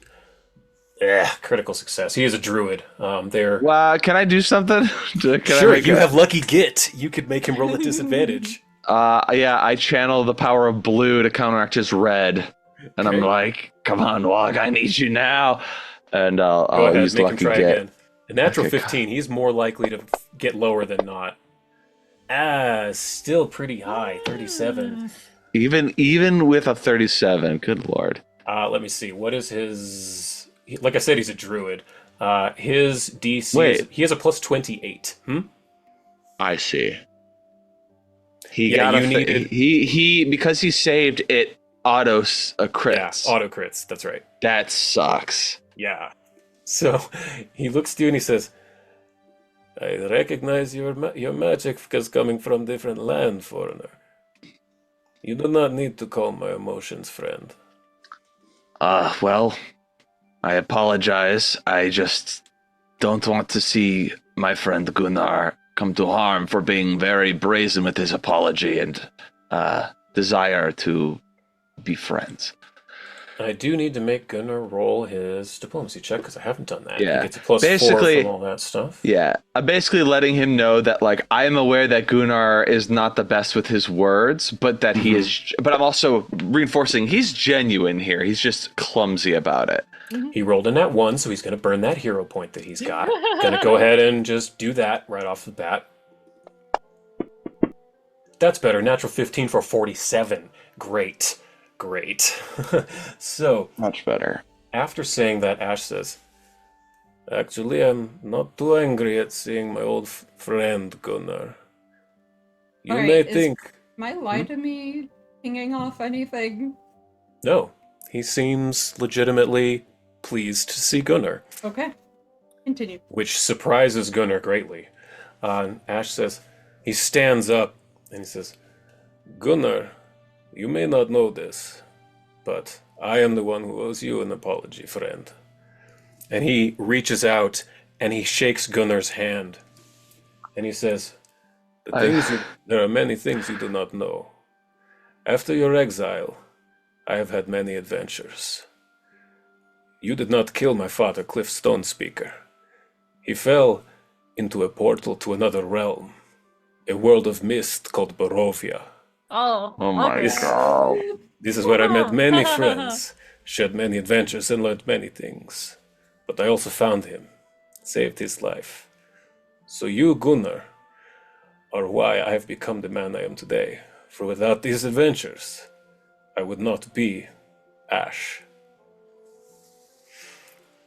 Yeah, critical success. He is a druid. They're Can I do something? Can sure. I make You a- have lucky git. You could make him roll at disadvantage. Yeah, I channel the power of blue to counteract his red, and I'm Okay. like, "Come on, Wog, I need you now." And Go I'll ahead, use make him lucky try get. again. A natural Okay, 15. He's more likely to get lower than not. Still pretty high. 37. Even with a 37, good lord. Let me see. What is his? Like I said, he's a druid. His DC. Wait. He has a plus 28. I see. He Yeah, got you needed- he because he saved it auto crits. Yeah, auto crits. That's right. That sucks. Yeah. So he looks to you and he says, "I recognize your magic as coming from different land, foreigner. You do not need to calm my emotions, friend." Well, I apologize. I just don't want to see my friend Gunnar come to harm for being very brazen with his apology and desire to be friends. I do need to make Gunnar roll his diplomacy check because I haven't done that. Yeah. He gets a plus 4 Basically- from all that stuff. Yeah, I'm basically letting him know that like I am aware that Gunnar is not the best with his words, but that he is. But I'm also reinforcing he's genuine here. He's just clumsy about it. He rolled in that 1, so he's going to burn that hero point that he's got. Going to go ahead and just do that right off the bat. That's better. Natural 15 for 47. Great. So, Much better. after saying that, Ash says, "Actually, I'm not too angry at seeing my old friend, Gunnar. You Alright, may is- think..." Am I lie to me pinging off anything? No, he seems legitimately pleased to see Gunnar, Okay. Continue. which surprises Gunnar greatly. Ash says, he stands up and he says, "Gunnar, you may not know this, but I am the one who owes you an apology, friend." And he reaches out and he shakes Gunnar's hand. And he says, "There are many things you do not know. After your exile, I have had many adventures. You did not kill my father, Cliff Stonespeaker. He fell into a portal to another realm, a world of mist called Barovia. Oh. Oh my okay. god. This is where I met many friends, shared many adventures, and learned many things. But I also found him, saved his life. So you, Gunnar, are why I have become the man I am today. For without these adventures, I would not be Ash.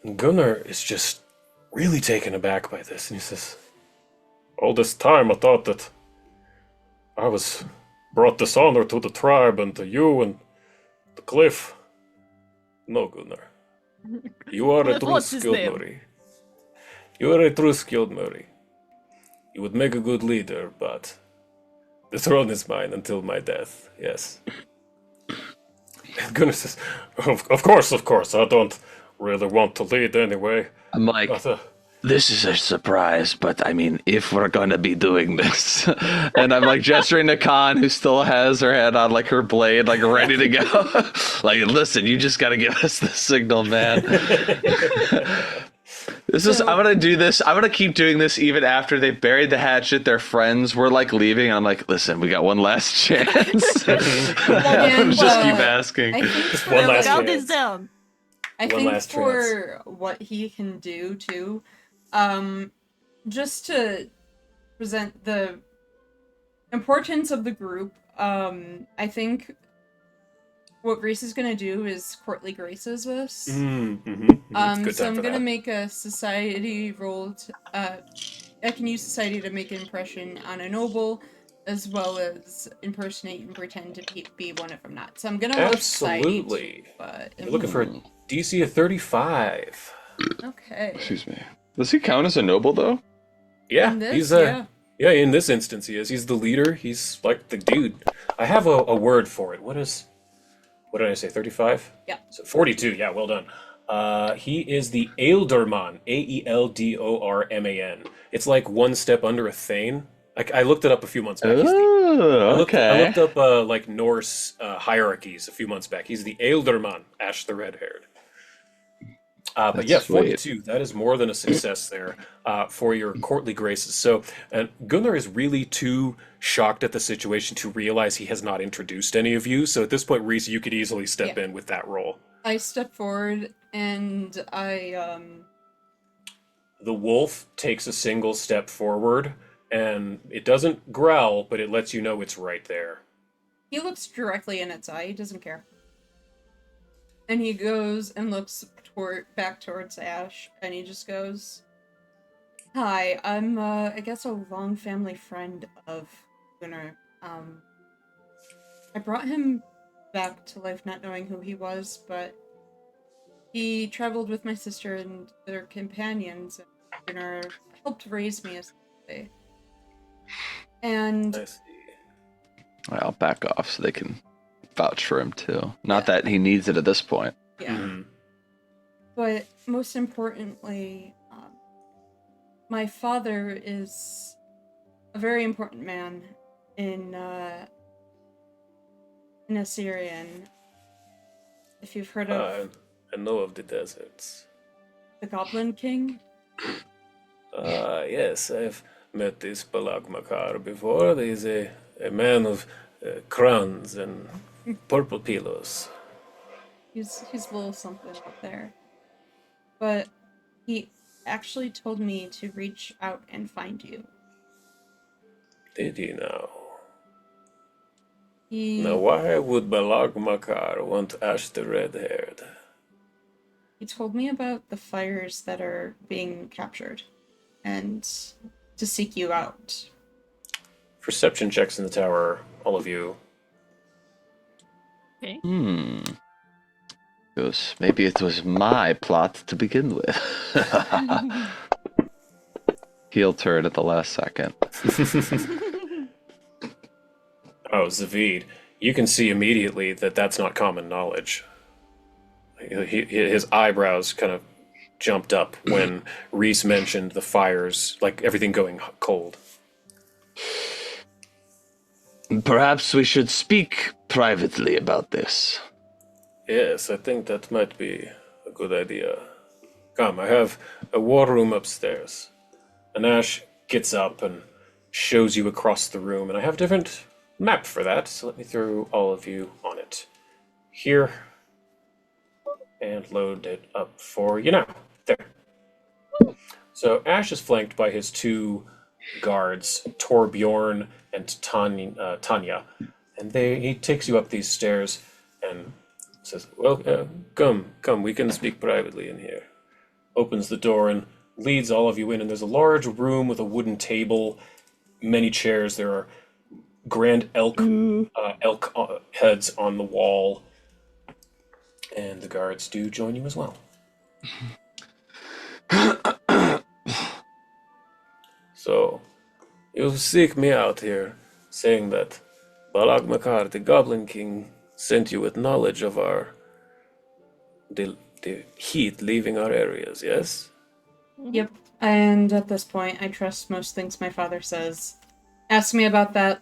And Gunnar is just really taken aback by this, and he says, all this time I thought that I was brought dishonor to the tribe and to you and the cliff. No, Gunnar. You are a true What's his skilled name? Muri. You are a true skilled Muri. You would make a good leader, but the throne is mine until my death, yes. And Gunnar says, of course, I don't really want to lead anyway. I'm like, But, this is a surprise, but I mean, if we're gonna be doing this, and I'm like gesturing to Khan, who still has her head on like her blade, like ready to go. Like, listen, you just gotta give us the signal, man. I'm gonna do this. I'm gonna keep doing this even after they buried the hatchet. Their friends were like leaving. I'm like, listen, we got one last chance. And, Just keep asking. I think Just for, one last Count chance. this down. I One think last for what he can do too, just to present the importance of the group, I think what Grace is gonna do is courtly graces us. Good So time I'm for gonna that. make a society roll. I can use society to make an impression on a noble, as well as impersonate and pretend to be one if I'm not. So I'm gonna roll society. Absolutely. But You're looking for a DC of 35. okay. Excuse me. Does he count as a noble though? Yeah, In this, he's yeah. in this instance he is. He's the leader. He's like the dude. I have a word for it. What did I say? 35? Yeah. So 42. Yeah, well done. He is the Aeldorman, Aeldorman. It's like one step under a Thane. I looked it up a few months back. Oh, I looked up like Norse hierarchies a few months back. He's the Aeldorman, Ash the Red-Haired. But That's yeah, sweet. 42. That is more than a success there for your courtly graces. So Gunnar is really too shocked at the situation to realize he has not introduced any of you. So at this point, Reese, you could easily step in with that role. I step forward and The wolf takes a single step forward, and it doesn't growl, but it lets you know it's right there. he looks directly in its eye. He doesn't care. And he goes and looks back towards Ash, and he just goes, "Hi, I'm I guess a long family friend of Gunnar. I brought him back to life, not knowing who he was, but he traveled with my sister and their companions, and Gunnar helped raise me as they. And I see. I'll back off so they can vouch for him too. Not that he needs it at this point. yeah." Mhm. But most importantly, my father is a very important man in Assyrian. If you've heard of I know of the deserts. the Goblin King, Yes, I've met this Balagmakar before. He's a man of crowns and purple pillows. he's a little something out there. But he actually told me to reach out and find you. Did he now? He Now, why would Balagmakar want Ash the Red-Haired? he told me about the fires that are being captured, and to seek you out. Perception checks in the tower, all of you. Okay. Goes, maybe it was my plot to begin with. Heel turn at the last second. Oh, Zavid, you can see immediately that that's not common knowledge. His eyebrows kind of jumped up when Reese mentioned the fires, like everything going cold. Perhaps we should speak privately about this. Yes, I think that might be a good idea. Come, I have a war room upstairs. And Ash gets up and shows you across the room, and I have a different map for that, so let me throw all of you on it. Here. And load it up for you now. There. So Ash is flanked by his two guards, Torbjorn and Tanya, and he takes you up these stairs and says, "Well, come, we can speak privately in here." Opens the door and leads all of you in, and there's a large room with a wooden table, many chairs. There are grand elk heads on the wall, and the guards do join you as well. So, you seek me out here, saying that Balag Makar, the Goblin King, sent you with knowledge of the heat leaving our areas, yes? Yep. And at this point, I trust most things my father says. Asked me about that,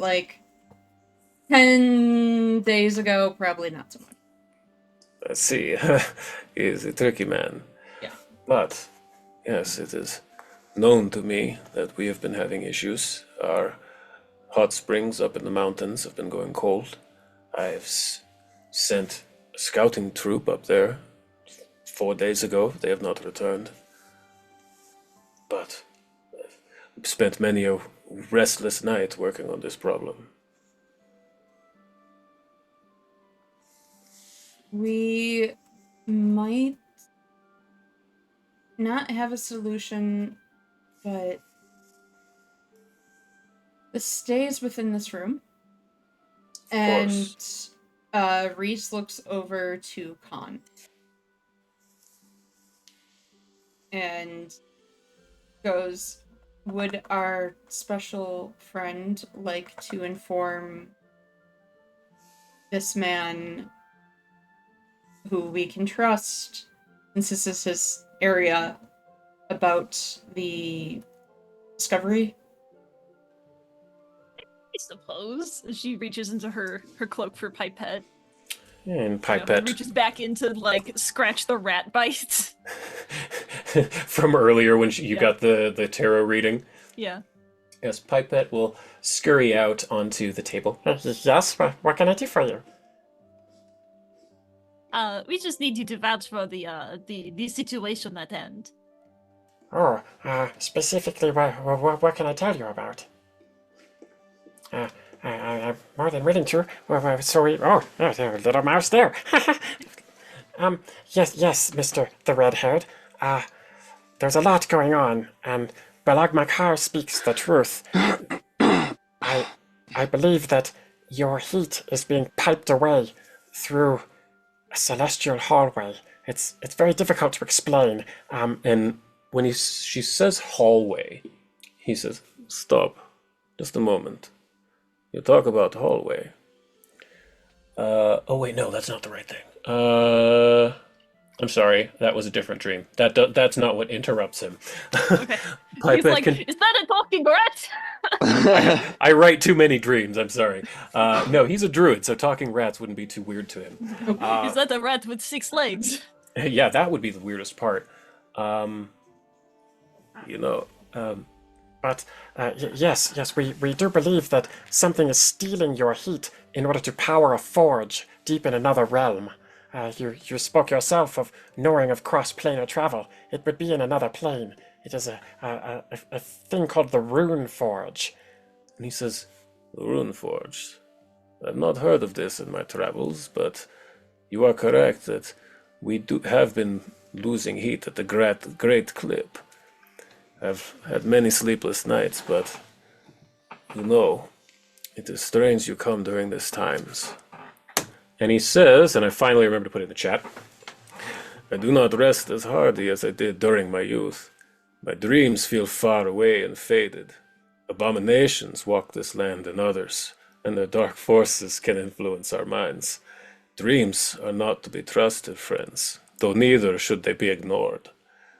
10 days ago, probably not so much. I see. He is a tricky man. Yeah. But, yes, it is known to me that we have been having issues. Our hot springs up in the mountains have been going cold. I've sent a scouting troop up there 4 days ago. They have not returned. But I've spent many a restless night working on this problem. We might not have a solution, but this stays within this room. And Reese looks over to Khan and goes, "Would our special friend like to inform this man who we can trust, since this is his area, about the discovery?" I suppose. She reaches into her cloak for Pipette. And Pipette Reaches back into scratch the rat bite. from earlier when you got the tarot reading. Yeah. Yes, Pipette will scurry out onto the table. Yes, what can I do for you? We just need you to vouch for the situation at hand. Oh, specifically, what can I tell you about? I'm more than willing to. There's a little mouse there. Yes, Mr. the Red-Haired. There's a lot going on, and Balag Makar speaks the truth. I believe that your heat is being piped away through a celestial hallway. It's very difficult to explain. And when she says hallway, he says, "Stop, just a moment. You talk about hallway. Oh wait, no, that's not the right thing. I'm sorry, that was a different dream. That's not what interrupts him." Okay. He's Pipette like, can. is that a talking rat? I write too many dreams. I'm sorry. No, he's a druid, so talking rats wouldn't be too weird to him. Is that a rat with 6 legs? Yeah, that would be the weirdest part. But yes, we do believe that something is stealing your heat in order to power a forge deep in another realm. You spoke yourself of knowing of cross-planar travel. It would be in another plane. It is a thing called the Rune Forge. And he says, "The Rune Forge. I've not heard of this in my travels, but you are correct that we have been losing heat at a great clip. I've had many sleepless nights, but it is strange you come during these times." And he says, and I finally remember to put it in the chat, "I do not rest as hardy as I did during my youth. My dreams feel far away and faded. Abominations walk this land and others, and their dark forces can influence our minds. Dreams are not to be trusted, friends, though neither should they be ignored.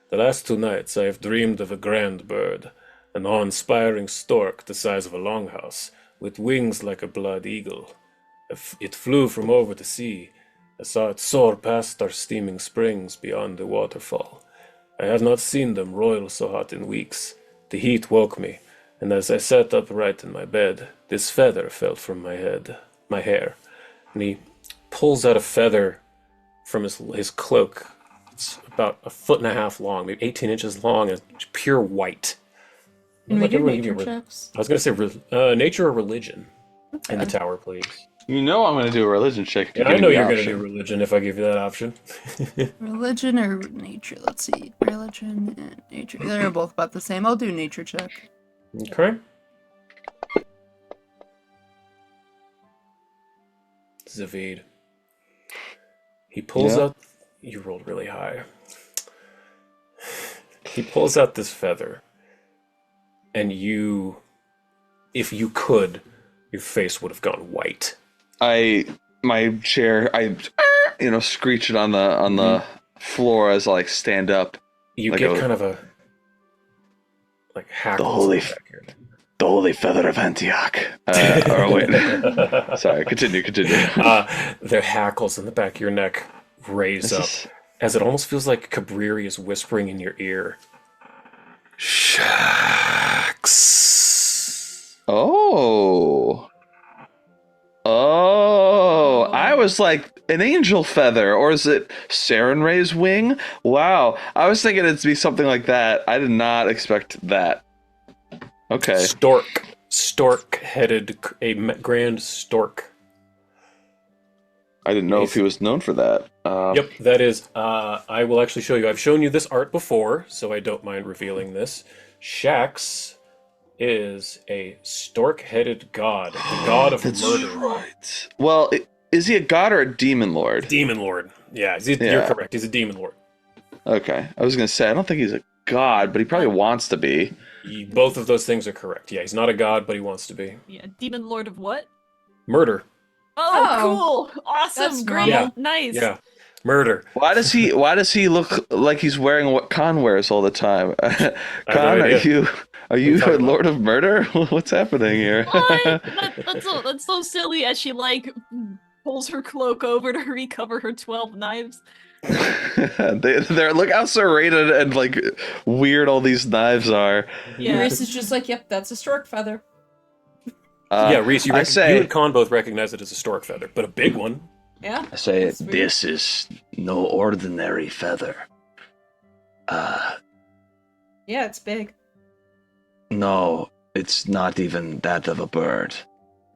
The last 2 nights I have dreamed of a grand bird, an awe-inspiring stork the size of a longhouse, with wings like a blood eagle. It flew from over the sea. I saw it soar past our steaming springs beyond the waterfall. I have not seen them roil so hot in weeks. The heat woke me, and as I sat upright in my bed, this feather fell from my hair." And he pulls out a feather from his cloak. It's about a foot and a half long, maybe 18 inches long, and it's pure white. Can I'd we like do everyone to give nature me a checks? I was going to say nature or religion in the Okay. tower, please. You know I'm going to do a religion check if you Yeah, give I me know the you're going to do option. religion if I give you that option. Religion or nature? Let's see. Religion and nature. They're both about the same. I'll do nature check. Okay. Zavid. He pulls Yeah? out. You rolled really high. He pulls out this feather, and you, if you could, your face would have gone white. My chair, screech it on the floor as I like stand up. You Like get a- kind of a like hackles holy in the back of your neck. The holy feather of Antioch. Wait. Sorry, continue. Their hackles in the back of your neck raise This up is- as it almost feels like Cabriri is whispering in your ear. Shax. Oh, I was like an angel feather, or is it Saren Ray's wing? Wow, I was thinking it'd be something like that. I did not expect that. Okay. Stork-headed, grand stork. I didn't know if he was known for that. Yep, that is. I will actually show you. I've shown you this art before, so I don't mind revealing this. Shax is a stork-headed god, the god of That's murder. right. Well, is he a god or a demon lord? Demon lord. Yeah, you're Yeah. correct. He's a demon lord. Okay, I was gonna say I don't think he's a god, but he probably wants to be. Both of those things are correct. Yeah, he's not a god, but he wants to be. Yeah, demon lord of what? Murder. Oh, cool! Awesome, That's great, normal. nice. Yeah, murder. Why does he look like he's wearing what Khan wears all the time? no Khan, idea. are you talking a about? Lord of Murder? What's happening here? What? That's so silly. As she like pulls her cloak over to recover her 12 knives. They're look how serrated and like weird all these knives are. Yeah. Reese is just like, yep, that's a stork feather. Yeah, Reese, you I say, and Khan both recognize it as a stork feather, but a big one. Yeah. I say That's weird. this is no ordinary feather. Yeah, it's big. No, it's not even that of a bird.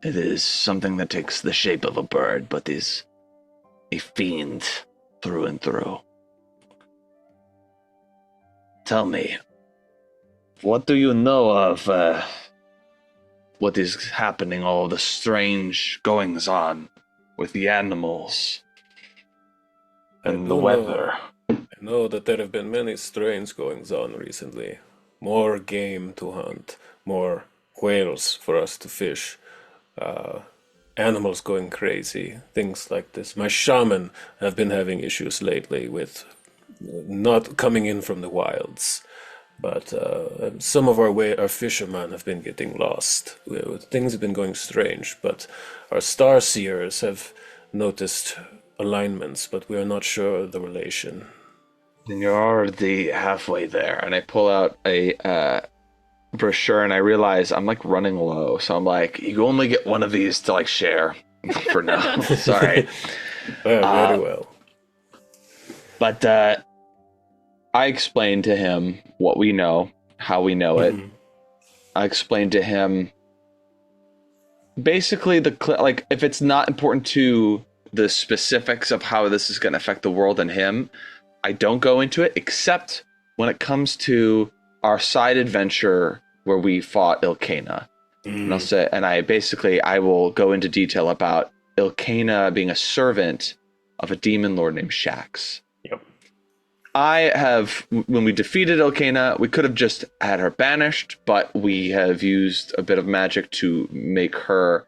It is something that takes the shape of a bird, but is a fiend through and through. Tell me, what do you know of what is happening, all the strange goings on with the animals and the weather? I know that there have been many strange goings on recently. More game to hunt, more whales for us to fish, animals going crazy, things like this. My shaman have been having issues lately with not coming in from the wilds. But some of our fishermen have been getting lost. Things have been going strange, but our star seers have noticed alignments, but we are not sure the relation. Then you're already halfway there. And I pull out a brochure and I realize I'm like running low. So I'm like, you only get one of these to like share for now. Sorry. Very well. But I explained to him what we know, how we know it. Mhm. I explained to him basically like if it's not important to the specifics of how this is going to affect the world and him, I don't go into it except when it comes to our side adventure where we fought Ilkana. And I'll say, and I will go into detail about Ilkana being a servant of a demon lord named Shax. Yep. When we defeated Ilkana, we could have just had her banished, but we have used a bit of magic to make her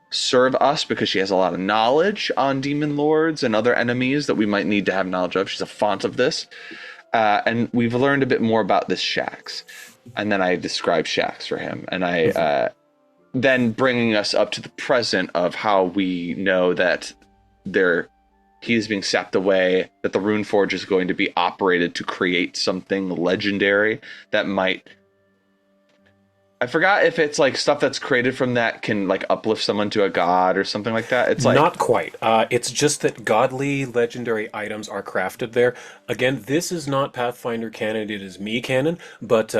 serve us because she has a lot of knowledge on demon lords and other enemies that we might need to have knowledge of. She's a font of this. And we've learned a bit more about this Shax. And then I describe Shax for him. And I then bringing us up to the present of how we know that he is being sapped away, that the Rune Forge is going to be operated to create something legendary that might I forgot if it's like stuff that's created from that can like uplift someone to a god or something like that. It's like Not quite. It's just that godly legendary items are crafted there. Again, this is not Pathfinder canon, it is me canon, but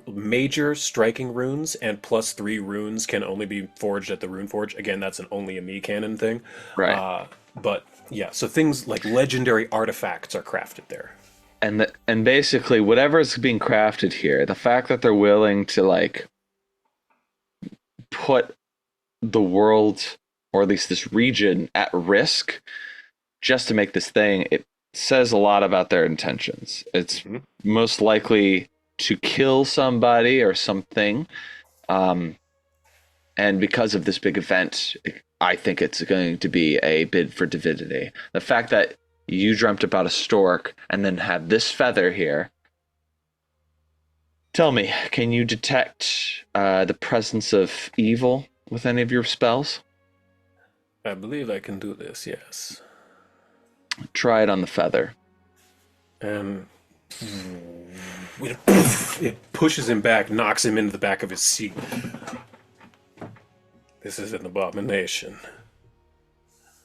major striking runes and +3 runes can only be forged at the Rune Forge. Again, that's only a me canon thing. right. But yeah, so things like legendary artifacts are crafted there. And basically whatever's being crafted here, the fact that they're willing to like put the world or at least this region at risk just to make this thing, it says a lot about their intentions. It's most likely to kill somebody or something, and because of this big event, I think it's going to be a bid for divinity. The fact that you dreamt about a stork and then have this feather here. Tell me, can you detect the presence of evil with any of your spells? I believe I can do this, yes. Try it on the feather. And it pushes him back, knocks him into the back of his seat. This is an abomination.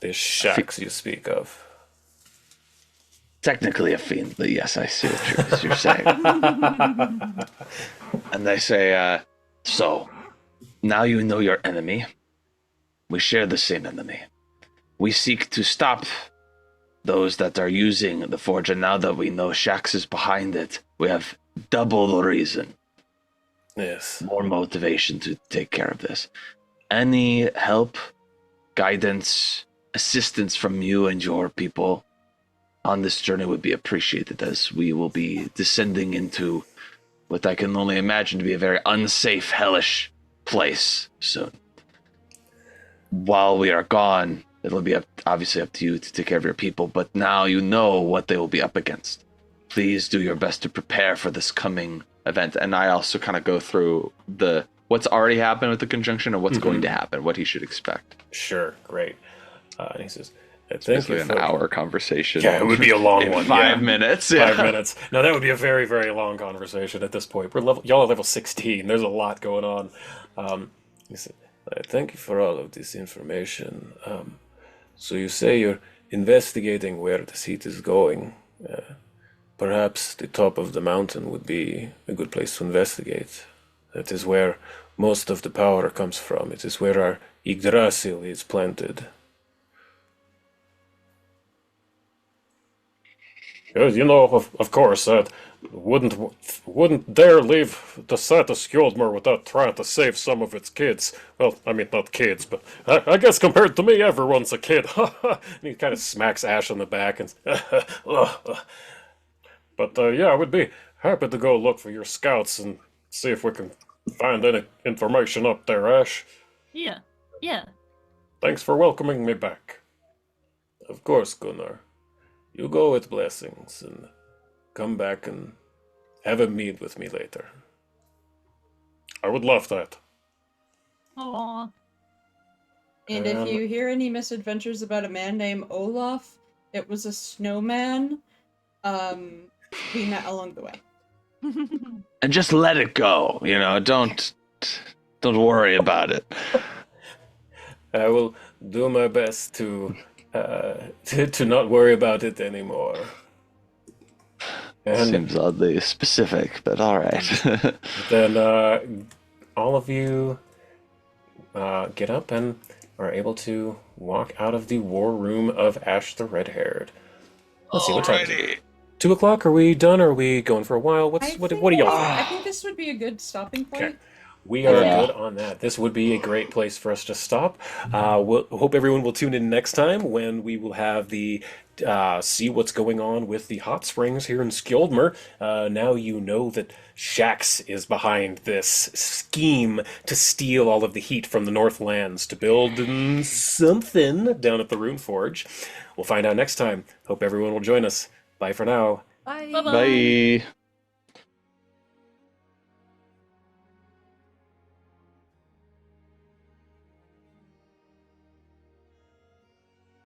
This Shax you speak of. Technically a fiend, but yes, I see what you're saying. And they say, so, now you know your enemy. We share the same enemy. We seek to stop those that are using the forge, and now that we know Shax is behind it, we have double the reason. Yes. More motivation to take care of this. Any help, guidance, assistance from you and your people on this journey would be appreciated, as we will be descending into what I can only imagine to be a very unsafe, hellish place soon. While we are gone, it'll be obviously up to you to take care of your people, but now you know what they will be up against. Please do your best to prepare for this coming event. And I also kind of go through what's already happened with the conjunction and what's going to happen, what he should expect. Sure, great. And he says, It's basically an hour conversation. Yeah, it would be a long one. 5 minutes. Yeah. 5 minutes. No, that would be a very, very long conversation at this point. Y'all are level 16. There's a lot going on. He said, thank you for all of this information. So you say you're investigating where this heat is going. Perhaps the top of the mountain would be a good place to investigate. That is where most of the power comes from. It is where our Yggdrasil is planted. You know, of course, wouldn't dare leave the set of Skjoldmur without trying to save some of its kids. Well, I mean, not kids, but I guess compared to me, everyone's a kid. And he kind of smacks Ash on the back and But yeah, I would be happy to go look for your scouts and see if we can find any information up there, Ash. Yeah. Yeah. Thanks for welcoming me back. Of course, Gunnar. You go with blessings and come back and have a mead with me later. I would love that. Aww. And if you hear any misadventures about a man named Olaf, it was a snowman. We met along the way. And just let it go. Don't worry about it. I will do my best to not worry about it anymore. And Seems oddly specific, but all right. then all of you get up and are able to walk out of the war room of Ash the Red-Haired. Let's see, what time is it? 2 o'clock? Are we done, or are we going for a while? What do y'all think? I think this would be a good stopping point. Okay. We are good on that. This would be a great place for us to stop. We'll hope everyone will tune in next time when we will have the see what's going on with the hot springs here in Skjoldmur. Now you know that Shax is behind this scheme to steal all of the heat from the Northlands to build something down at the Rune Forge. We'll find out next time. Hope everyone will join us. Bye for now. Bye. Bye-bye. Bye.